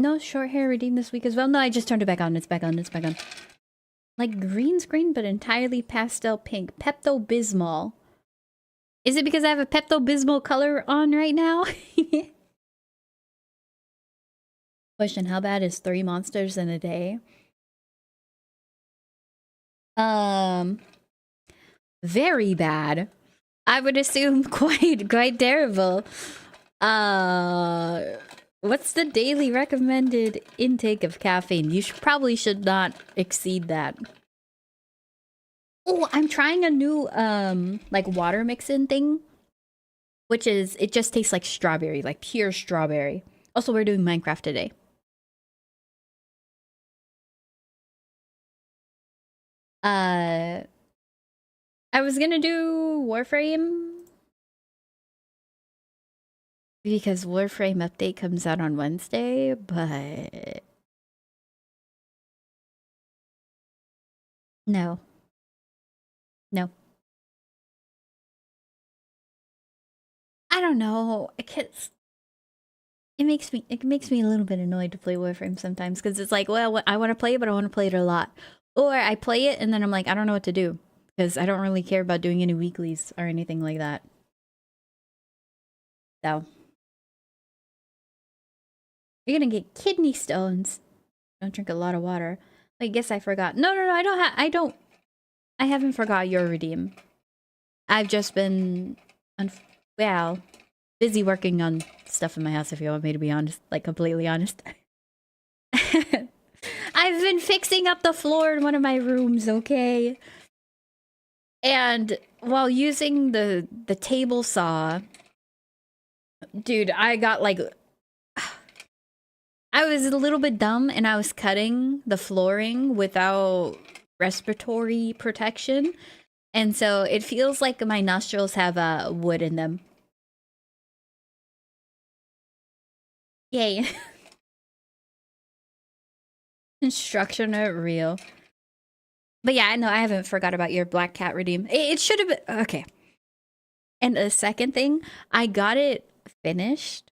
No short hair redeemed this week as well. No, I just turned it back on. It's back on. It's back on. Like green screen, but entirely pastel pink. Pepto-Bismol. Is it because I have a Pepto-Bismol color on right now? Question, how bad is 3 monsters in a day? Very bad. I would assume quite terrible. What's the daily recommended intake of caffeine? You probably should not exceed that. Oh, I'm trying a new like water mix-in thing, which is it just tastes like strawberry, like pure strawberry. Also, we're doing Minecraft today. I was gonna do Warframe because Warframe update comes out on Wednesday, but no. No. I don't know. It makes me a little bit annoyed to play Warframe sometimes because it's like, well, I want to play it, but I want to play it a lot. Or I play it and then I'm like, I don't know what to do because I don't really care about doing any weeklies or anything like that. So you're gonna get kidney stones. Don't drink a lot of water. I guess I forgot. No, I haven't forgot your redeem. I've just been, well, busy working on stuff in my house, if you want me to be honest, like completely honest. I've been fixing up the floor in one of my rooms, okay? And while using the table saw, dude, I got like... I was a little bit dumb and I was cutting the flooring without respiratory protection. And so it feels like my nostrils have wood in them. Yay. Construction are real. But yeah, I know I haven't forgot about your black cat redeem. It should have been... Okay. And the second thing, I got it finished.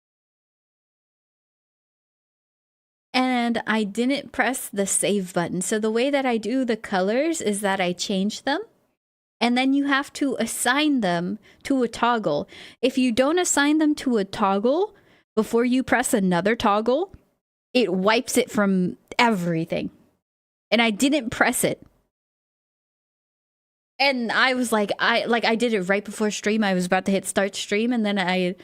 And I didn't press the save button. So the way that I do the colors is that I change them. And then you have to assign them to a toggle. If you don't assign them to a toggle before you press another toggle, it wipes it from everything. And I didn't press it. And I was like, I did it right before stream. I was about to hit start stream, and then I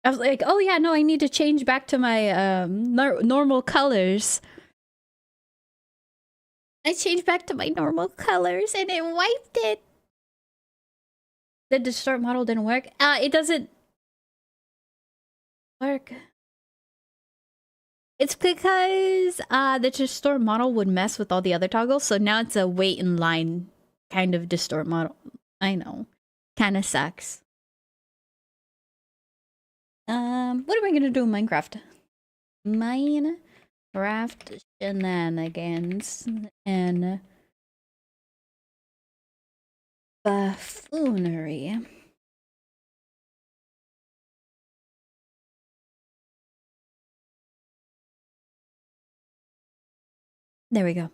was like, oh yeah, no, I need to change back to my normal colors. I changed back to my normal colors, and it wiped it. The distort model didn't work. It doesn't work. It's because the distort model would mess with all the other toggles, so now it's a wait in line kind of distort model. I know. Kind of sucks. What are we gonna do in Minecraft? Minecraft shenanigans and buffoonery. There we go.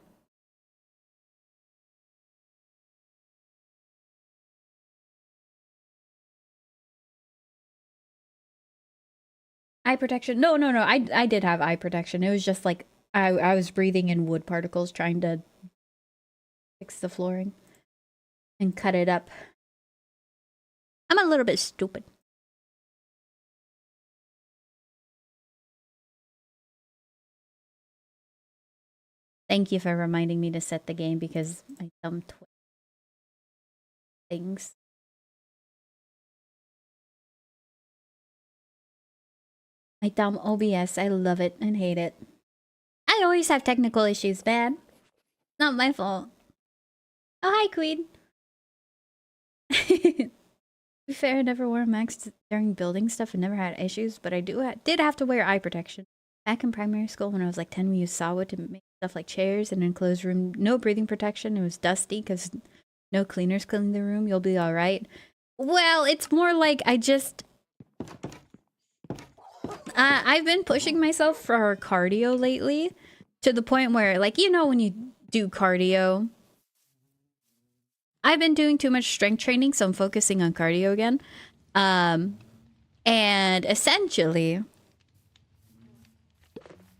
Eye protection. No. I did have eye protection. It was just like I was breathing in wood particles trying to fix the flooring and cut it up. I'm a little bit stupid. Thank you for reminding me to set the game because I dumped things. I dumb OBS. I love it and hate it. I always have technical issues, man. Not my fault. Oh, hi, Queen. To be fair, I never wore max during building stuff and never had issues, but I did have to wear eye protection. Back in primary school when I was like 10, we used sawwood to make stuff like chairs in an enclosed room. No breathing protection. It was dusty because no cleaners cleaned the room. You'll be all right. Well, it's more like I I've been pushing myself for cardio lately to the point where, like, you know, when you do cardio, I've been doing too much strength training, so I'm focusing on cardio again. And essentially,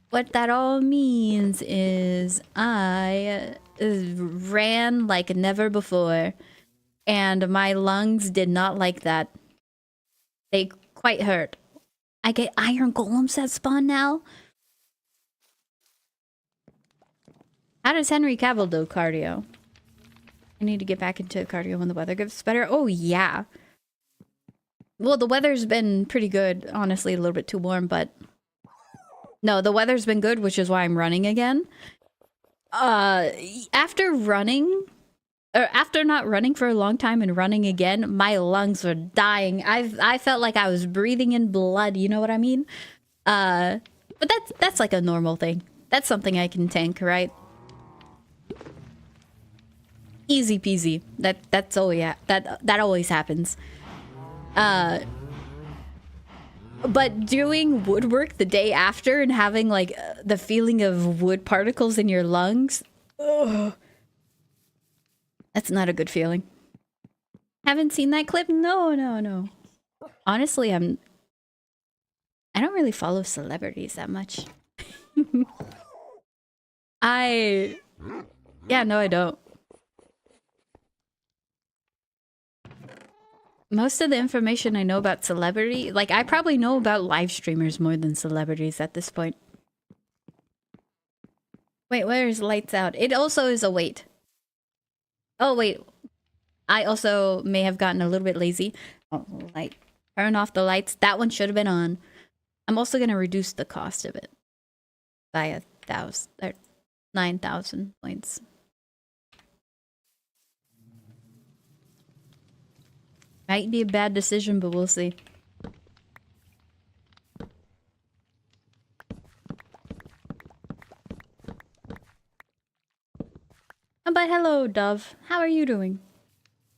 what that all means is I ran like never before, and my lungs did not like that. They quite hurt. I get iron golems that spawn now. How does Henry Cavill do cardio? I need to get back into cardio when the weather gets better. Oh, yeah. Well, the weather's been pretty good. Honestly, a little bit too warm, but... No, the weather's been good, which is why I'm running again. After running... Or after not running for a long time and running again, my lungs were dying. I felt like I was breathing in blood, you know what I mean? But that's like a normal thing. That's something I can tank, right? Easy peasy. That's all, yeah. That always happens. But doing woodwork the day after and having like the feeling of wood particles in your lungs, ugh, that's not a good feeling. Haven't seen that clip? No. Honestly, I don't really follow celebrities that much. Yeah, no, I don't. Most of the information I know about celebrity, like I probably know about live streamers more than celebrities at this point. Wait, where's lights out? It also is a wait. Oh, wait. I also may have gotten a little bit lazy. Oh, light. Turn off the lights. That one should have been on. I'm also going to reduce the cost of it by 1,000 or 9,000 points. Might be a bad decision, but we'll see. Oh, but hello, Dove. How are you doing?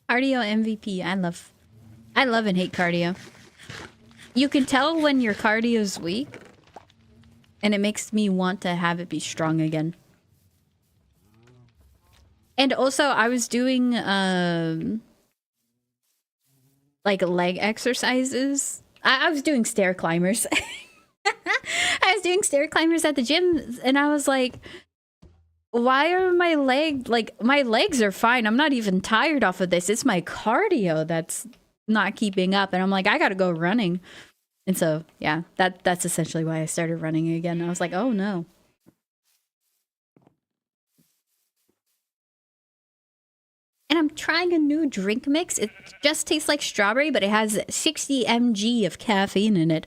Cardio MVP. I love and hate cardio. You can tell when your cardio is weak, and it makes me want to have it be strong again. And also, I was doing like leg exercises. I was doing stair climbers. I was doing stair climbers at the gym, and I was like, why are my legs are fine. I'm not even tired off of this. It's my cardio that's not keeping up. And I'm like, I gotta go running. And so, yeah, that's essentially why I started running again. I was like, oh no. And I'm trying a new drink mix. It just tastes like strawberry, but it has 60 mg of caffeine in it.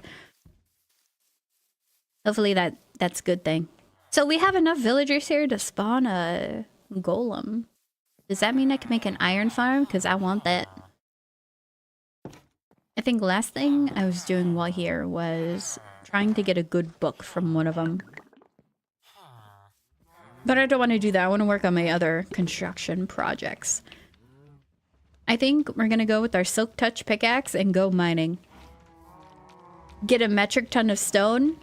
Hopefully that's a good thing. So we have enough villagers here to spawn a golem. Does that mean I can make an iron farm? Because I want that. I think last thing I was doing while here was trying to get a good book from one of them. But I don't want to do that. I want to work on my other construction projects. I think we're going to go with our Silk Touch pickaxe and go mining. Get a metric ton of stone.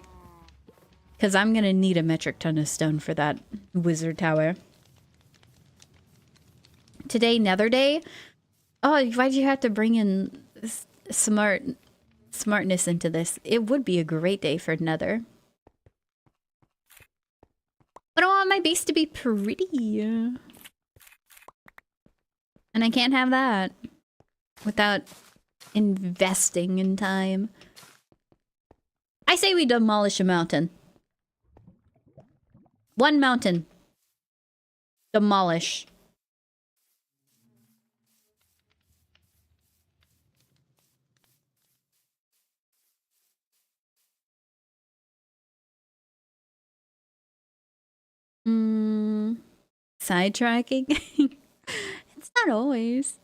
Because I'm going to need a metric ton of stone for that wizard tower. Today, Nether Day. Oh, why'd you have to bring in smartness into this? It would be a great day for Nether. But I want my base to be pretty. And I can't have that without investing in time. I say we demolish a mountain. One mountain. Demolish. Sidetracking? It's not always.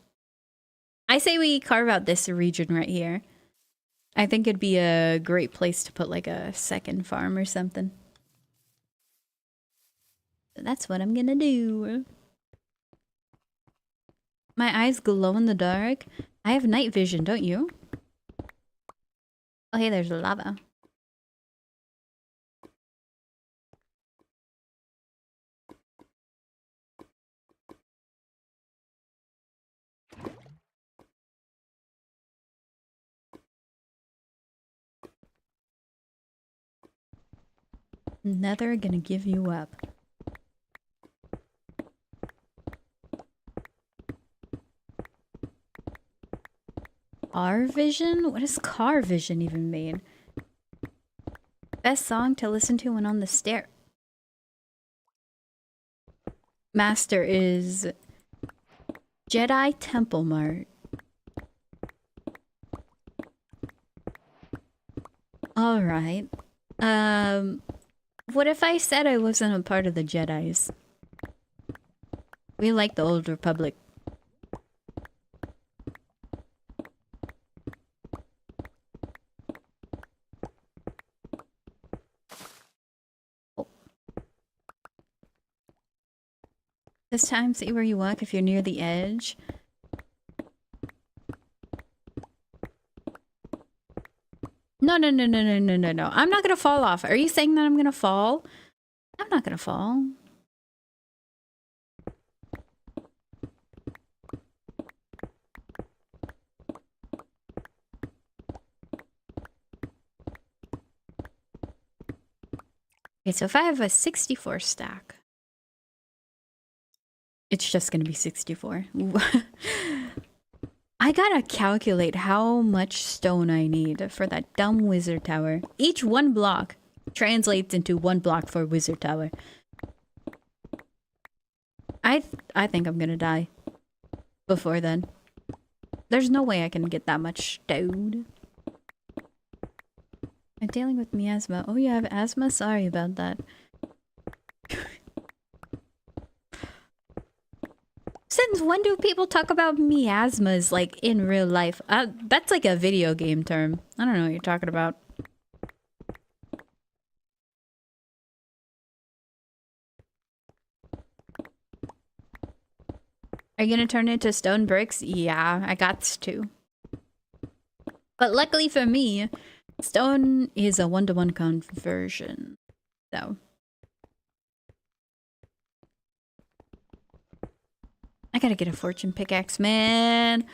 I say we carve out this region right here. I think it'd be a great place to put like a second farm or something. So that's what I'm gonna do. My eyes glow in the dark. I have night vision, don't you? Oh, hey, there's lava. Never gonna give you up. Car vision? What does car vision even mean? Best song to listen to when on the stair. Master is Jedi Temple Mart. Alright. What if I said I wasn't a part of the Jedis? We like the Old Republic. Oh. This time, see where you walk if you're near the edge. No. I'm not gonna fall off. Are you saying that I'm gonna fall? I'm not gonna fall. Okay, so if I have a 64 stack, it's just gonna be 64. I gotta calculate how much stone I need for that dumb wizard tower. Each one block translates into one block for wizard tower. I think I'm gonna die before then. There's no way I can get that much stone. I'm dealing with miasma. Oh, you have asthma? Sorry about that. Since when do people talk about miasmas like in real life? That's like a video game term. I don't know what you're talking about. Are you gonna turn it into stone bricks? Yeah, I got to. But luckily for me, stone is a 1-to-1 conversion. So I gotta get a fortune pickaxe, man.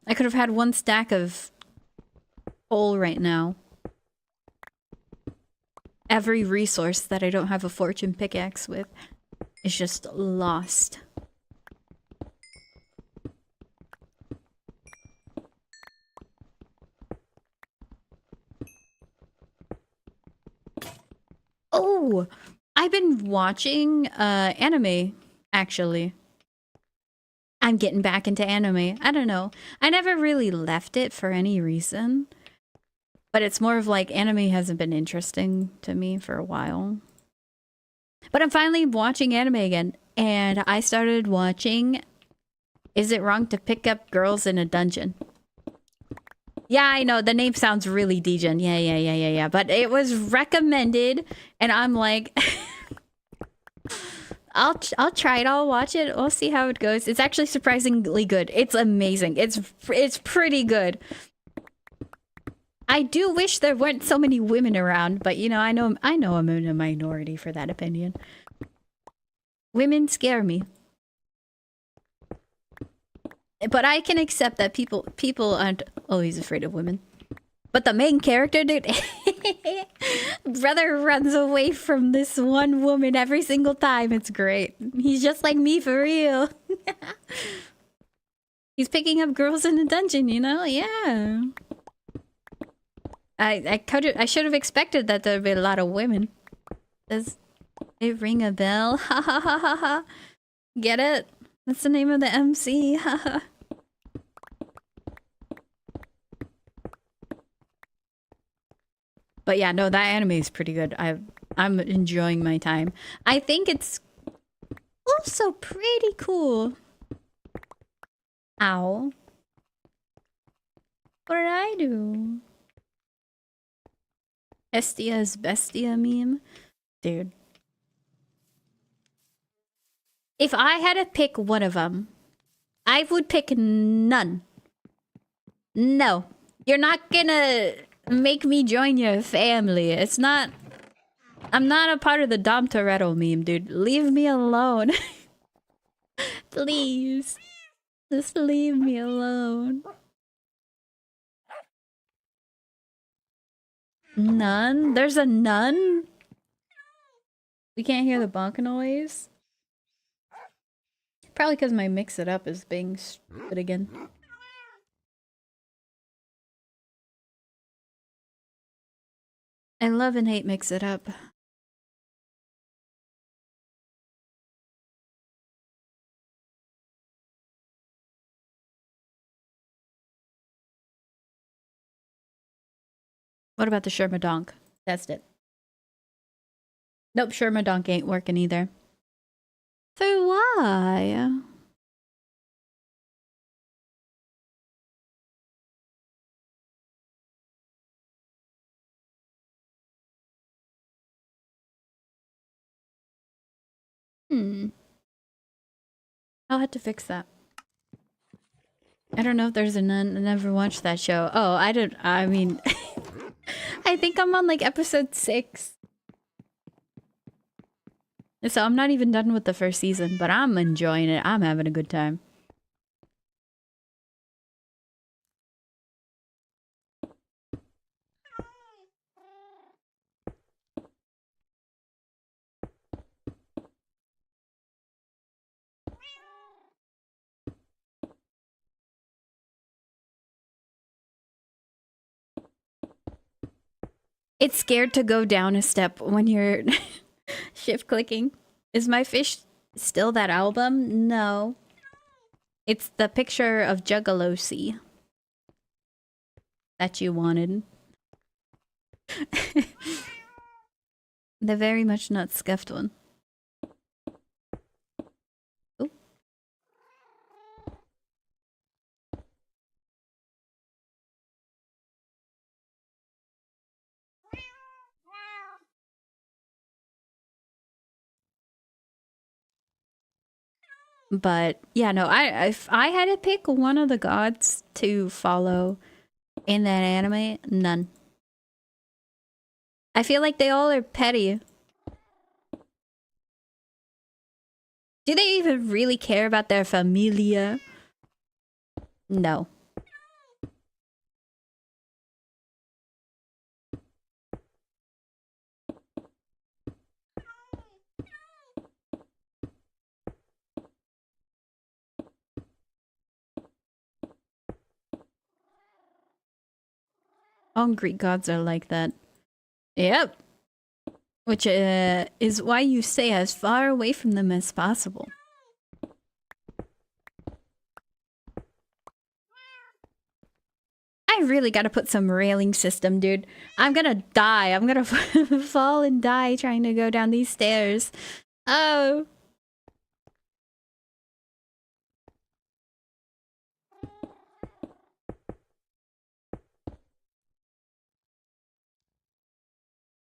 I could have had one stack of coal right now. Every resource that I don't have a fortune pickaxe with is just lost. Oh, I've been watching anime, actually. I'm getting back into anime. I don't know. I never really left it for any reason. But it's more of like anime hasn't been interesting to me for a while. But I'm finally watching anime again. And I started watching Is It Wrong to Pick Up Girls in a Dungeon? Yeah, I know. The name sounds really degen. Yeah. But it was recommended. And I'm like... I'll try it. I'll watch it. We'll see how it goes. It's actually surprisingly good. It's amazing. It's pretty good. I do wish there weren't so many women around, but you know, I know I'm in a minority for that opinion. Women scare me. But I can accept that people aren't always afraid of women. But the main character, dude, brother runs away from this one woman every single time. It's great. He's just like me for real. He's picking up girls in the dungeon, you know? Yeah. I should have expected that there'd be a lot of women. Does it ring a bell? Ha ha ha ha ha. Get it? That's the name of the MC. Ha ha. But yeah, no, that anime is pretty good. I'm enjoying my time. I think it's also pretty cool. Ow. What did I do? Estia's Bestia meme? Dude. If I had to pick one of them, I would pick none. No. You're not gonna make me join your family. It's not... I'm not a part of the Dom Toretto meme, dude. Leave me alone. Please. Just leave me alone. None? There's a nun? We can't hear the bonk noise. Probably because my mix it up is being stupid again. I love and hate mix it up. What about the Shermadonk? Test it. Nope, Shermadonk ain't working either. So why? I'll have to fix that. I don't know if there's a nun. I never watched that show. Oh, I mean, I think I'm on like episode 6. So I'm not even done with the first season, but I'm enjoying it. I'm having a good time. It's scared to go down a step when you're shift clicking. Is my fish still that album? No. It's the picture of Juggalo that you wanted. The very much not scuffed one. Ooh. But yeah, no, if I had to pick one of the gods to follow in that anime, none. I feel like they all are petty. Do they even really care about their familia? No. All Greek gods are like that. Yep. Which is why you stay as far away from them as possible. I really gotta put some railing system, dude. I'm gonna die. I'm gonna fall and die trying to go down these stairs. Oh.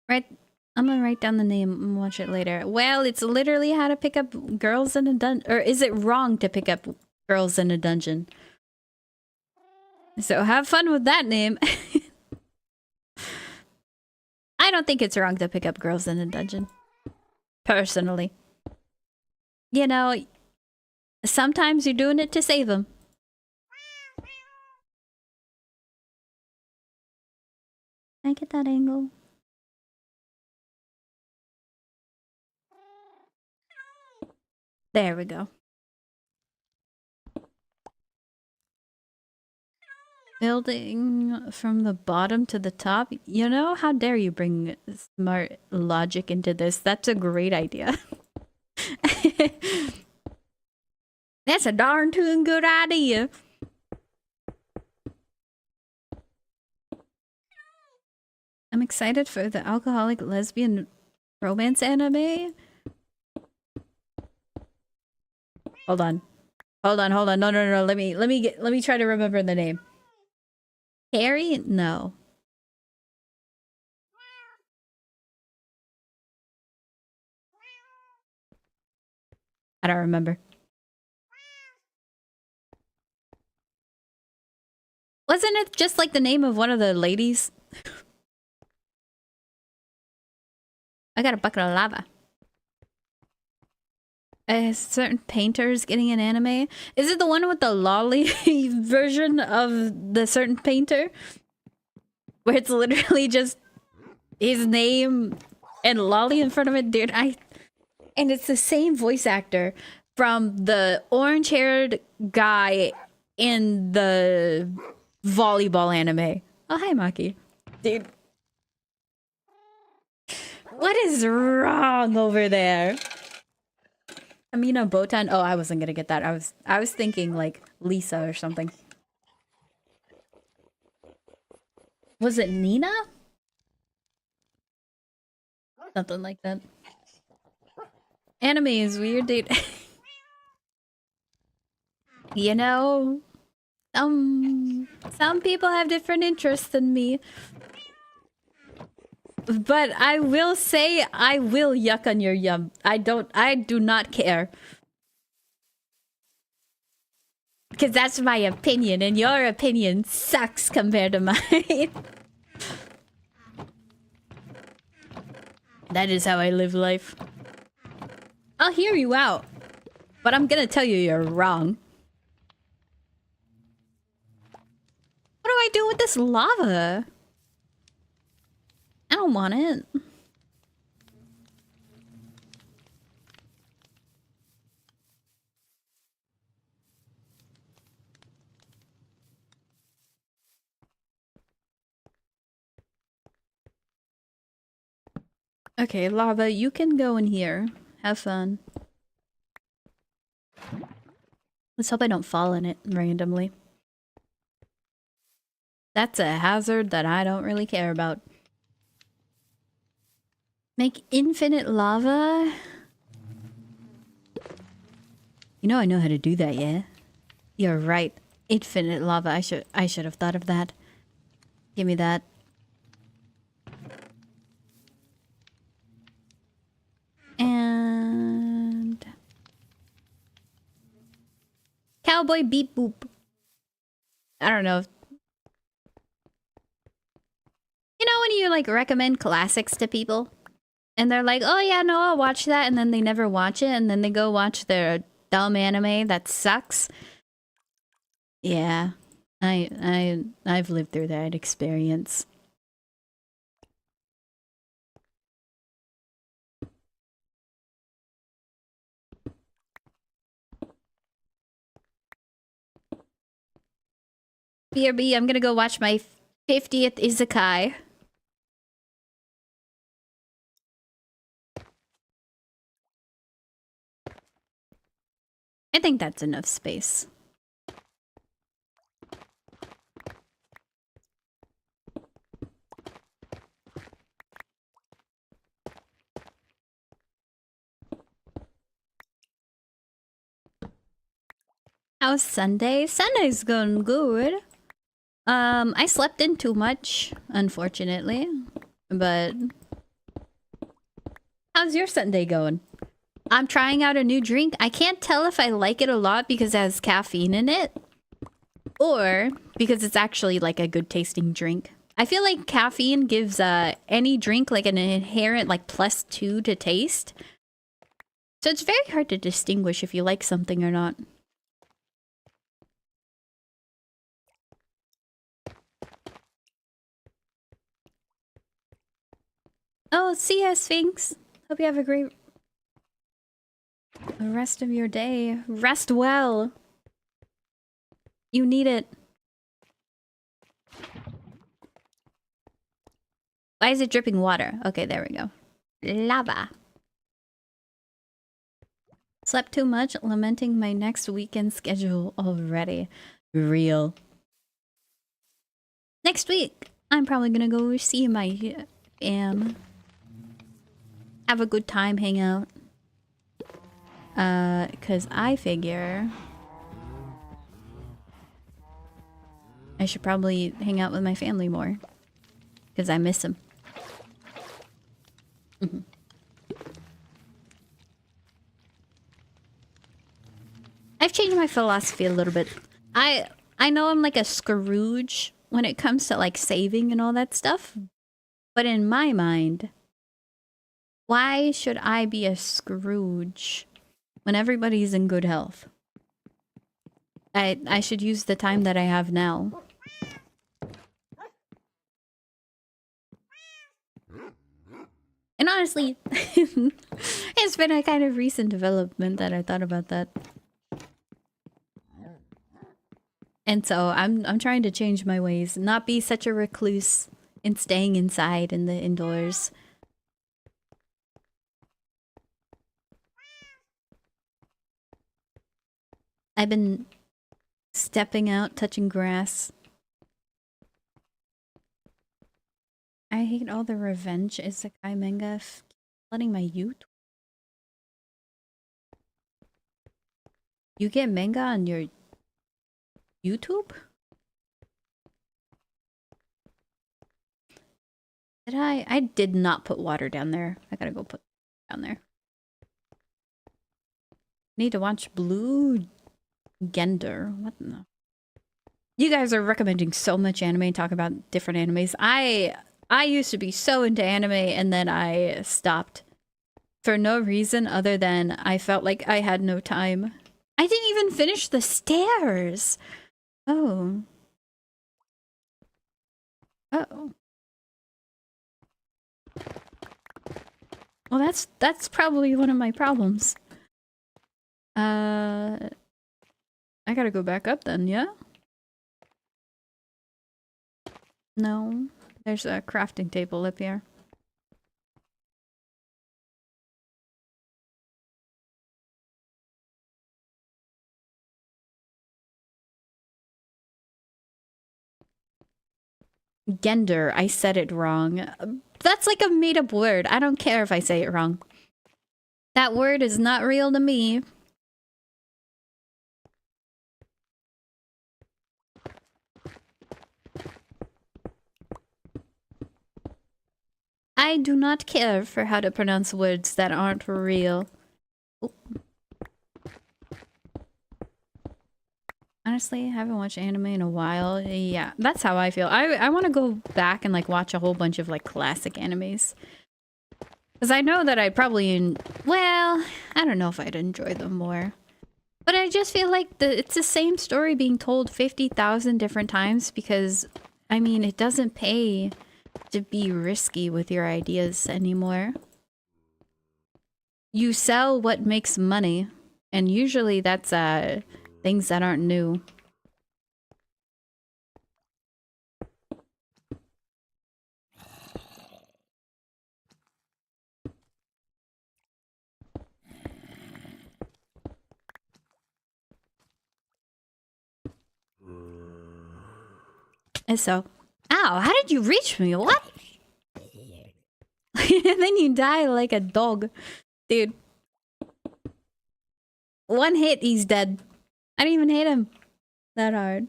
Right. I'm gonna write down the name and watch it later. Well, it's literally how to pick up girls in a dungeon. Or is it wrong to pick up girls in a dungeon? So have fun with that name. I don't think it's wrong to pick up girls in a dungeon. Personally. You know, sometimes you're doing it to save them. Can I get that angle? There we go. Building from the bottom to the top. You know, how dare you bring smart logic into this? That's a great idea. That's a darn tootin' good idea. I'm excited for the alcoholic lesbian romance anime. Hold on. No. Let me try to remember the name. Harry? No. I don't remember. Wasn't it just like the name of one of the ladies? I got a bucket of lava. A certain painter's getting an anime. Is it the one with the lolly version of the certain painter? Where it's literally just his name and lolly in front of it? Dude, And it's the same voice actor from the orange-haired guy in the volleyball anime. Oh, hi, Maki. Dude. What is wrong over there? Amina Botan. Oh, I wasn't gonna get that. I was thinking like Lisa or something. Was it Nina? Something like that. Anime is weird, dude. You know, some people have different interests than me. But I will say I will yuck on your yum. I do not care. Because that's my opinion, and your opinion sucks compared to mine. That is how I live life. I'll hear you out, but I'm gonna tell you you're wrong. What do I do with this lava? I don't want it. Okay, lava, you can go in here. Have fun. Let's hope I don't fall in it randomly. That's a hazard that I don't really care about. Make infinite lava? You know I know how to do that, yeah? You're right. Infinite lava. I should have thought of that. Give me that. And cowboy beep boop. I don't know. You know when you like recommend classics to people? And they're like, oh yeah, no, I'll watch that. And then they never watch it. And then they go watch their dumb anime that sucks. Yeah. I've lived through that experience. BRB, I'm gonna go watch my 50th Isekai. I think that's enough space. How's Sunday? Sunday's going good. I slept in too much, unfortunately. But how's your Sunday going? I'm trying out a new drink. I can't tell if I like it a lot because it has caffeine in it, or because it's actually like a good tasting drink. I feel like caffeine gives any drink like an inherent like +2 to taste. So it's very hard to distinguish if you like something or not. Oh, see ya, Sphinx. Hope you have a great rest of your day. Rest well. You need it. Why is it dripping water? Okay, there we go. Lava. Slept too much, lamenting my next weekend schedule already. Real. Next week, I'm probably gonna go see my fam. Have a good time, hang out. Cause I figure I should probably hang out with my family more. Cause I miss them. I've changed my philosophy a little bit. I know I'm like a Scrooge when it comes to like saving and all that stuff. But in my mind, why should I be a Scrooge when everybody's in good health? I should use the time that I have now. And honestly, in It's been a kind of recent development that I thought about that. And so I'm trying to change my ways, not be such a recluse and staying inside in the indoors. I've been stepping out, touching grass. I hate all the revenge isekai manga flooding my youth. You get manga on your YouTube? Did I? I did not put water down there. I gotta go put down there. Need to watch Blue Gender. What the? You guys are recommending so much anime and talk about different animes. I used to be so into anime and then I stopped. For no reason other than I felt like I had no time. I didn't even finish the stairs. Oh. Uh-oh. Well, that's probably one of my problems. I gotta go back up then, yeah? No. There's a crafting table up here. Gender, I said it wrong. That's like a made-up word. I don't care if I say it wrong. That word is not real to me. I do not care for how to pronounce words that aren't real. Oh. Honestly, I haven't watched anime in a while. Yeah, that's how I feel. I want to go back and like watch a whole bunch of like classic animes. Because I know that I'd probably... Well, I don't know if I'd enjoy them more. But I just feel like it's the same story being told 50,000 different times because, I mean, it doesn't pay to be risky with your ideas anymore. You sell what makes money, and usually that's things that aren't new. And so, ow, how did you reach me? What? And then you die like a dog. Dude. One hit, he's dead. I didn't even hit him that hard.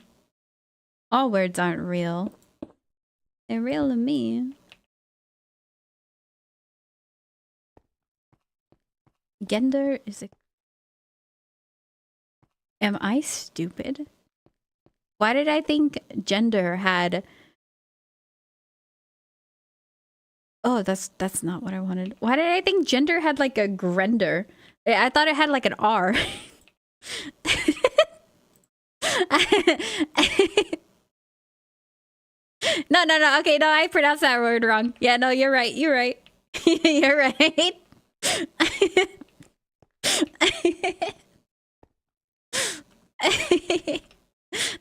All words aren't real. They're real to me. Gender is a... Am I stupid? Why did I think gender had... Oh, that's not what I wanted. Why did I think gender had like a grender? I thought it had like an R. No. Okay, no, I pronounced that word wrong. Yeah, no, you're right. You're right. You're right.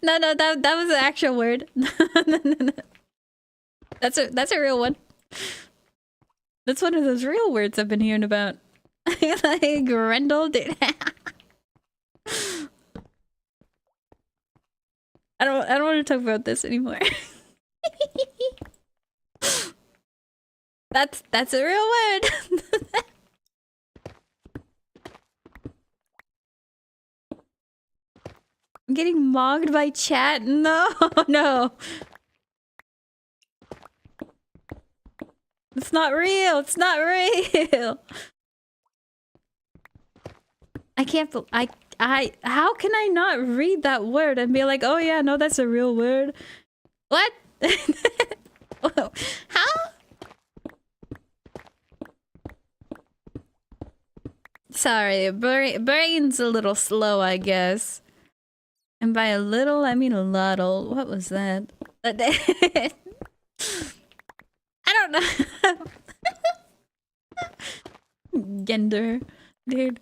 No, that was an actual word. No. That's a real one. That's one of those real words I've been hearing about. Like Grendel, dude. I don't want to talk about this anymore. That's a real word. I'm getting mogged by chat. No. It's not real. It's not real. I can't. How can I not read that word and be like, oh yeah, no, that's a real word? What? How? Sorry, brain's a little slow, I guess. And by a little, I mean a lottle. What was that? I don't know. Gender. Dude.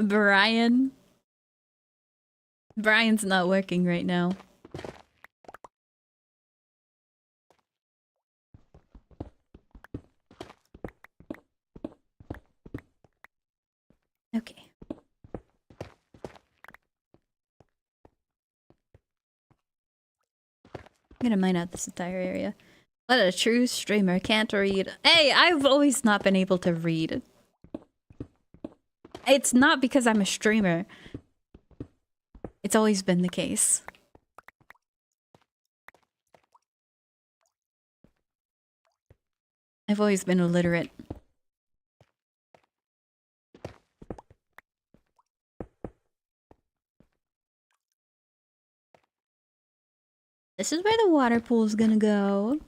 Brian. Brian's not working right now. Okay. I'm gonna mine out this entire area. What a true streamer, can't read. Hey, I've always not been able to read. It's not because I'm a streamer. It's always been the case. I've always been illiterate. This is where the water pool's gonna go.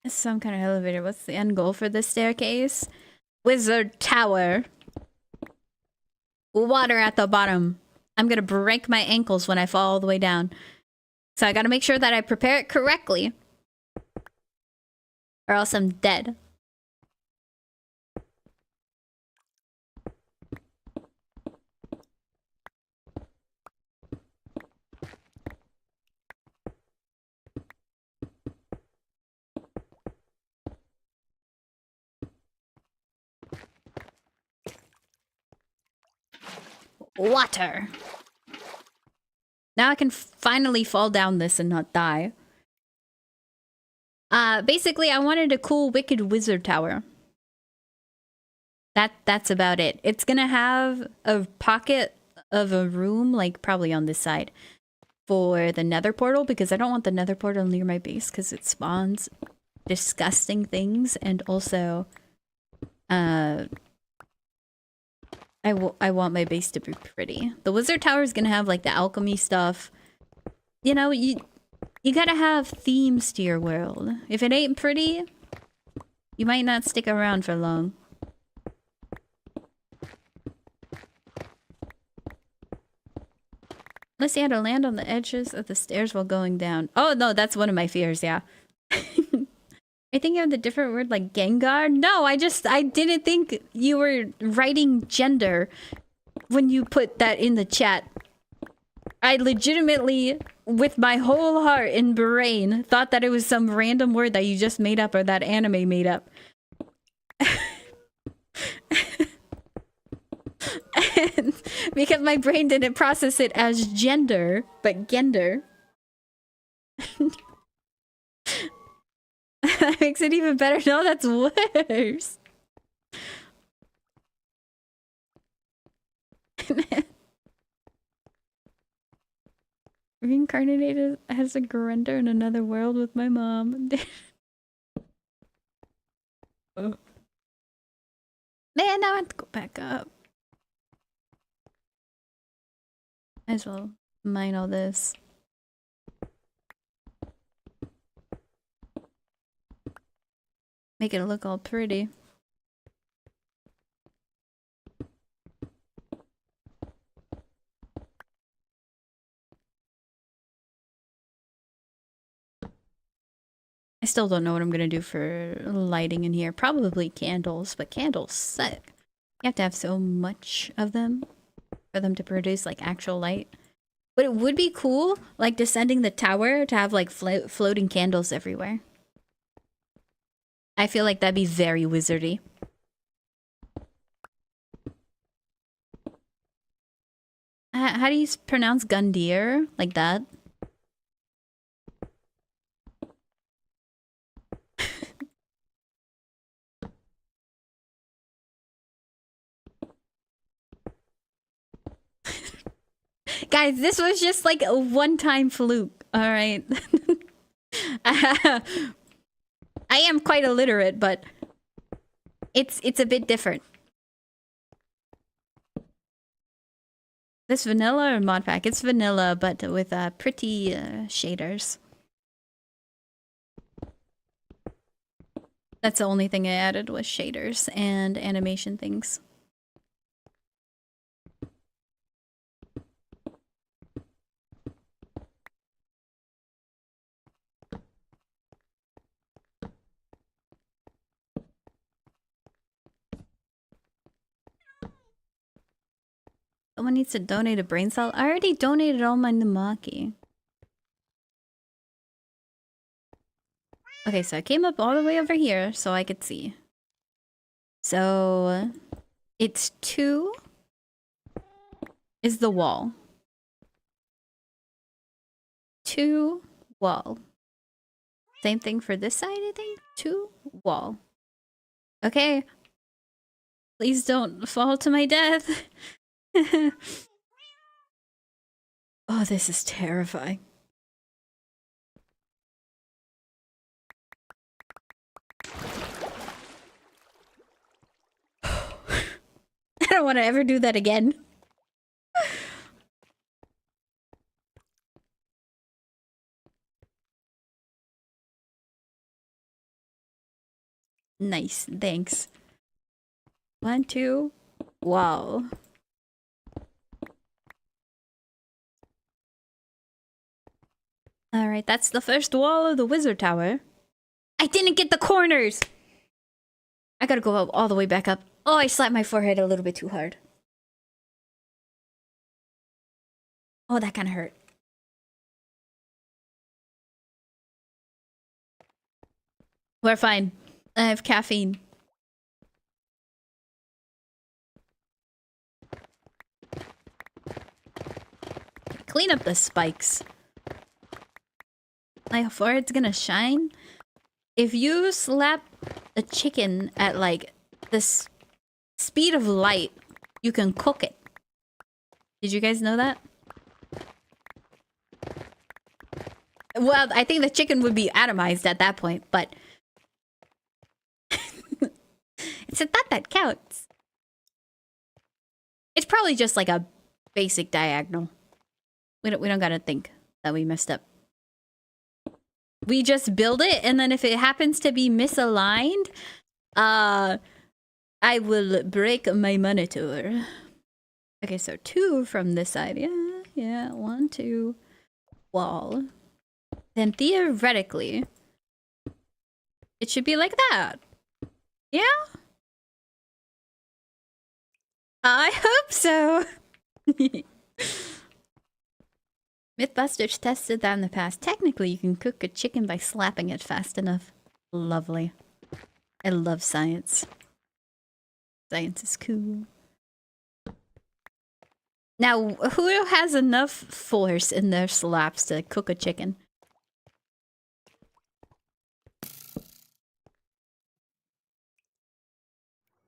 Some kind of elevator. What's the end goal for this staircase? Wizard Tower. Water at the bottom. I'm gonna break my ankles when I fall all the way down. So I gotta make sure that I prepare it correctly. Or else I'm dead. Water. Now I can finally fall down this and not die. Basically, I wanted a cool Wicked Wizard Tower. That's about it. It's gonna have a pocket of a room, like probably on this side, for the nether portal, because I don't want the nether portal near my base because it spawns disgusting things, and also I want my base to be pretty. The wizard tower is gonna have like the alchemy stuff. You know, you gotta have themes to your world. If it ain't pretty, you might not stick around for long. Unless you had to land on the edges of the stairs while going down. Oh no, that's one of my fears, yeah. I think you have the different word like Gengar. No, I didn't think you were writing gender when you put that in the chat. I legitimately, with my whole heart and brain, thought that it was some random word that you just made up or that anime made up. And because my brain didn't process it as gender, but gender. That makes it even better. No, that's worse. Reincarnated as a Grender in another world with my mom. Oh. Man, now I have to go back up. Might as well mine all this. Make it look all pretty. I still don't know what I'm gonna do for lighting in here. Probably candles, but candles suck. You have to have so much of them for them to produce like actual light. But it would be cool, like descending the tower, to have like floating candles everywhere. I feel like that'd be very wizardy. How do you pronounce Gundyr? Like that? Guys, this was just like a one-time fluke, alright? I am quite illiterate, but it's a bit different. This vanilla or mod pack? It's vanilla, but with pretty shaders. That's the only thing I added was shaders and animation things. Someone needs to donate a brain cell. I already donated all my Namaki. Okay, so I came up all the way over here so I could see. So it's 2 is the wall. 2 wall. Same thing for this side, I think. 2 wall. Okay. Please don't fall to my death. Oh, this is terrifying. I don't want to ever do that again. Nice, thanks. 1, 2, wow. Alright, that's the first wall of the wizard tower. I didn't get the corners! I gotta go all the way back up. Oh, I slapped my forehead a little bit too hard. Oh, that kind of hurt. We're fine. I have caffeine. Clean up the spikes. My forehead's gonna shine. If you slap a chicken at like this speed of light, you can cook it. Did you guys know that? Well, I think the chicken would be atomized at that point, but it's a thought that counts. It's probably just like a basic diagonal. We don't gotta think that we messed up. We just build it, and then if it happens to be misaligned, I will break my monitor. Okay, so 2 from this side. Yeah. 1, 2, wall. Then theoretically, it should be like that. Yeah? I hope so. Mythbusters tested that in the past. Technically, you can cook a chicken by slapping it fast enough. Lovely. I love science. Science is cool. Now, who has enough force in their slaps to cook a chicken?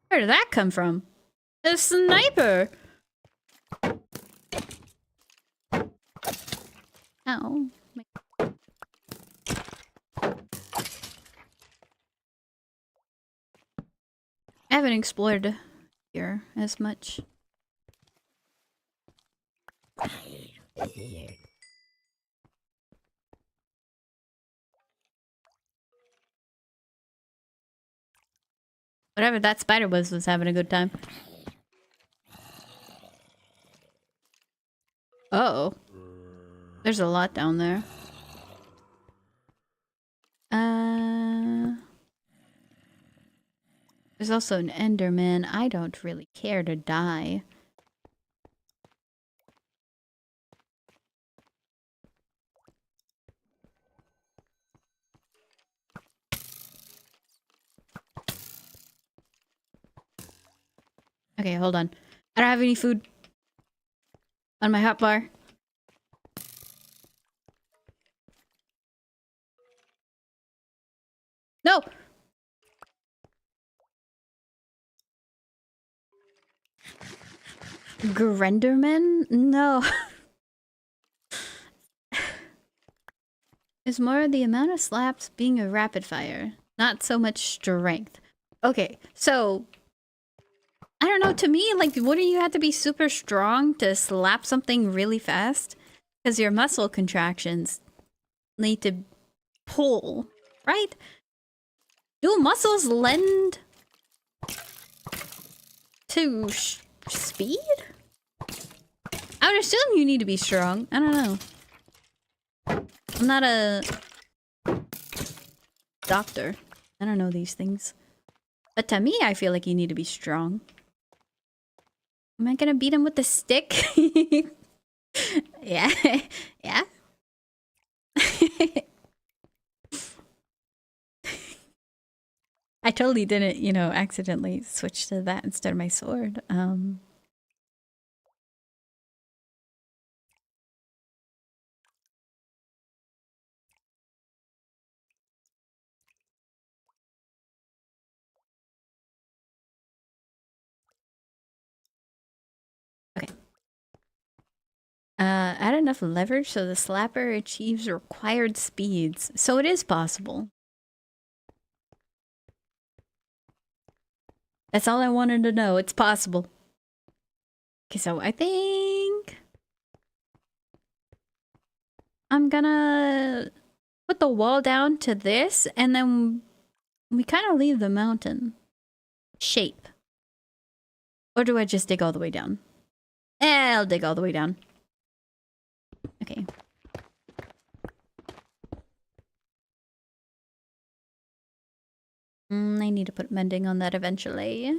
Where did that come from? A sniper! Ow. I haven't explored here as much. Whatever that spider was having a good time. Uh-oh. There's a lot down there. There's also an Enderman. I don't really care to die. Okay, hold on. I don't have any food on my hotbar. No! Grenderman? No. It's more the amount of slaps being a rapid fire, not so much strength. Okay, so I don't know, to me, like, wouldn't you have to be super strong to slap something really fast? Because your muscle contractions need to pull, right? Do muscles lend to speed? I would assume you need to be strong. I don't know. I'm not a doctor. I don't know these things. But to me, I feel like you need to be strong. Am I gonna beat him with the stick? Yeah. Yeah. I totally didn't, you know, accidentally switch to that instead of my sword. Okay. Add enough leverage so the slapper achieves required speeds. So it is possible. That's all I wanted to know. It's possible. Okay, so I think I'm gonna put the wall down to this, and then we kind of leave the mountain shape. Or do I just dig all the way down? I'll dig all the way down. Okay. I need to put mending on that eventually.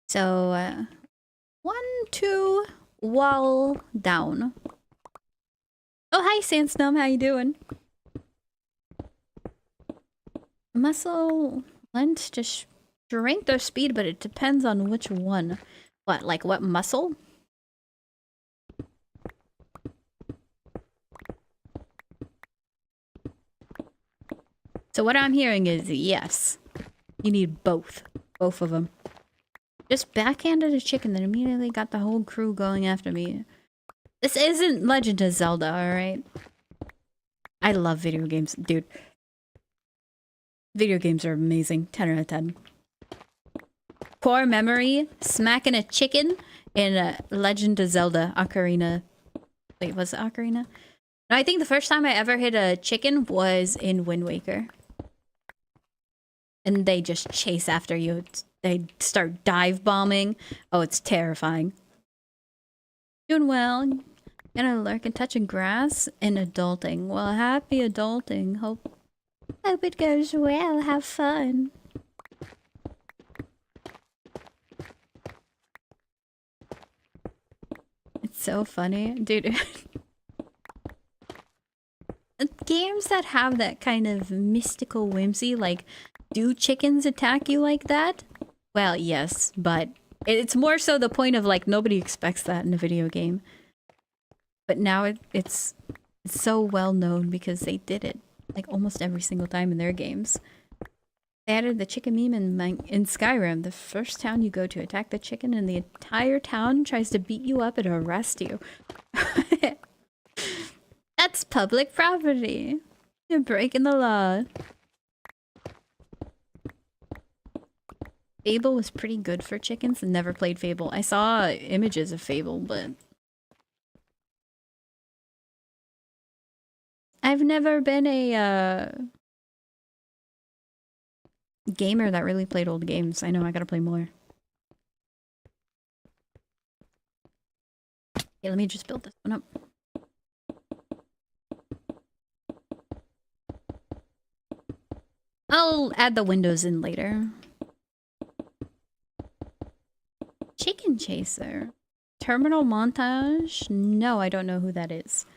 So, 1, 2, wall down. Oh, hi, Sandstorm. How you doing? Muscle length to strength or speed, but it depends on which one. What, like what muscle? So what I'm hearing is yes. You need both. Both of them. Just backhanded a chicken that immediately got the whole crew going after me. This isn't Legend of Zelda, alright? I love video games, dude. Video games are amazing. 10 out of 10. Core memory, smacking a chicken in Legend of Zelda Ocarina. Wait, was it Ocarina? No, I think the first time I ever hit a chicken was in Wind Waker. And they just chase after you. They start dive bombing. Oh, it's terrifying. Doing well. Gonna lurk and touching grass and adulting. Well, happy adulting. Hope it goes well. Have fun. It's so funny, dude. Games that have that kind of mystical whimsy, like, do chickens attack you like that? Well, yes, but it's more so the point of, like, nobody expects that in a video game. But now it's so well known because they did it, like, almost every single time in their games. They added the chicken meme in Skyrim. The first town you go to, attack the chicken and the entire town tries to beat you up and arrest you. That's public property. You're breaking the law. Fable was pretty good for chickens and never played Fable. I saw images of Fable, but I've never been a gamer that really played old games. I know I gotta play more. Okay, let me just build this one up. I'll add the windows in later. Chicken Chaser. Terminal Montage? No, I don't know who that is.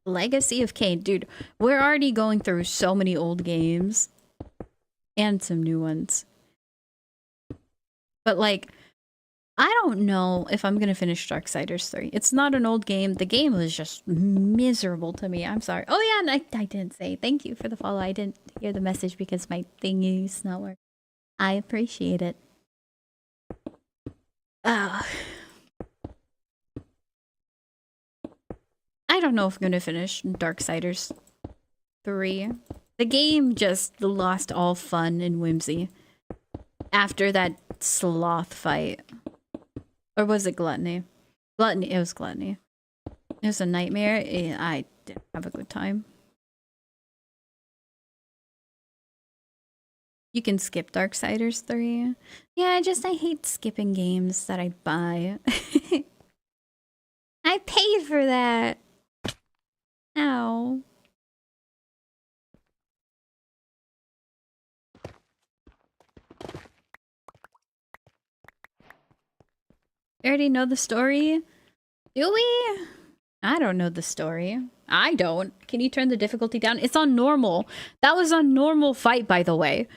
Legacy of Kain. Dude, we're already going through so many old games. And some new ones. But like, I don't know if I'm gonna finish Darksiders 3. It's not an old game. The game was just miserable to me. I'm sorry. Oh yeah, and I didn't say thank you for the follow. I didn't hear the message because my thingy's not working. I appreciate it. I don't know if I'm gonna finish Darksiders 3. The game just lost all fun and whimsy after that sloth fight. Or was it Gluttony? Gluttony. It was Gluttony. It was a nightmare. I didn't have a good time. You can skip Darksiders 3. Yeah, I hate skipping games that I buy. I paid for that. Ow. already know the story? Do we? I don't know the story. I don't. Can you turn the difficulty down? It's on normal. That was on normal fight, by the way.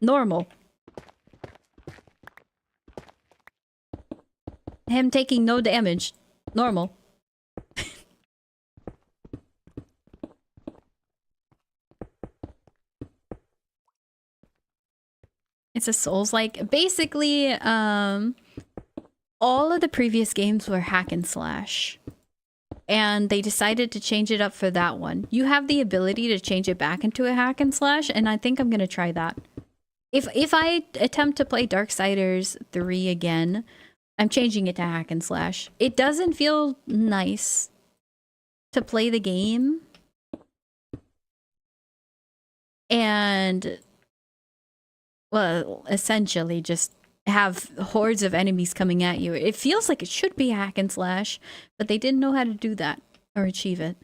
Normal. Him taking no damage. Normal. It's a Souls-like. Basically, all of the previous games were hack and slash. And they decided to change it up for that one. You have the ability to change it back into a hack and slash, and I think I'm gonna try that. If I attempt to play Darksiders 3 again, I'm changing it to hack and slash. It doesn't feel nice to play the game. And, well, essentially just have hordes of enemies coming at you. It feels like it should be hack and slash, but they didn't know how to do that or achieve it.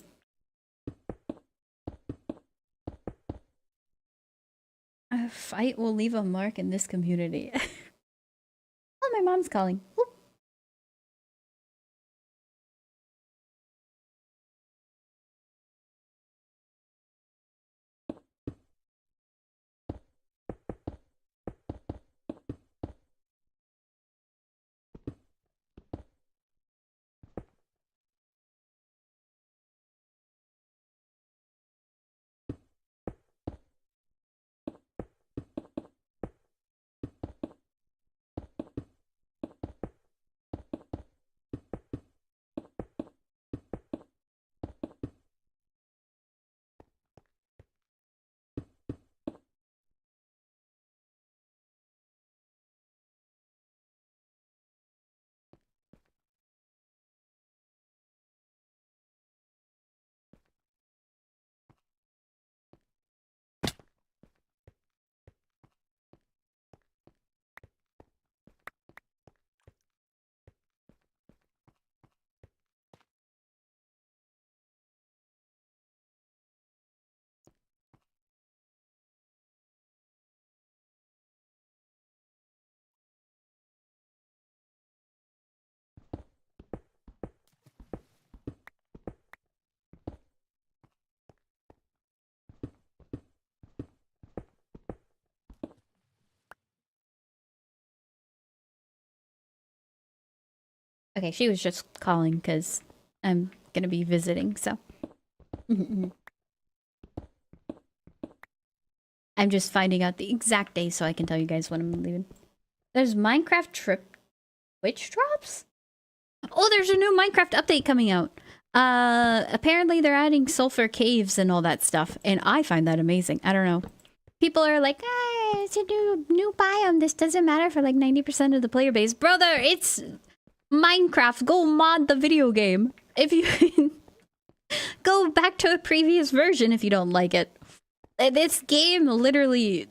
A fight will leave a mark in this community. Oh, my mom's calling. Whoop. Okay, she was just calling because I'm gonna be visiting, so. I'm just finding out the exact day so I can tell you guys when I'm leaving. There's Minecraft Twitch drops? Oh, there's a new Minecraft update coming out. Apparently they're adding sulfur caves and all that stuff, and I find that amazing. I don't know. People are like, it's a new biome. This doesn't matter for like 90% of the player base. Brother, it's Minecraft. Go mod the video game. If you go back to a previous version if you don't like it. This game, literally,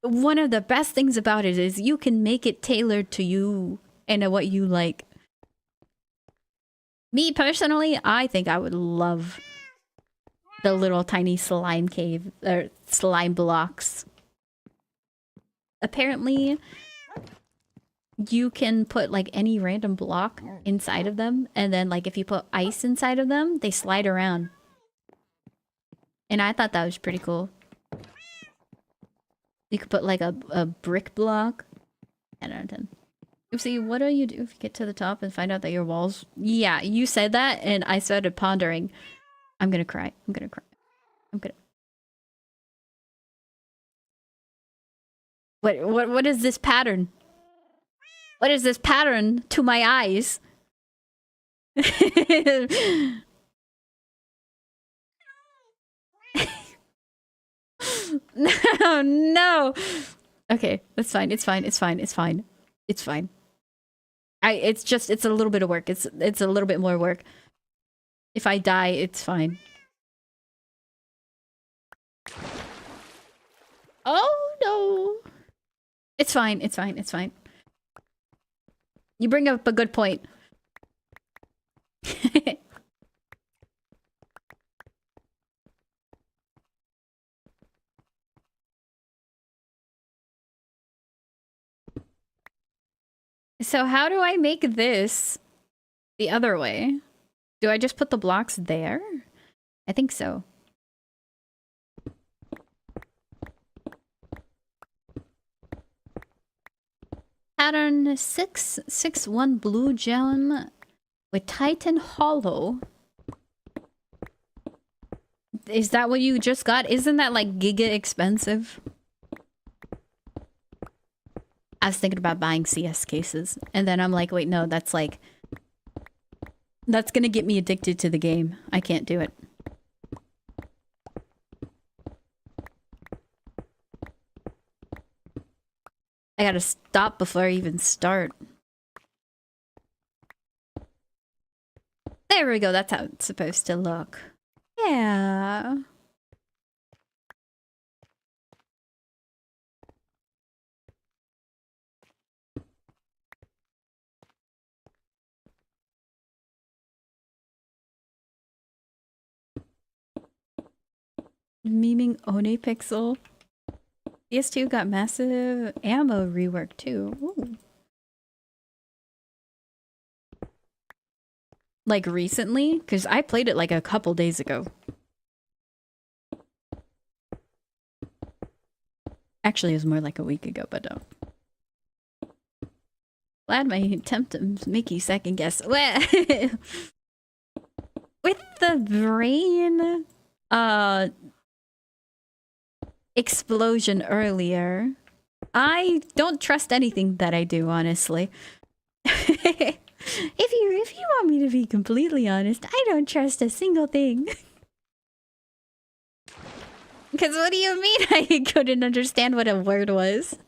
one of the best things about it is you can make it tailored to you and what you like. Me, personally, I think I would love the little tiny slime cave, or slime blocks. Apparently, you can put like any random block inside of them, and then like if you put ice inside of them, they slide around. And I thought that was pretty cool. You could put like a brick block. 10 out of 10. Oopsie, what do you do if you get to the top and find out that your walls... Yeah, you said that, and I started pondering. I'm gonna cry. I'm gonna cry. I'm gonna... What is this pattern? What is this pattern to my eyes? No, no. Okay, that's fine. It's fine. It's fine. It's fine. It's fine. It's a little bit of work. It's a little bit more work. If I die, it's fine. Oh no. It's fine. It's fine. It's fine. You bring up a good point. So how do I make this the other way? Do I just put the blocks there? I think so. Pattern 661 blue gem with Titan Hollow. Is that what you just got? Isn't that like giga expensive? I was thinking about buying CS cases. And then I'm like, wait, no, that's like... That's gonna get me addicted to the game. I can't do it. I gotta stop before I even start. There we go, that's how it's supposed to look. Yeah. Memeing One Pixel. PS2 got massive ammo rework too. Ooh. Like recently? Because I played it like a couple days ago. Actually, it was more like a week ago, but glad my attempt to make you second guess. With the brain explosion earlier, I don't trust anything that I do, honestly. If you want me to be completely honest, I don't trust a single thing. Because what do you mean I couldn't understand what a word was?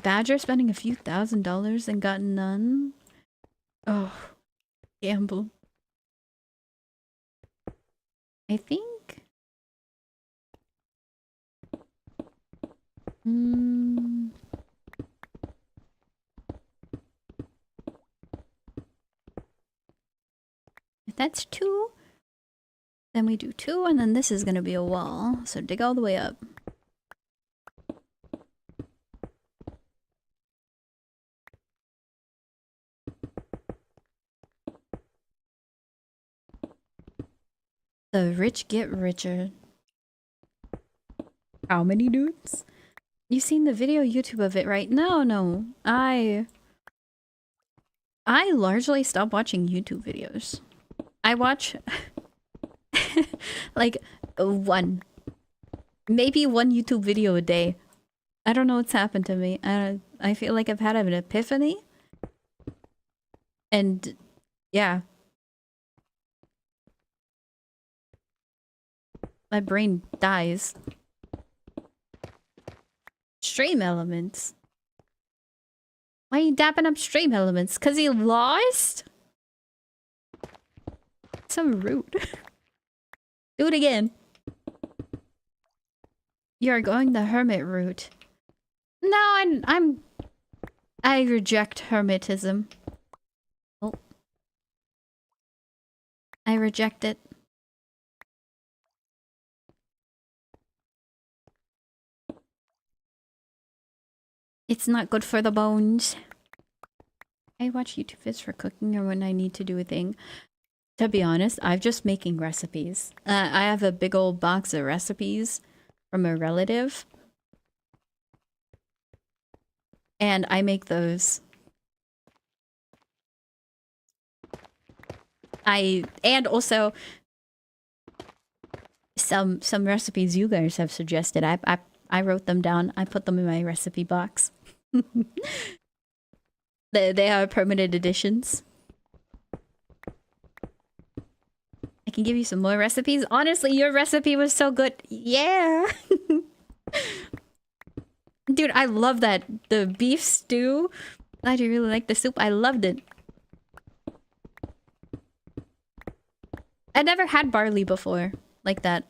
Badger spending a few $1,000s and got none? Oh, gamble. I think... If that's 2, then we do 2, and then this is gonna be a wall. So dig all the way up. The rich get richer. How many dudes? You've seen the video YouTube of it, right? No. I largely stopped watching YouTube videos. I watch like maybe one YouTube video a day. I don't know what's happened to me. I feel like I've had an epiphany. And yeah. My brain dies. Stream elements. Why are you dapping up stream elements? 'Cause he lost? So rude. Do it again. You're going the hermit route. No, I reject hermetism. Oh. I reject it. It's not good for the bones. I watch YouTube vids for cooking or when I need to do a thing. To be honest, I'm just making recipes. I have a big old box of recipes from a relative. And I make those. And also some recipes you guys have suggested. I wrote them down. I put them in my recipe box. They are permanent editions. I can give you some more recipes. Honestly, your recipe was so good. Yeah. Dude, I love that. The beef stew. Glad you really like the soup. I loved it. I never had barley before like that.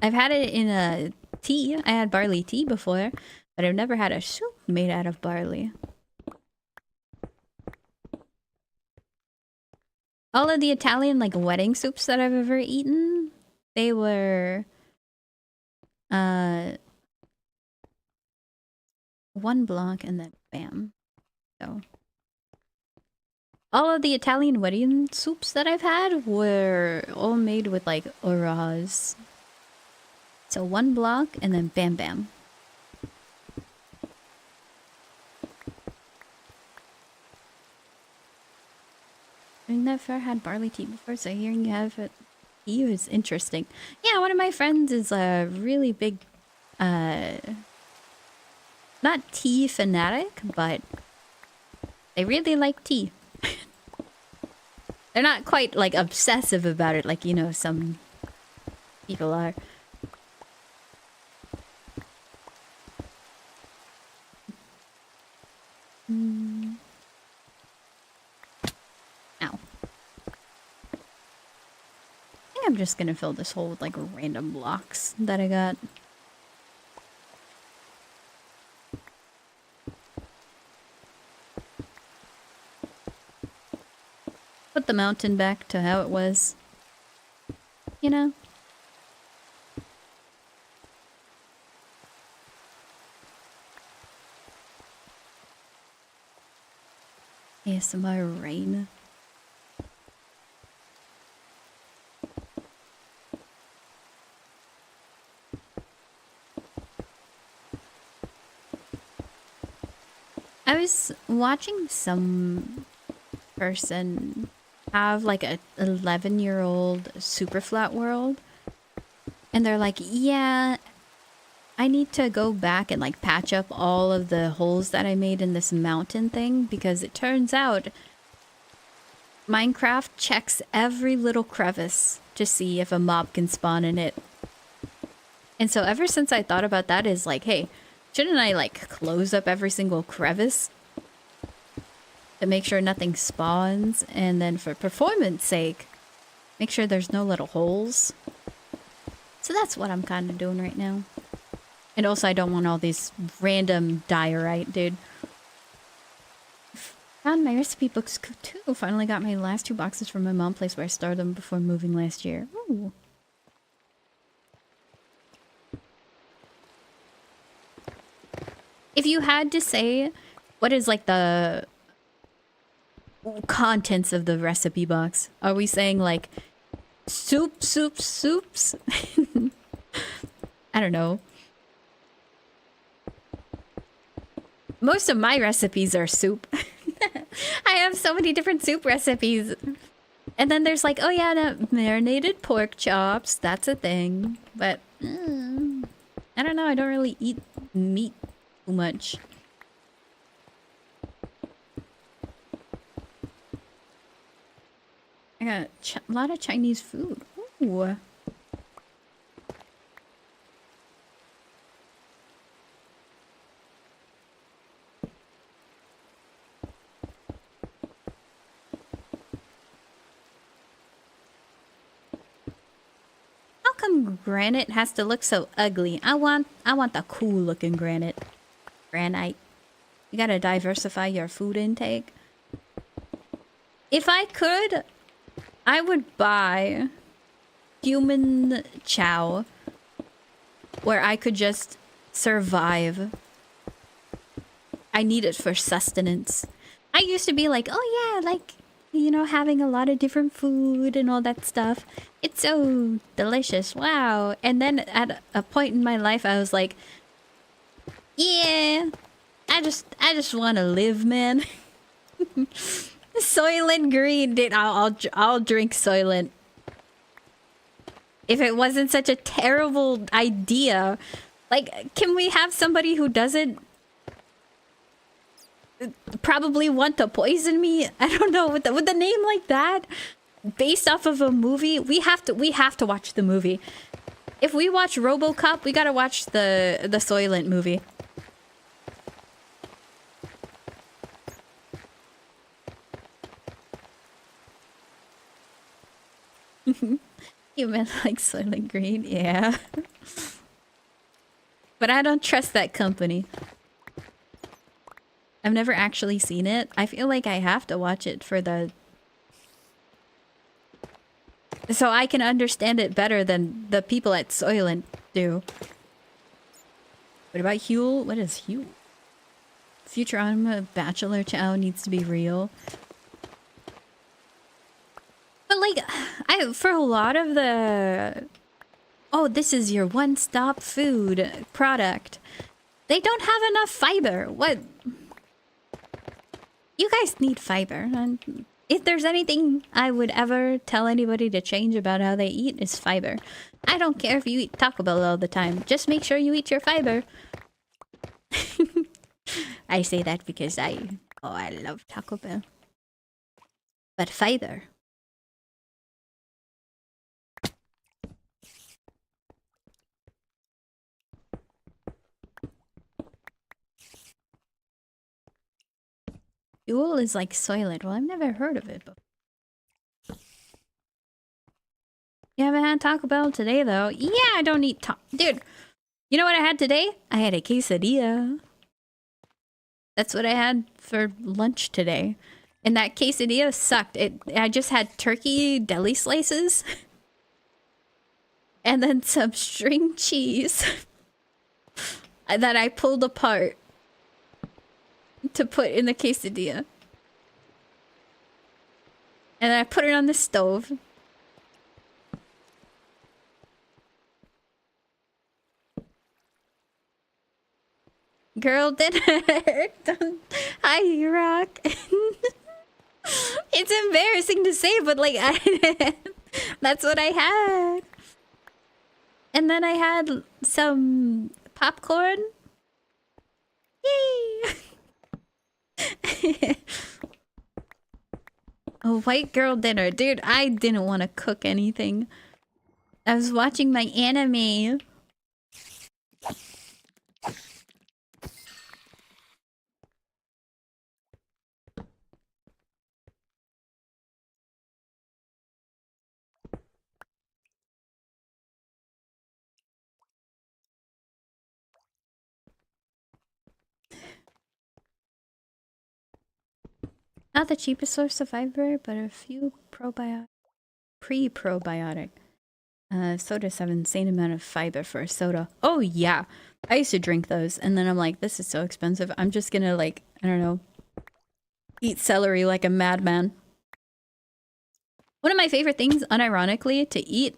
I've had it in a tea. I had barley tea before, but I've never had a soup made out of barley. All of the Italian like wedding soups that I've ever eaten, they were Uh, 1 block and then bam. So all of the Italian wedding soups that I've had were all made with like oras. So 1 block and then bam bam. I've never had barley tea before, so hearing you have it tea is interesting. Yeah, one of my friends is a really big not tea fanatic, but they really like tea. They're not quite like obsessive about it like, you know, some people are. Ow. I think I'm just gonna fill this hole with like random blocks that I got. Put the mountain back to how it was. You know? ASMR rain. I was watching some person have like a 11-year-old super flat world, and they're like, yeah, I need to go back and like patch up all of the holes that I made in this mountain thing, because it turns out Minecraft checks every little crevice to see if a mob can spawn in it. And so ever since I thought about that, is like, hey, shouldn't I like close up every single crevice to make sure nothing spawns, and then for performance sake, make sure there's no little holes. So that's what I'm kind of doing right now. And also I don't want all these random diorite, dude. Found my recipe books too. Finally got my last 2 boxes from my mom's place where I started them before moving last year. Ooh. If you had to say, what is like the contents of the recipe box? Are we saying like soups? I don't know. Most of my recipes are soup. I have so many different soup recipes. And then there's like, oh yeah, the marinated pork chops. That's a thing. But I don't know. I don't really eat meat too much. I got a lot of Chinese food. Ooh. How come granite has to look so ugly? I want the cool looking granite. Granite. You gotta diversify your food intake. If I could, I would buy human chow where I could just survive. I need it for sustenance. I used to be like, oh yeah, like, you know, having a lot of different food and all that stuff. It's so delicious. Wow. And then at a point in my life, I was like, yeah, I just want to live, man. Soylent Green, dude. I'll drink Soylent. If it wasn't such a terrible idea, like, can we have somebody who doesn't probably want to poison me? I don't know, with the name like that, based off of a movie. We have to watch the movie. If we watch RoboCop, we gotta watch the Soylent movie. You meant like Soylent Green? Yeah. But I don't trust that company. I've never actually seen it. I feel like I have to watch it for the... so I can understand it better than the people at Soylent do. What about Huel? What is Huel? Futurama Bachelor Chow needs to be real. But like, for a lot of the... Oh, this is your one-stop food product. They don't have enough fiber. What? You guys need fiber. And if there's anything I would ever tell anybody to change about how they eat, is fiber. I don't care if you eat Taco Bell all the time. Just make sure you eat your fiber. I say that because I love Taco Bell. But fiber. Fuel is like Soylent. Well, I've never heard of it, but... You haven't had Taco Bell today, though? Yeah, I don't eat Dude, you know what I had today? I had a quesadilla. That's what I had for lunch today. And that quesadilla sucked. I just had turkey deli slices. And then some string cheese. That I pulled apart. To put in the quesadilla. And then I put it on the stove. Girl dinner. Hi, Rock. It's embarrassing to say, but like, that's what I had. And then I had some popcorn. Yay! A white girl dinner. Dude, I didn't want to cook anything. I was watching my anime. Not the cheapest source of fiber, but a few pre-probiotic. Sodas have an insane amount of fiber for a soda. Oh yeah, I used to drink those, and then I'm like, this is so expensive. I'm just gonna like, I don't know, eat celery like a madman. One of my favorite things, unironically, to eat,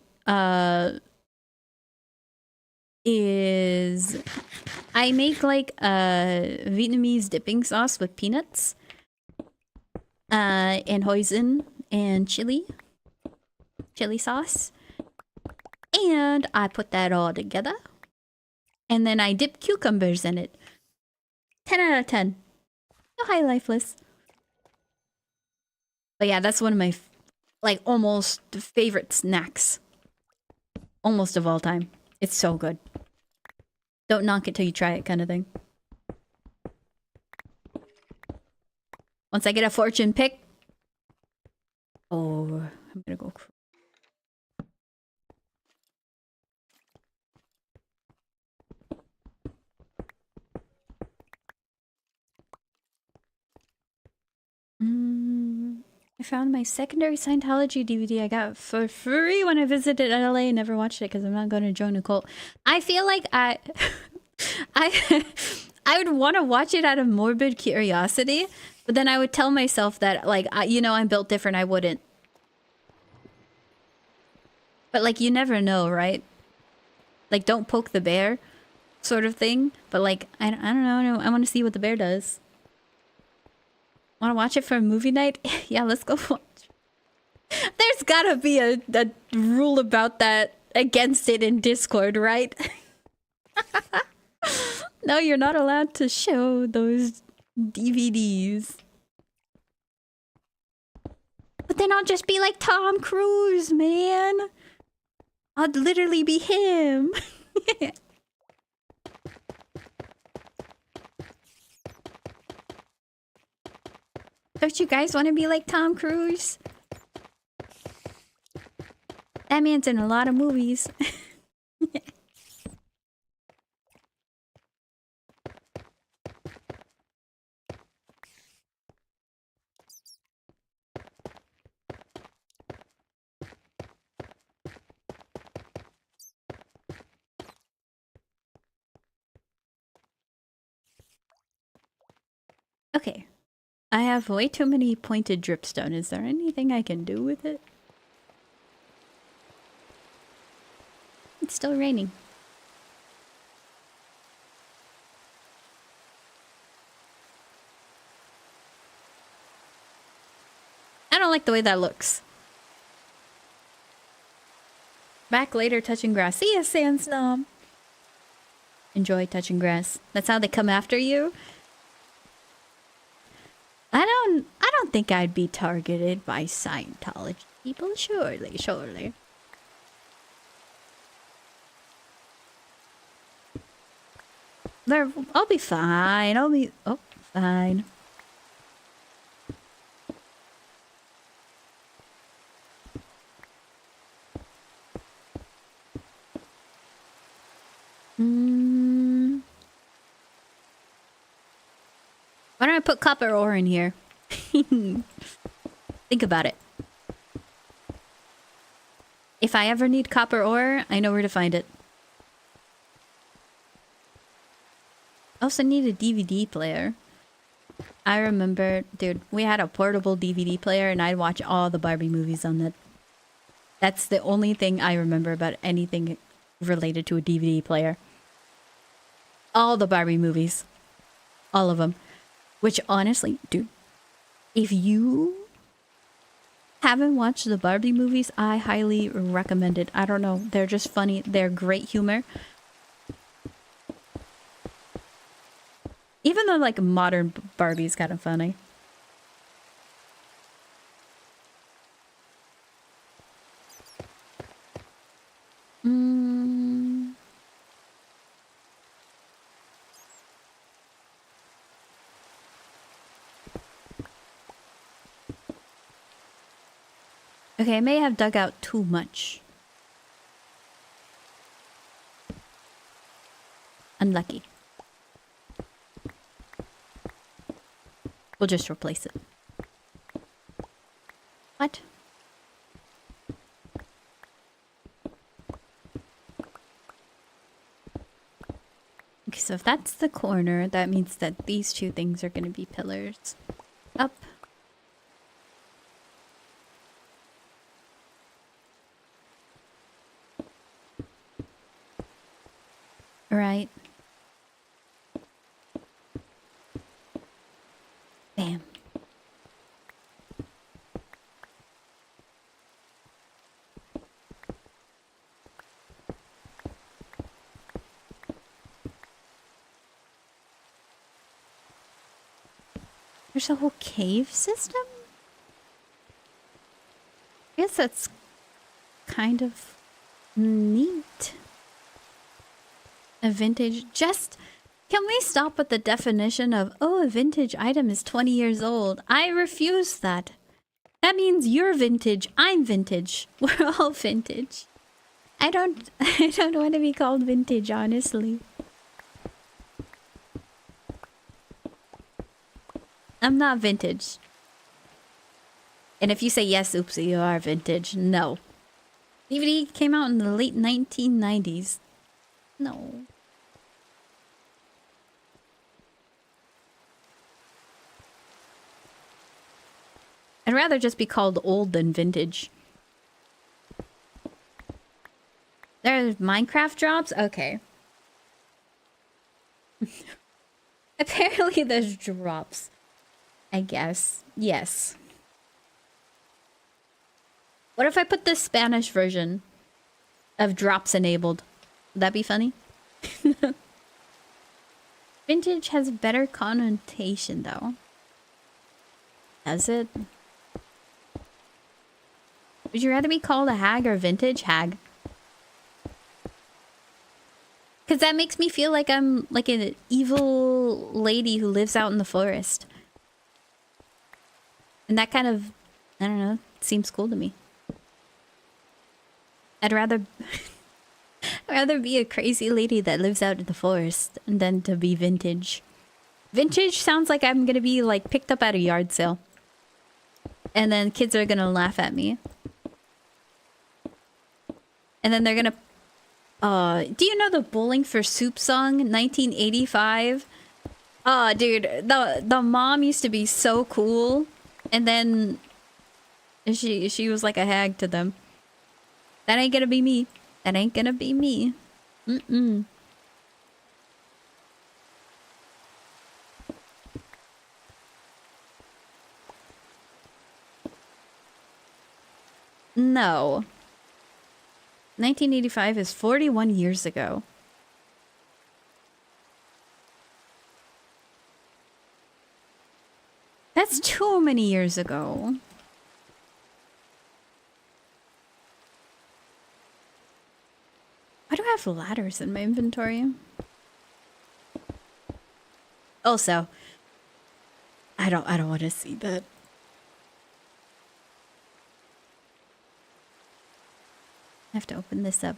is I make like a Vietnamese dipping sauce with peanuts. And hoisin and chili sauce. And I put that all together. And then I dip cucumbers in it. 10 out of 10. Oh, hi, Lifeless. But yeah, that's one of my, like, almost favorite snacks. Almost of all time. It's so good. Don't knock it till you try it kind of thing. Once I get a fortune pick. Oh, I'm gonna go. I found my secondary Scientology DVD I got for free when I visited LA and never watched it because I'm not going to join a cult. I feel like I would want to watch it out of morbid curiosity, but then I would tell myself that, like, I'm built different, I wouldn't. But, like, you never know, right? Like, don't poke the bear sort of thing. But, like, I don't know. I want to see what the bear does. Want to watch it for a movie night? Yeah, let's go watch. There's gotta be a rule about that against it in Discord, right? No, you're not allowed to show those DVDs. But then I'll just be like Tom Cruise, man. I'll literally be him. Don't you guys want to be like Tom Cruise? That man's in a lot of movies. Okay. I have way too many pointed dripstone. Is there anything I can do with it? It's still raining. I don't like the way that looks. Back later touching grass. See ya, Sand Snob. Enjoy touching grass. That's how they come after you? I don't think I'd be targeted by Scientology people. Surely. I'll be fine. Oh, fine. Why don't I put copper ore in here? Think about it. If I ever need copper ore, I know where to find it. I also need a DVD player. I remember, dude, we had a portable DVD player and I'd watch all the Barbie movies on that. That's the only thing I remember about anything related to a DVD player. All the Barbie movies. All of them. Which honestly, dude, if you haven't watched the Barbie movies, I highly recommend it. I don't know. They're just funny. They're great humor. Even though, like, modern Barbie's kind of funny. Okay, I may have dug out too much. Unlucky. We'll just replace it. What? Okay, so if that's the corner, that means that these two things are going to be pillars. Up. Right. Bam. There's a whole cave system? I guess that's kind of neat. A vintage... Can we stop with the definition of, oh, a vintage item is 20 years old? I refuse that. That means you're vintage, I'm vintage. We're all vintage. I don't want to be called vintage, honestly. I'm not vintage. And if you say yes, oopsie, you are vintage. No. DVD came out in the late 1990s. No. I'd rather just be called old than vintage. There's Minecraft drops? Okay. Apparently there's drops. I guess. Yes. What if I put the Spanish version of drops enabled? Would that be funny? Vintage has better connotation though. Does it? Would you rather be called a hag or vintage hag? Because that makes me feel like I'm like an evil lady who lives out in the forest. And that kind of, I don't know, seems cool to me. I'd rather be a crazy lady that lives out in the forest than to be vintage. Vintage sounds like I'm gonna be like picked up at a yard sale. And then kids are gonna laugh at me. And then they're gonna... do you know the Bowling for Soup song? 1985? Oh, dude, the mom used to be so cool, and then she was like a hag to them. That ain't gonna be me. That ain't gonna be me. Mm-mm. No. 1985 is 41 years ago. That's too many years ago. Why do I have ladders in my inventory? Also, I don't want to see that. I have to open this up.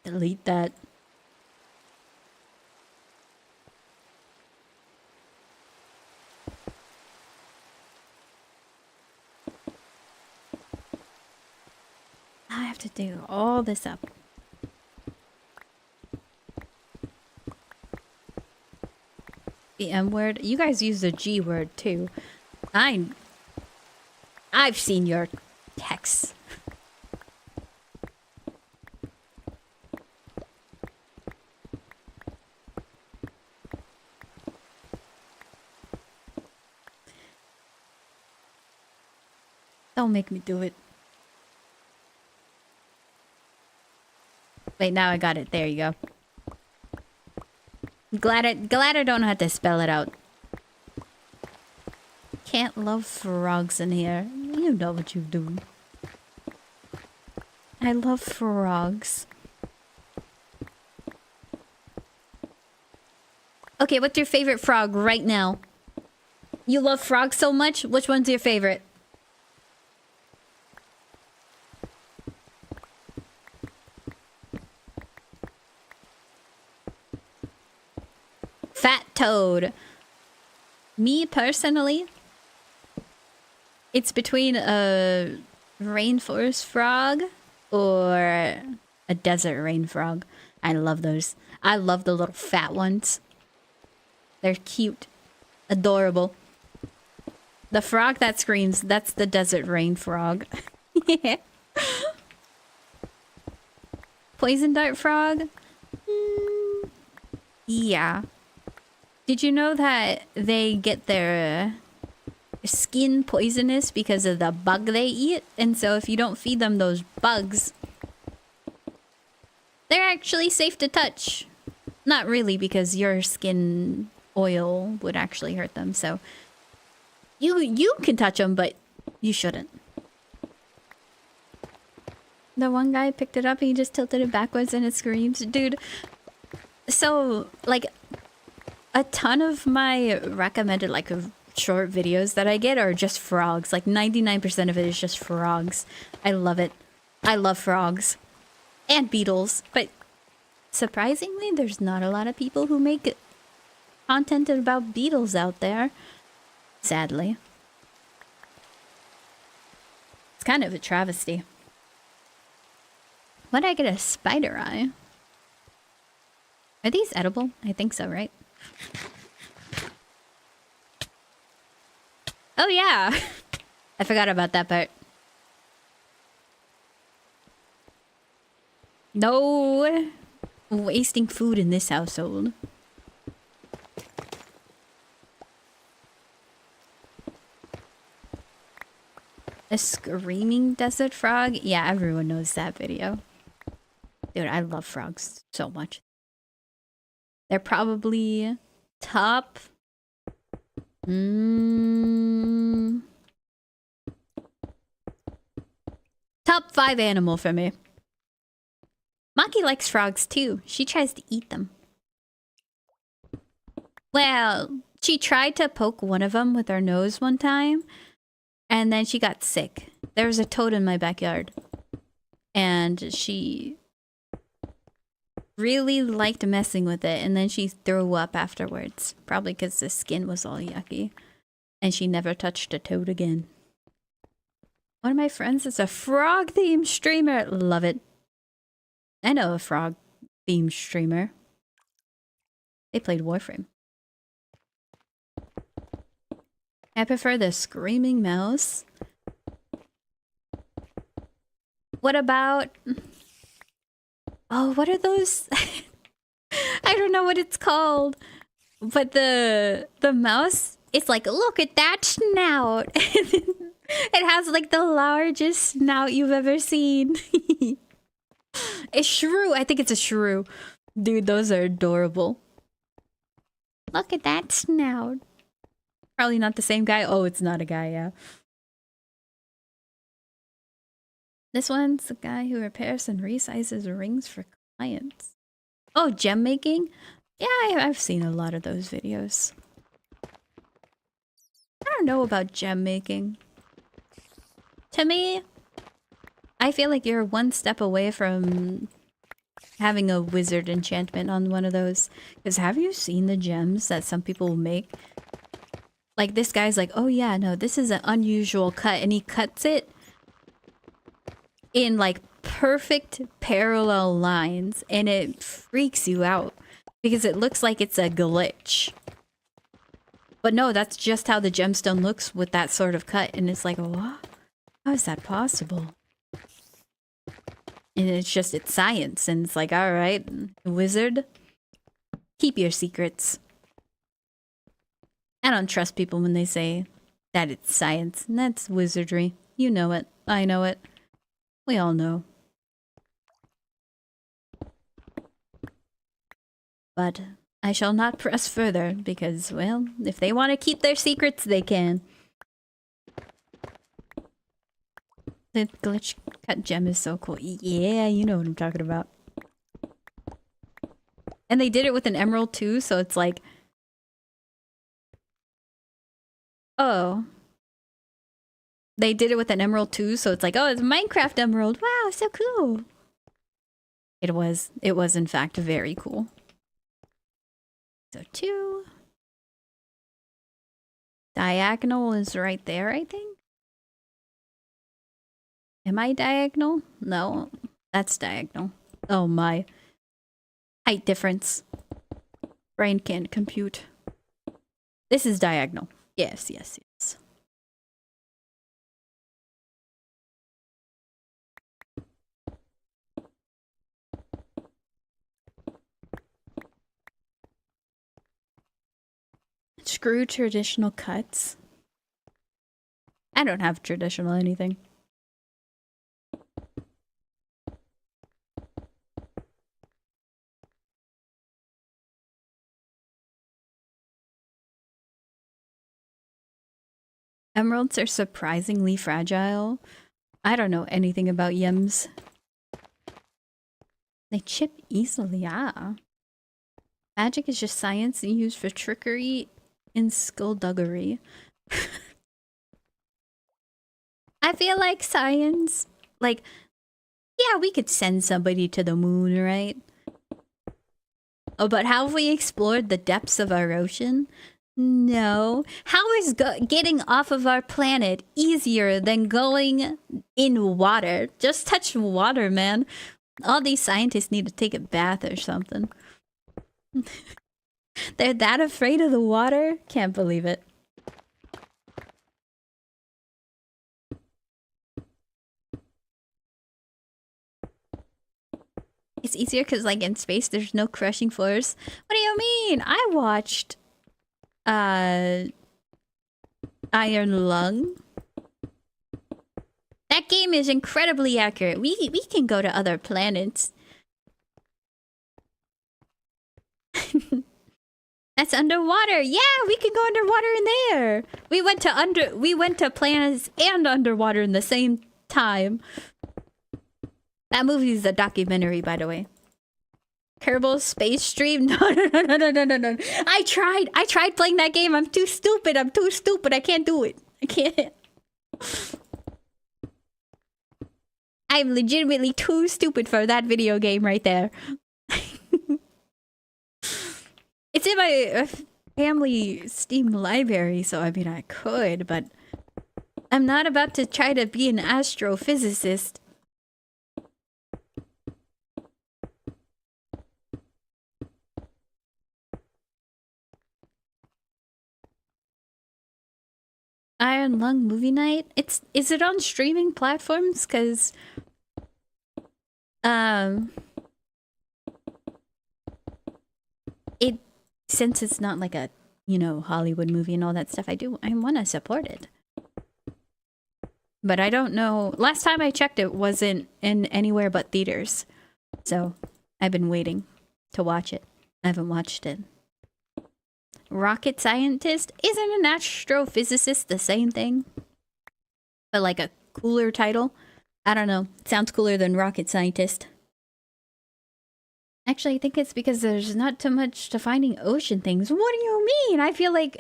Delete that. I have to do all this up. The M word. You guys use the G word too. I've seen your texts. Don't make me do it. Wait, now I got it. There you go. Glad I don't have to spell it out. Can't love frogs in here. You know what you do. I love frogs. Okay, what's your favorite frog right now? You love frogs so much? Which one's your favorite? Fat toad. Me personally, it's between a rainforest frog or a desert rain frog. I love those. I love the little fat ones. They're cute. Adorable. The frog that screams, that's the desert rain frog. Yeah. Poison dart frog? Yeah. Did you know that they get their skin poisonous because of the bug they eat? And so if you don't feed them those bugs, they're actually safe to touch. Not really, because your skin oil would actually hurt them. So you can touch them, but you shouldn't. The one guy picked it up and he just tilted it backwards and it screams. Dude, so like a ton of my recommended like short videos that I get are just frogs. Like 99% of it is just frogs. I love it. I love frogs. And beetles. But surprisingly, there's not a lot of people who make content about beetles out there. Sadly. It's kind of a travesty. Why did I get a spider eye? Are these edible? I think so, right? Oh yeah! I forgot about that part. No wasting food in this household. A screaming desert frog? Yeah, everyone knows that video. Dude, I love frogs so much. They're probably top... top 5 animal for me. Maki likes frogs too. She tries to eat them. Well, she tried to poke one of them with her nose one time, and then she got sick. There was a toad in my backyard, and she really liked messing with it, and then she threw up afterwards. Probably because the skin was all yucky. And she never touched a toad again. One of my friends is a frog-themed streamer. Love it. I know a frog-themed streamer. They played Warframe. I prefer the Screaming Mouse. What about... Oh, what are those? I don't know what it's called. But the mouse, it's like, look at that snout. It has like the largest snout you've ever seen. A shrew. I think it's a shrew. Dude, those are adorable. Look at that snout. Probably not the same guy. Oh, it's not a guy, yeah. This one's the guy who repairs and resizes rings for clients. Oh, gem making? Yeah, I've seen a lot of those videos. I don't know about gem making. To me, I feel like you're one step away from having a wizard enchantment on one of those. Because have you seen the gems that some people will make? Like this guy's like, oh yeah, no, this is an unusual cut. And he cuts it in like perfect parallel lines. And it freaks you out. Because it looks like it's a glitch. But no, that's just how the gemstone looks with that sort of cut. And it's like, what? How is that possible? And it's science. And it's like, alright, wizard, keep your secrets. I don't trust people when they say that it's science. And that's wizardry. You know it. I know it. We all know. But I shall not press further because, well, if they want to keep their secrets, they can. The glitch cut gem is so cool. Yeah, you know what I'm talking about. And they did it with an emerald too, so it's like... Oh. They did it with an emerald too, so it's like, oh, it's a Minecraft emerald. Wow, so cool. It was in fact very cool. So 2. Diagonal is right there, I think. Am I diagonal? No, that's diagonal. Oh my. Height difference. Brain can't compute. This is diagonal. Yes, yes, yes. Screw traditional cuts. I don't have traditional anything. Emeralds are surprisingly fragile. I don't know anything about gems. They chip easily, ah. Magic is just science used for trickery and skullduggery. I feel like science, like, yeah, we could send somebody to the moon, right? Oh, but how have we explored the depths of our ocean? No. How is getting off of our planet easier than going in water? Just touch water, man. All these scientists need to take a bath or something. They're that afraid of the water? Can't believe it. It's easier because, like, in space, there's no crushing force. What do you mean? I watched... Iron Lung. That game is incredibly accurate. We can go to other planets. That's underwater. Yeah, we can go underwater in there. We went to planets and underwater in the same time. That movie is a documentary, by the way. Kerbal Space Stream? No. I tried playing that game. I'm too stupid. I can't do it. I can't. I'm legitimately too stupid for that video game right there. It's in my family Steam library, so I mean I could, but I'm not about to try to be an astrophysicist. Iron Lung movie night. Is it on streaming platforms? Cause it since it's not like a Hollywood movie and all that stuff. I want to support it, but I don't know. Last time I checked, it wasn't in anywhere but theaters, so I've been waiting to watch it. I haven't watched it. Rocket scientist? Isn't an astrophysicist the same thing? But like a cooler title? I don't know. It sounds cooler than rocket scientist. Actually, I think it's because there's not too much to finding ocean things. What do you mean? I feel like...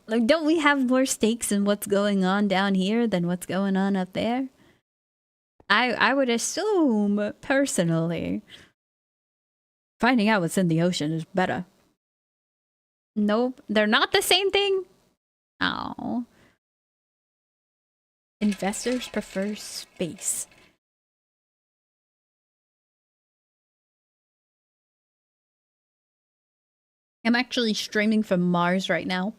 like, don't we have more stakes in what's going on down here than what's going on up there? I would assume, personally, finding out what's in the ocean is better. Nope, they're not the same thing. Oh. Investors prefer space. I'm actually streaming from Mars right now.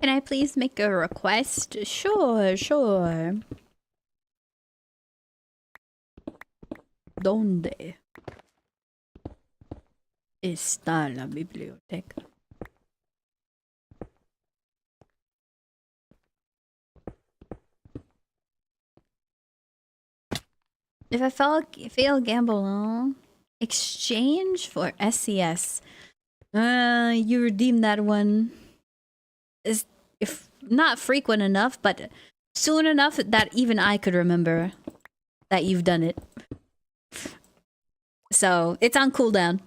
Can I please make a request? Sure, sure. ¿Dónde está la biblioteca? If I fail gamble, exchange for SCS. You redeem that one. Is if not frequent enough, but soon enough that even I could remember that you've done it. So it's on cooldown.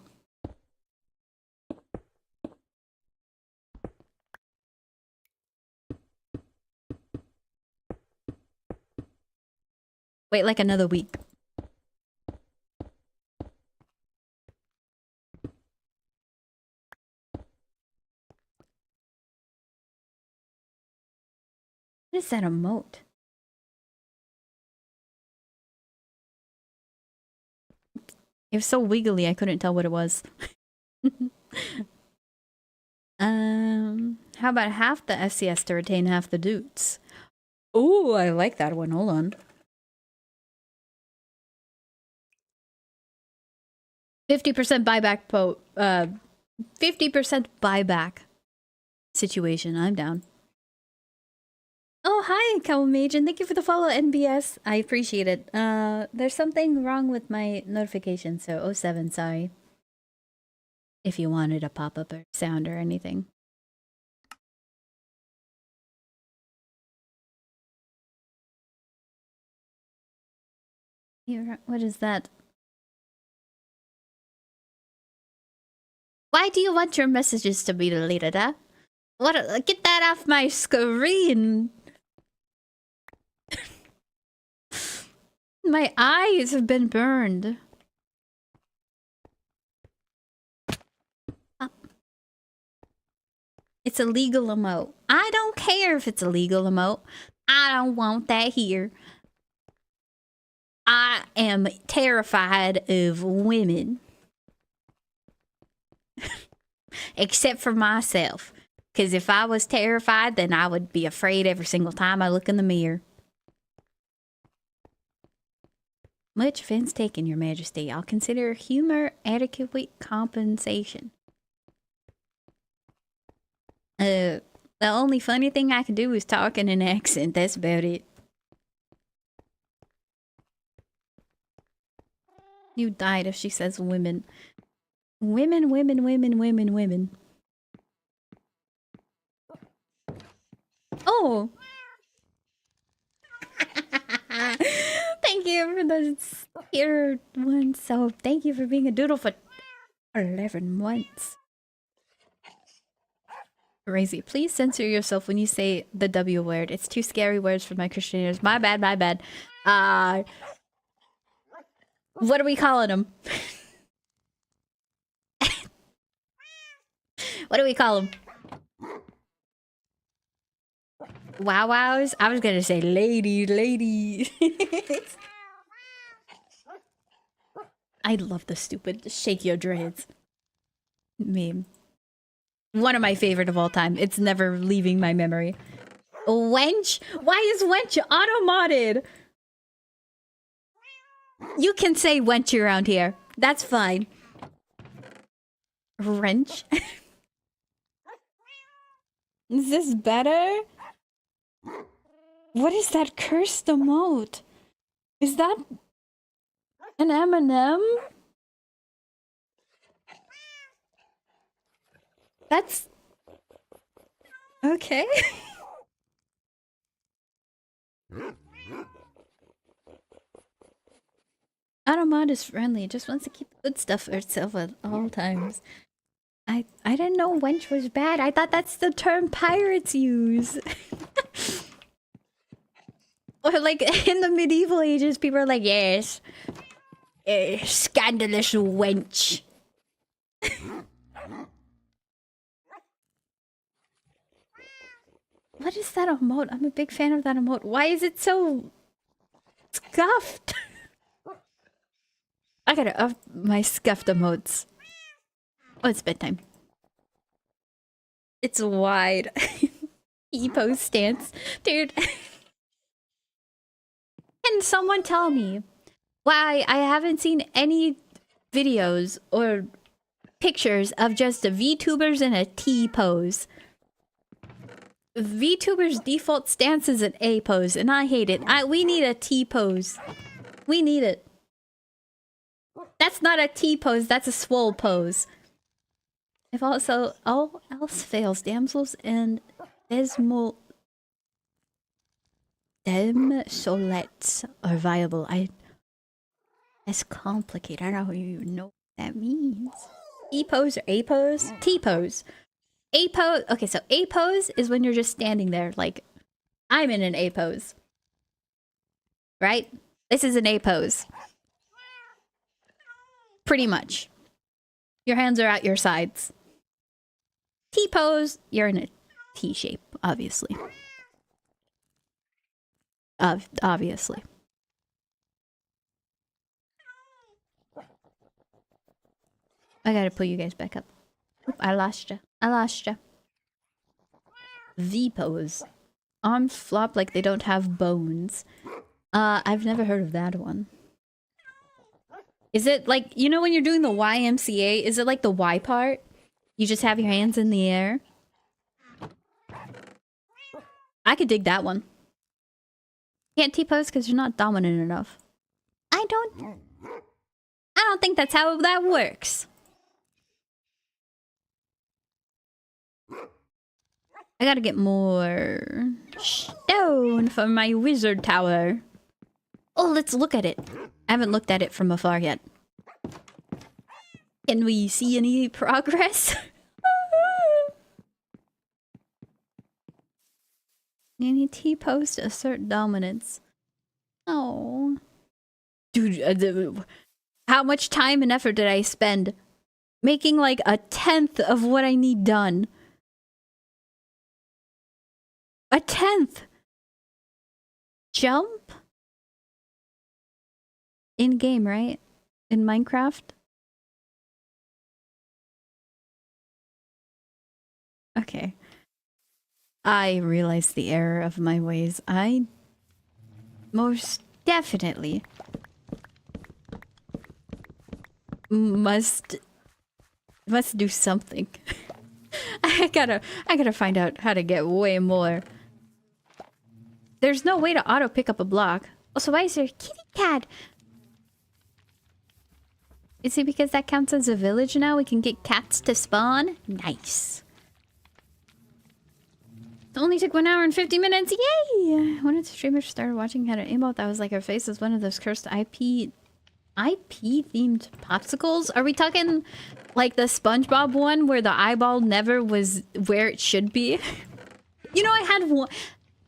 Wait like another week. What is that emote? It was so wiggly I couldn't tell what it was. How about half the SCS to retain half the dudes? Ooh, I like that one. Hold on. 50% buyback 50% buyback situation. I'm down. Oh, hi, Cowmage, and thank you for the follow, NBS. I appreciate it. There's something wrong with my notification, so 07, sorry. If you wanted a pop-up or sound or anything. What is that? Why do you want your messages to be deleted, huh? What? Get that off my screen! My eyes have been burned. It's a legal emote. I don't care if it's a legal emote. I don't want that here. I am terrified of women. Except for myself. Because if I was terrified, then I would be afraid every single time I look in the mirror. Much offense taken, Your Majesty. I'll consider humor adequate compensation. The only funny thing I can do is talk in an accent. That's about it. You died if she says women. Women, women, women, women, women. Oh! Thank you for the here one. So thank you for being a doodle for 11 months. Crazy. Please censor yourself when you say the W word. It's too scary words for my Christian ears. My bad, my bad. What are we calling them? What do we call them? Wow wows? I was gonna say ladies. I love the stupid shake your dreads meme. One of my favorite of all time. It's never leaving my memory. Wench? Why is wench auto-modded? You can say wench around here. That's fine. Wrench? Is this better? What is that cursed emote? Is that an M&M? That's... okay. Automod is friendly. It just wants to keep the good stuff for itself at all times. I didn't know wench was bad. I thought that's the term pirates use. Or like in the medieval ages, people are like, yes, scandalous wench. What is that emote? I'm a big fan of that emote. Why is it so scuffed? I gotta up my scuffed emotes. Oh, it's bedtime. It's wide. E-pose stance. Dude. Can someone tell me why I haven't seen any videos or pictures of just the VTubers in a T-pose? VTubers' default stance is an A pose, and I hate it. We need a T pose. We need it. That's not a T pose, that's a swole pose. If also all else fails, damsels and demsolettes are viable. It's complicated. I don't even know what that means. E pose or A pose? T pose. A pose. Okay, so A pose is when you're just standing there, like I'm in an A pose. Right? This is an A pose. Pretty much. Your hands are at your sides. T pose, you're in a T shape, obviously. Obviously. I gotta pull you guys back up. Oop, I lost you. V pose. Arms flop like they don't have bones. I've never heard of that one. Is it like, you know when you're doing the YMCA, is it like the Y part? You just have your hands in the air? I could dig that one. Can't T-pose because you're not dominant enough. I don't think that's how that works. I gotta get more stone for my wizard tower. Oh, let's look at it. I haven't looked at it from afar yet. Can we see any progress? Any T-pose to assert dominance. Oh. Dude, how much time and effort did I spend making like a 1/10 of what I need done? A 1/10! Jump? In-game, right? In Minecraft? Okay. I realize the error of my ways. I most definitely must do something. I gotta find out how to get way more. There's no way to auto pick up a block. Also, why is there a kitty cat? Is it because that counts as a village now? We can get cats to spawn? Nice. It only took 1 hour and 50 minutes. Yay! One of the streamers started watching had an emote that was like her face was one of those cursed IP themed popsicles. Are we talking like the SpongeBob one where the eyeball never was where it should be? You know, I had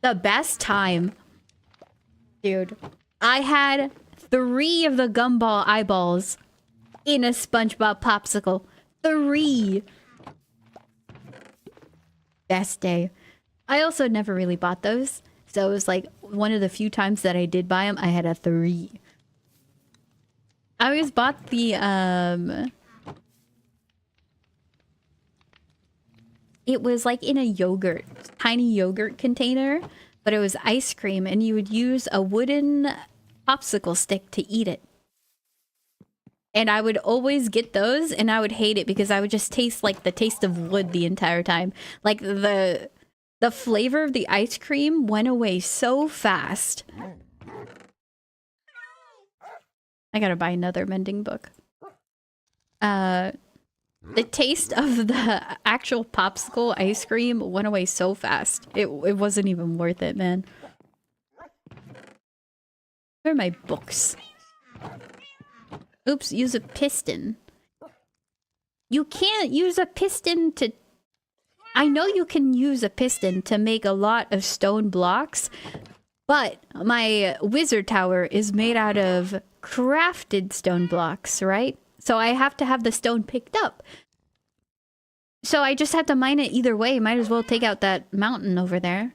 the best time. Dude, I had 3 of the gumball eyeballs in a SpongeBob popsicle. 3. Best day. I also never really bought those. So it was like one of the few times that I did buy them, I had a 3. I always bought the, it was like in a yogurt, tiny yogurt container, but it was ice cream and you would use a wooden popsicle stick to eat it. And I would always get those and I would hate it because I would just taste like the taste of wood the entire time. Like the flavor of the ice cream went away so fast. I gotta buy another mending book. The taste of the actual popsicle ice cream went away so fast. It wasn't even worth it, man. Where are my books? Oops, use a piston. You can't use a piston to... I know you can use a piston to make a lot of stone blocks, but my wizard tower is made out of crafted stone blocks, right? So I have to have the stone picked up. So I just have to mine it either way. Might as well take out that mountain over there.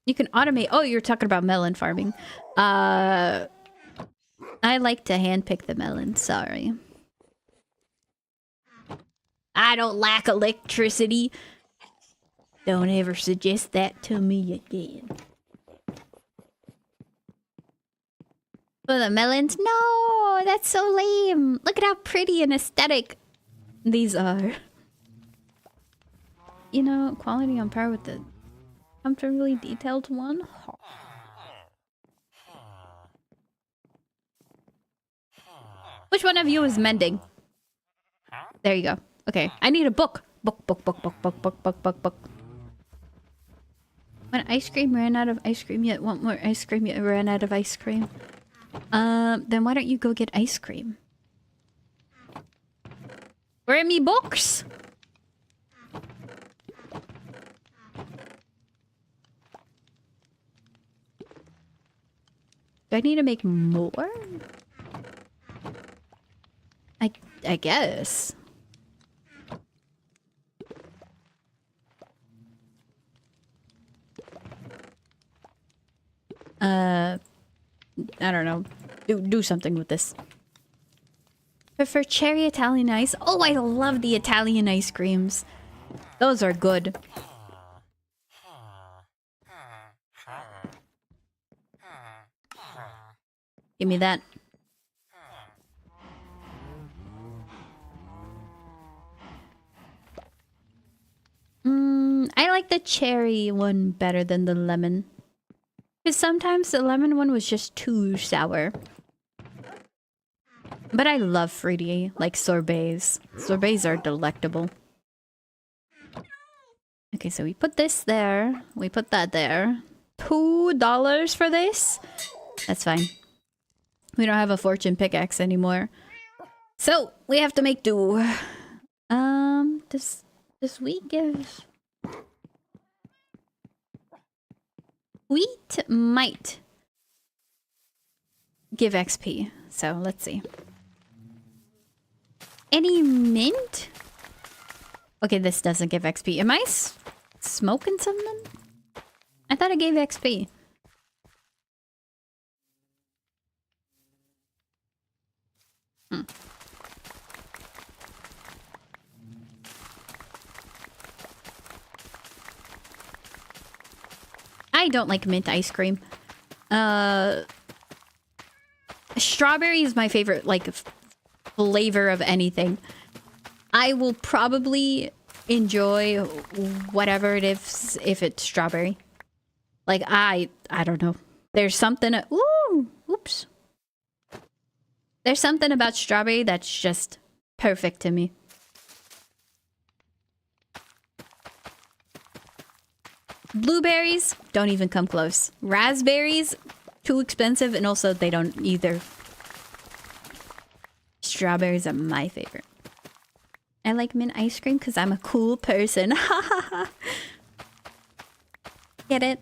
You can automate... Oh, you're talking about melon farming. I like to handpick the melons, sorry. I don't lack electricity. Don't ever suggest that to me again. For the melons? No, that's so lame. Look at how pretty and aesthetic these are. You know, quality on par with the comfortably detailed one. Which one of you is mending? There you go. Okay, I need a book. Book. When ice cream ran out of ice cream yet want more ice cream yet ran out of ice cream. Then why don't you go get ice cream? Where are me books? Do I need to make more? I guess. I don't know. Do something with this. Prefer cherry Italian ice. Oh, I love the Italian ice creams. Those are good. Give me that. I like the cherry one better than the lemon. Because sometimes the lemon one was just too sour. But I love fruity, like sorbets. Sorbets are delectable. Okay, so we put this there. We put that there. $2 for this? That's fine. We don't have a fortune pickaxe anymore. So, we have to make do. Does wheat give... Wheat might give XP. So, let's see. Any mint? Okay, this doesn't give XP. Am I smoking something? I thought it gave XP. I don't like mint ice cream. Strawberry is my favorite, like, flavor of anything. I will probably enjoy whatever it is if it's strawberry. Like, I don't know. There's something... Ooh! Oops. There's something about strawberry that's just perfect to me. Blueberries, don't even come close. Raspberries, too expensive, and also they don't either. Strawberries are my favorite. I like mint ice cream because I'm a cool person. Ha ha ha. Get it?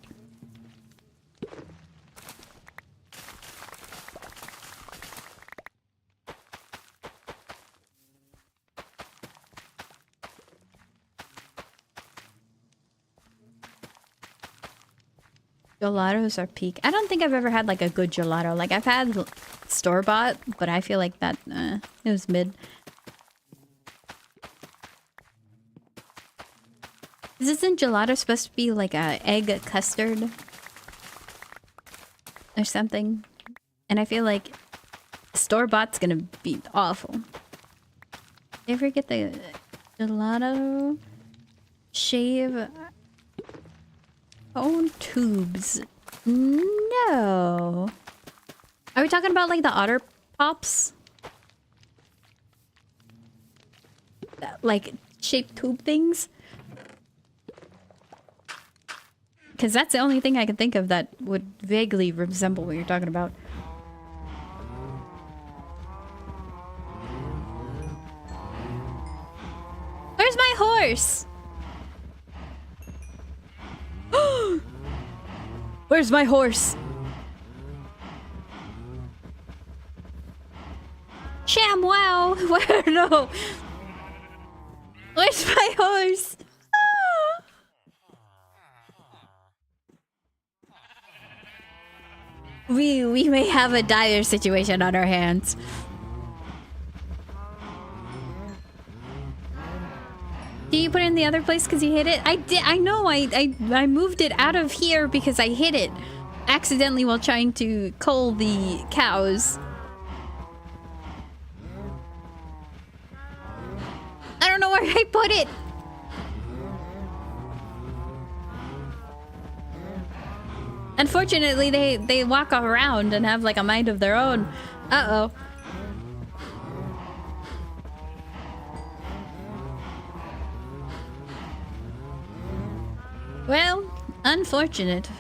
Gelatos are peak. I don't think I've ever had like a good gelato. Like I've had store-bought, but I feel like that it was mid. Isn't gelato supposed to be like a egg custard or something? And I feel like store-bought's gonna be awful. You ever get the gelato shave cone tubes? No. Are we talking about like the Otter Pops? Like shaped tube things? Because that's the only thing I can think of that would vaguely resemble what you're talking about. Where's my horse? Where's my horse? Sham wow! Where? No! Where's my horse? We may have a dire situation on our hands. Did you put it in the other place because you hit it? I did. I know. I moved it out of here because I hit it accidentally while trying to cull the cows. I don't know where I put it. Unfortunately, they walk around and have like a mind of their own. Uh-oh. Well, unfortunate.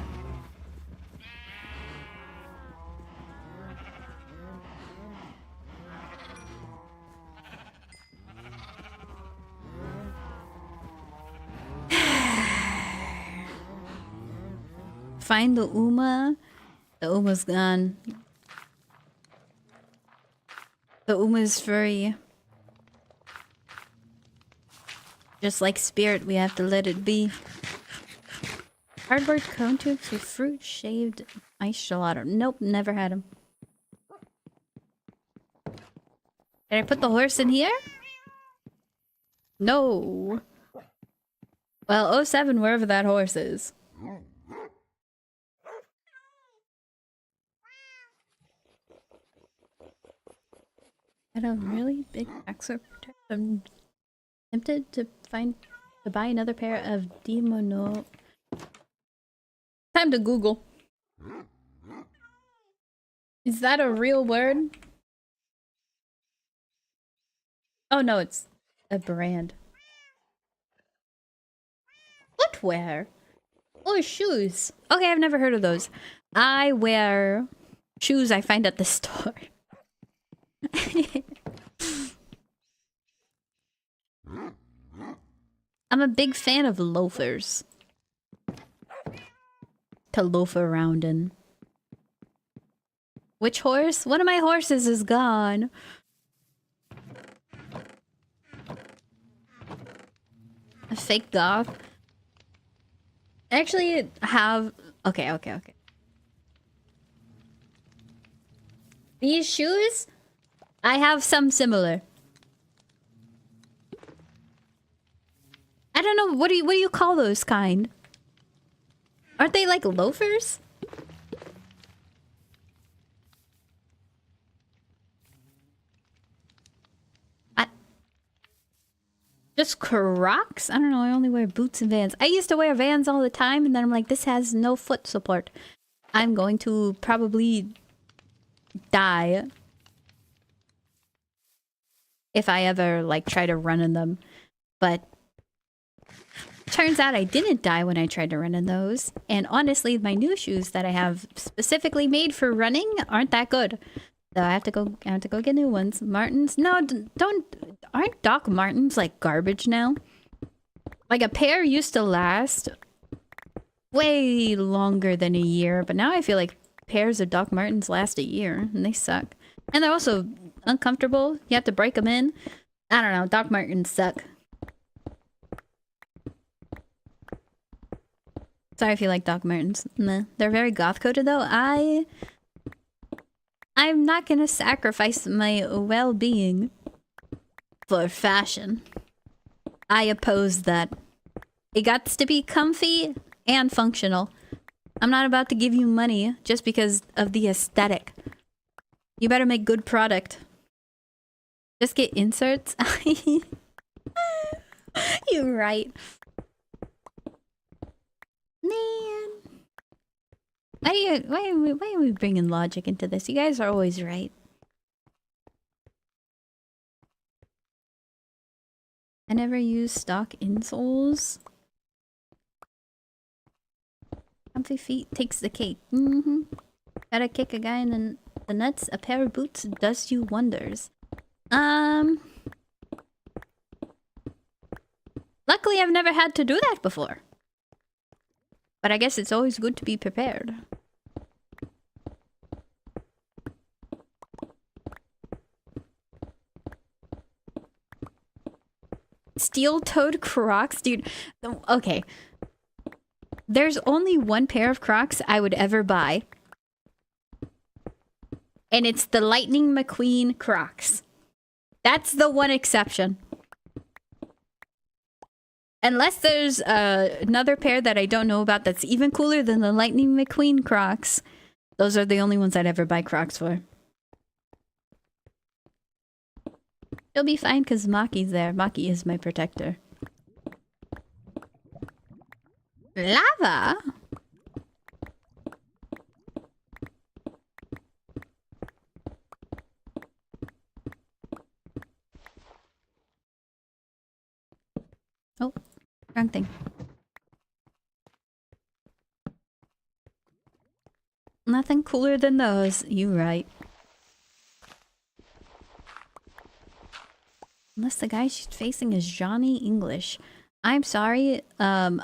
Find the Uma. The Uma's gone. The Uma's furry. Just like spirit, we have to let it be. Cardboard cone tubes with fruit shaved ice gelato. Nope, never had them. Did I put the horse in here? No. Well, oh 07, wherever that horse is. Had a really big backstory protect. I'm tempted to buy another pair of Demono. Time to Google. Is that a real word? Oh no, it's a brand. Footwear? Oh, shoes. Okay, I've never heard of those. I wear shoes I find at the store. I'm a big fan of loafers. To loaf around in. Which horse? One of my horses is gone. A fake dog. Actually, have... Okay. These shoes? I have some similar. I don't know, what do you call those kind? Aren't they like loafers? Just Crocs? I don't know, I only wear boots and Vans. I used to wear Vans all the time, and then I'm like, this has no foot support. I'm going to probably die if I ever like try to run in them. But turns out I didn't die when I tried to run in those. And honestly, my new shoes that I have specifically made for running aren't that good. So I have to go get new ones. Martens? No, aren't Doc Martens like garbage now? Like a pair used to last way longer than a year, but now I feel like pairs of Doc Martens last a year and they suck. And they're also uncomfortable. You have to break them in. I don't know, Doc Martens suck. Sorry if you like Doc Martens. Meh. They're very goth coded though. I'm not gonna sacrifice my well-being for fashion. I oppose that. It got to be comfy and functional. I'm not about to give you money just because of the aesthetic. You better make good product. Just get inserts. You're right. Man. Why are we bringing logic into this? You guys are always right. I never use stock insoles. Comfy feet takes the cake. Gotta kick a guy in the nuts. A pair of boots does you wonders. Luckily, I've never had to do that before. But I guess it's always good to be prepared. Steel-toed Crocs? Dude, okay. There's only one pair of Crocs I would ever buy. And it's the Lightning McQueen Crocs. That's the one exception. Unless there's another pair that I don't know about that's even cooler than the Lightning McQueen Crocs. Those are the only ones I'd ever buy Crocs for. It'll be fine because Maki's there. Maki is my protector. Lava? Oh, wrong thing. Nothing cooler than those. You right. Unless the guy she's facing is Johnny English. I'm sorry. I'm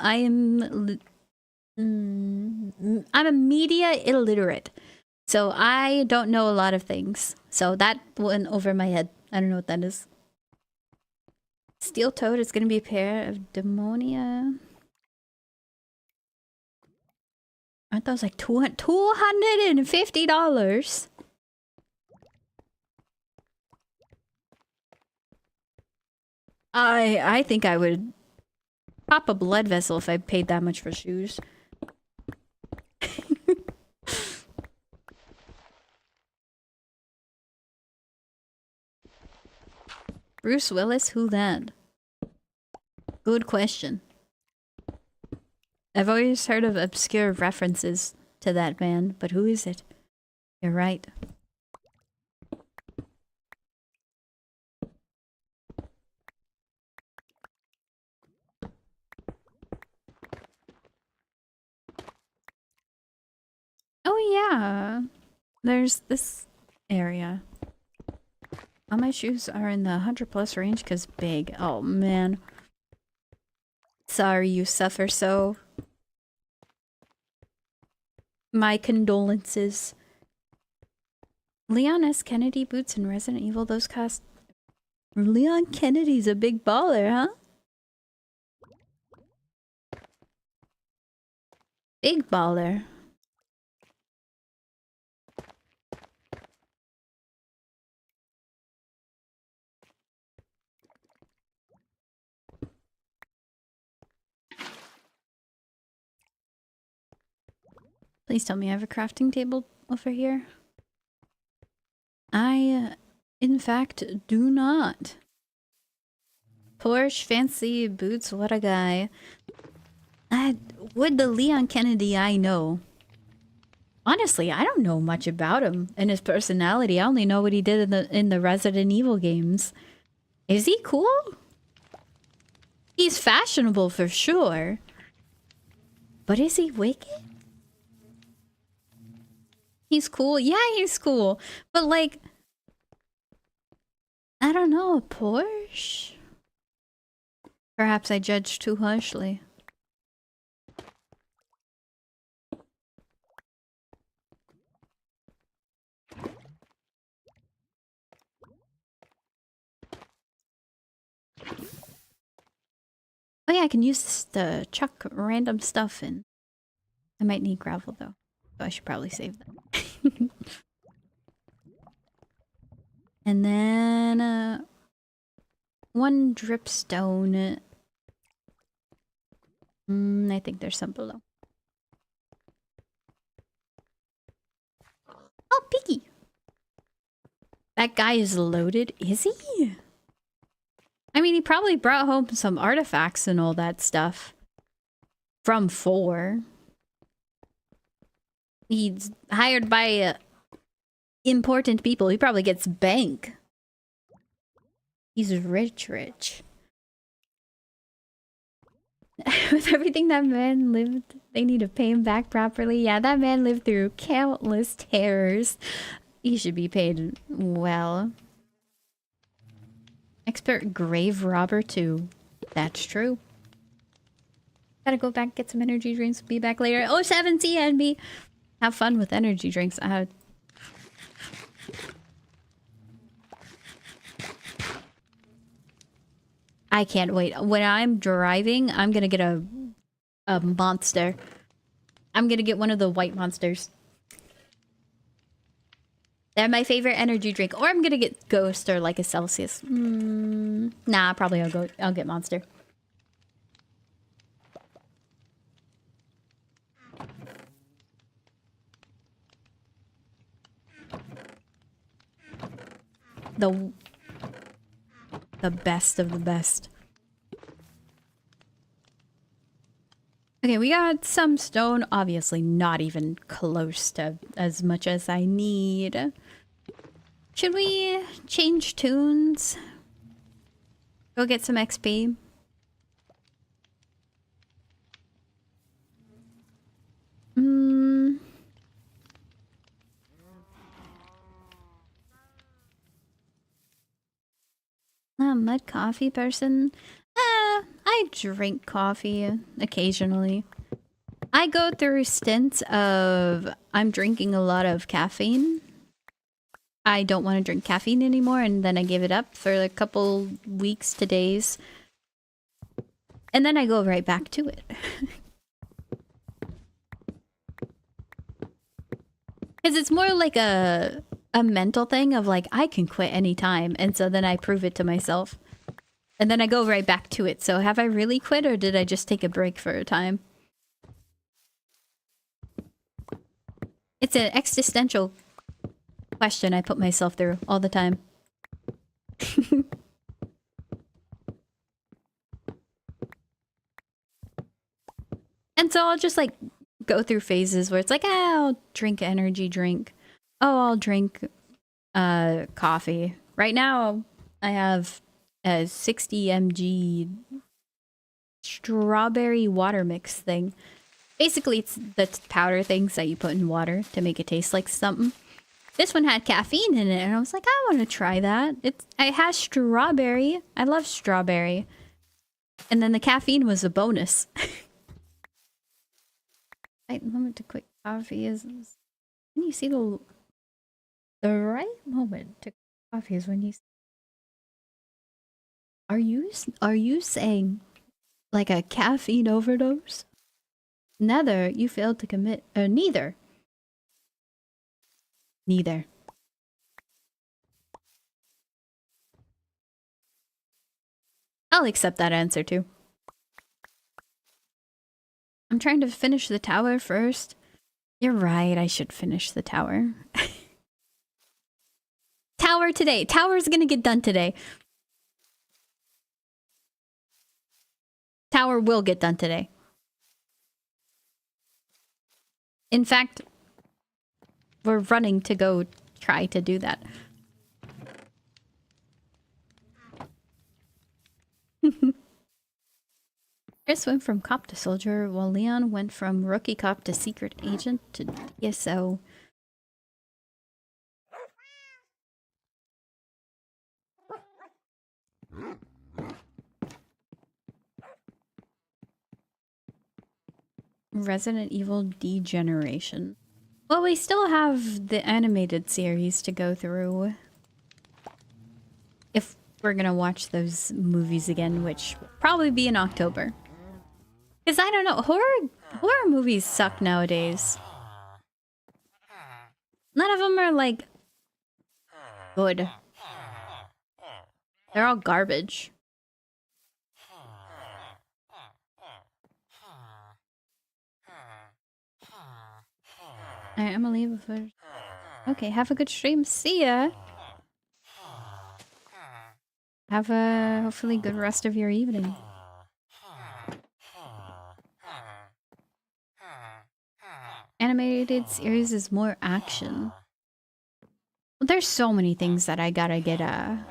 a media illiterate. So I don't know a lot of things. So that went over my head. I don't know what that is. Steel toed is going to be a pair of Demonia. Aren't those like $250? I think I would pop a blood vessel if I paid that much for shoes. Bruce Willis, who that? Good question. I've always heard of obscure references to that man, but who is it? You're right. Oh yeah, there's this area. All my shoes are in the 100+ range because big. Oh man. Sorry you suffer so. My condolences. Leon S. Kennedy boots in Resident Evil, those cost... Leon Kennedy's a big baller, huh? Big baller. Please tell me I have a crafting table over here. I, in fact, do not. Porsche, fancy boots, what a guy. Would the Leon Kennedy I know? Honestly, I don't know much about him and his personality. I only know what he did in the Resident Evil games. Is he cool? He's fashionable for sure. But is he wicked? He's cool. Yeah, he's cool. But like, I don't know, a Porsche? Perhaps I judged too harshly. Oh yeah, I can use this to chuck random stuff in. I might need gravel though. So I should probably save that. And then one dripstone. I think there's some below. Oh, Piggy! That guy is loaded. Is he? I mean, he probably brought home some artifacts and all that stuff. From 4. He's hired by important people. He probably gets bank. He's rich. With everything that man lived, they need to pay him back properly. Yeah, that man lived through countless terrors. He should be paid well. Expert grave robber too. That's true. Gotta go back, get some energy drinks. Be back later. Oh, 7 CNB. Have fun with energy drinks. I can't wait. When I'm driving, I'm gonna get a monster. I'm gonna get one of the white monsters. They're my favorite energy drink. Or I'm gonna get Ghost or like a Celsius. Nah, probably I'll get Monster. The best of the best. Okay, we got some stone. Obviously not even close to as much as I need. Should we change tunes? Go get some XP. Mud coffee person? I drink coffee occasionally. I go through stints of I'm drinking a lot of caffeine. I don't want to drink caffeine anymore, and then I give it up for a couple weeks to days. And then I go right back to it. Because it's more like a mental thing of like, I can quit anytime. And so then I prove it to myself. And then I go right back to it. So have I really quit, or did I just take a break for a time? It's an existential question I put myself through all the time. And so I'll just like go through phases where it's like, I'll drink energy drink. Oh, I'll drink coffee. Right now I have a 60 mg strawberry water mix thing. Basically, it's the powder things that you put in water to make it taste like something. This one had caffeine in it, and I was like, I want to try that. It has strawberry. I love strawberry. And then the caffeine was a bonus. Right moment to quit coffee is... Can you see the right moment to quit coffee is when you... Are you saying like a caffeine overdose? Neither you failed to commit... neither. Neither. I'll accept that answer too. I'm trying to finish the tower first. You're right, I should finish the tower. Tower today. Tower's gonna get done today. Tower will get done today. In fact, we're running to go try to do that. Chris went from cop to soldier, while Leon went from rookie cop to secret agent to DSO. Resident Evil Degeneration. Well, we still have the animated series to go through. If we're gonna watch those movies again, which will probably be in October. Because I don't know, Horror movies suck nowadays. None of them are like good. They're all garbage. Alright, I'm gonna leave first. Okay, have a good stream. See ya. Have a hopefully good rest of your evening. Animated series is more action. There's so many things that I gotta get a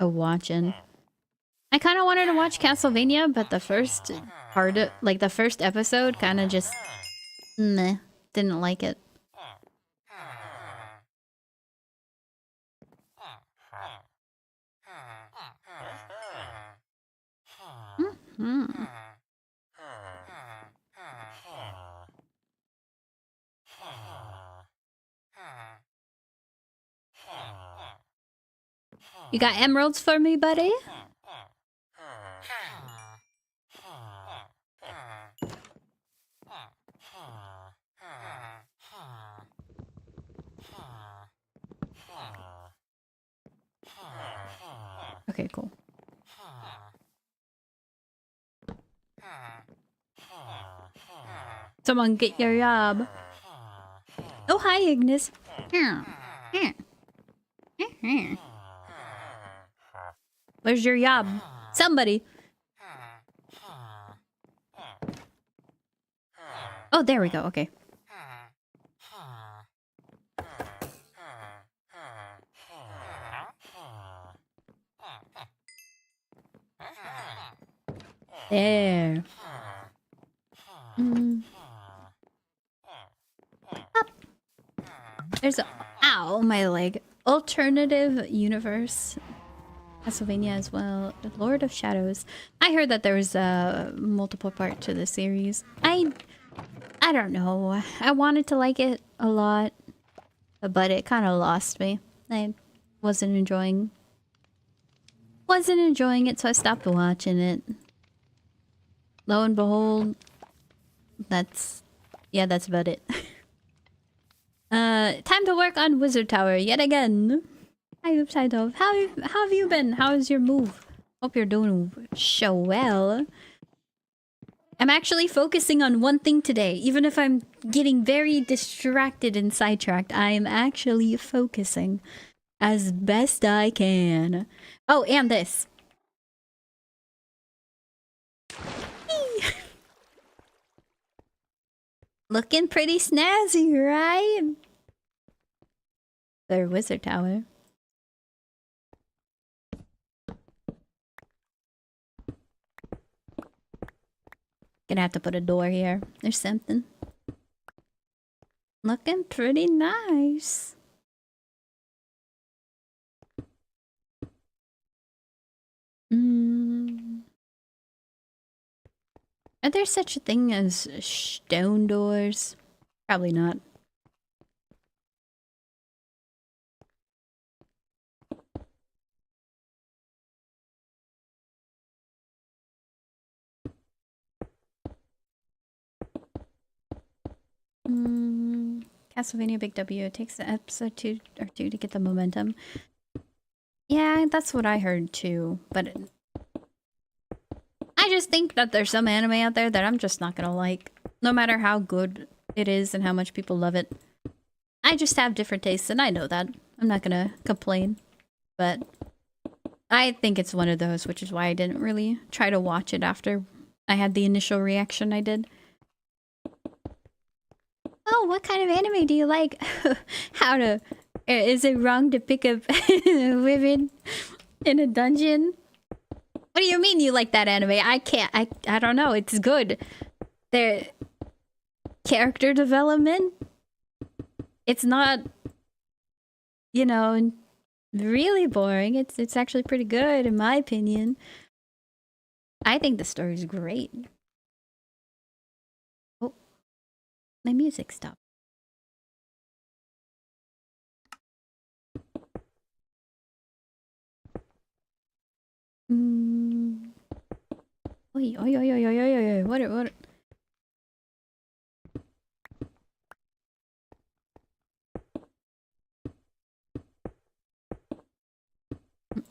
watching. I kind of wanted to watch Castlevania, but the first part, like the first episode, kind of just meh, didn't like it. Mm-hmm. You got emeralds for me, buddy? Okay, cool. Someone get your job. Oh, hi, Ignis. Where's your job? Somebody. Oh, there we go. Okay. There. Up. There's a... Ow, my leg. Alternative universe. Castlevania as well. The Lord of Shadows. I heard that there was a multiple part to the series. I don't know. I wanted to like it a lot, but it kind of lost me. I wasn't enjoying it, so I stopped watching it. Lo and behold, that's about it. Time to work on Wizard Tower yet again. Hi, Upside Dove. How have you been? How is your move? Hope you're doing so well. I'm actually focusing on one thing today. Even if I'm getting very distracted and sidetracked, I'm actually focusing as best I can. Oh, and this. Looking pretty snazzy, right? Their Wizard Tower. Gonna have to put a door here or something. Looking pretty nice. Are there such a thing as stone doors? Probably not. Castlevania Big W. It takes an episode two to get the momentum. Yeah, that's what I heard too. But I just think that there's some anime out there that I'm just not gonna like. No matter how good it is and how much people love it. I just have different tastes and I know that. I'm not gonna complain. But I think it's one of those, which is why I didn't really try to watch it after I had the initial reaction I did. Oh, what kind of anime do you like? Is it wrong to pick up women in a dungeon? What do you mean you like that anime? I don't know. It's good. Their character development. It's not, you know, really boring. It's actually pretty good in my opinion. I think the story's great. Oh, my music stopped. Oi. What?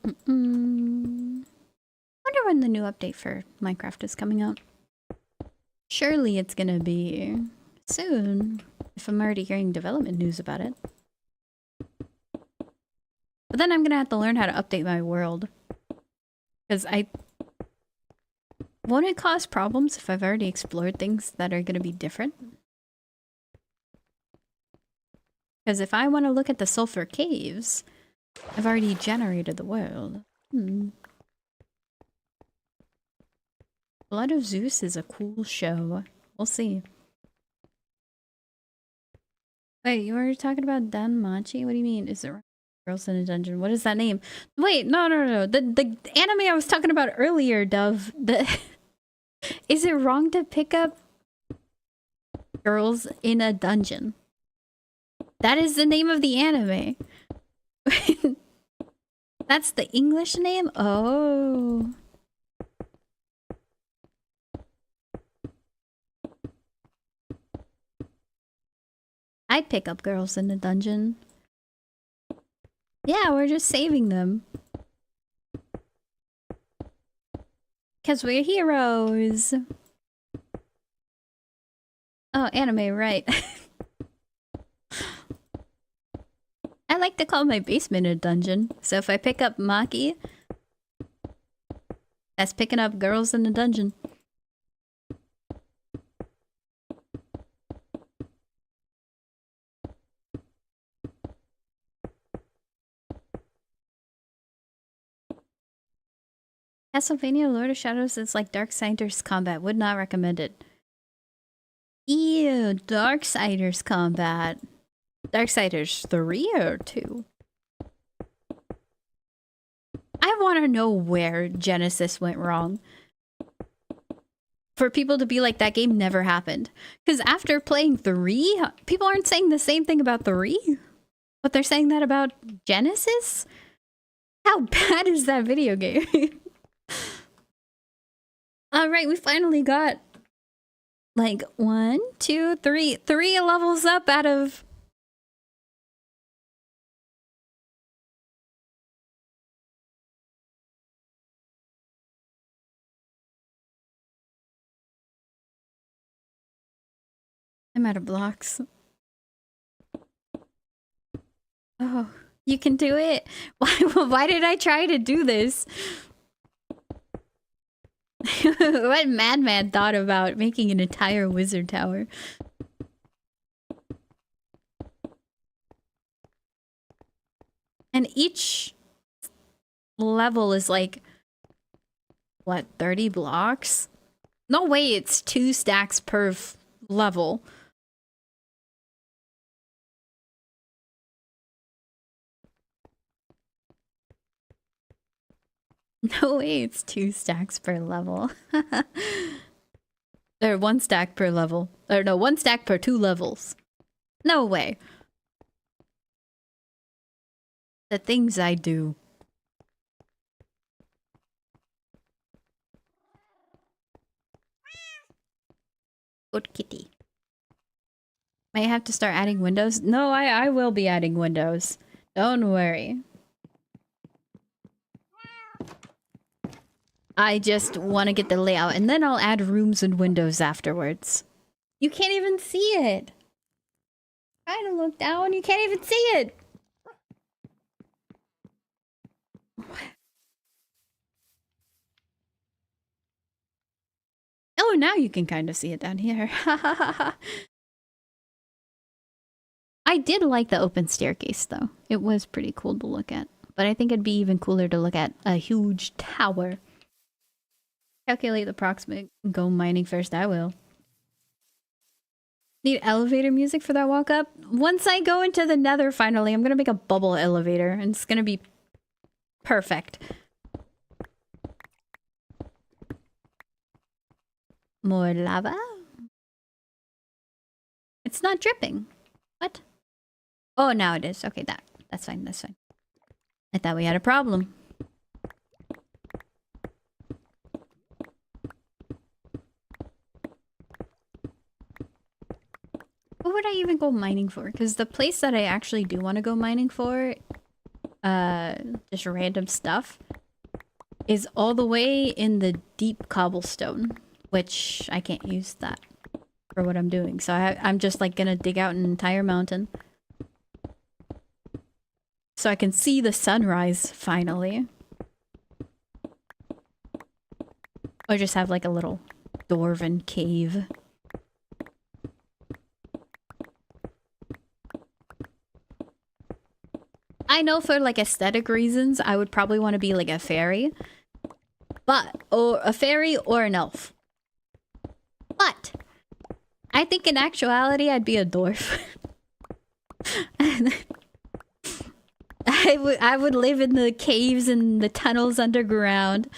Wonder when the new update for Minecraft is coming out. Surely it's gonna be soon, if I'm already hearing development news about it. But then I'm gonna have to learn how to update my world. Because won't it cause problems if I've already explored things that are gonna be different? Because if I want to look at the sulfur caves, I've already generated the world. Blood of Zeus is a cool show. We'll see. Wait, you were talking about Danmachi? What do you mean? Is it Girls in a Dungeon? What is that name? Wait, no. The anime I was talking about earlier, Dove. Is it wrong to pick up Girls in a Dungeon? That is the name of the anime. That's the English name? Oh. I'd pick up Girls in the Dungeon. Yeah, we're just saving them. Because we're heroes. Oh, anime, right. I like to call my basement a dungeon. So if I pick up Maki, that's picking up Girls in the Dungeon. Castlevania Lord of Shadows is like Darksiders combat. Would not recommend it. Ew, Darksiders combat. Darksiders 3 or 2? I want to know where Genesis went wrong. For people to be like, that game never happened. Because after playing 3, people aren't saying the same thing about 3. But they're saying that about Genesis? How bad is that video game? Alright, we finally got like 1, 2, 3 levels up out of... I'm out of blocks. Oh, you can do it? Why did I try to do this? What madman thought about making an entire wizard tower? And each level is like, what, 30 blocks? No way it's 2 stacks per level. No way it's 2 stacks per level. Or 1 stack per level. Or no, 1 stack per 2 levels. No way. The things I do. Good kitty. Might have to start adding windows. No, I will be adding windows. Don't worry. I just want to get the layout, and then I'll add rooms and windows afterwards. You can't even see it. Try to look down, you can't even see it. Oh, now you can kind of see it down here. I did like the open staircase, though. It was pretty cool to look at. But I think it'd be even cooler to look at a huge tower. Calculate the approximate. Go mining first, I will. Need elevator music for that walk up? Once I go into the nether, finally, I'm gonna make a bubble elevator, and it's gonna be perfect. More lava? It's not dripping. What? Oh, now it is. Okay, that's fine, that's fine. I thought we had a problem. What would I even go mining for? Because the place that I actually do want to go mining for just random stuff, is all the way in the deep cobblestone, which I can't use that for what I'm doing. So I'm just like gonna dig out an entire mountain so I can see the sunrise finally. Or just have like a little dwarven cave. I know for like aesthetic reasons, I would probably want to be like a fairy. Or a fairy or an elf. But I think in actuality, I'd be a dwarf. I would live in the caves and the tunnels underground.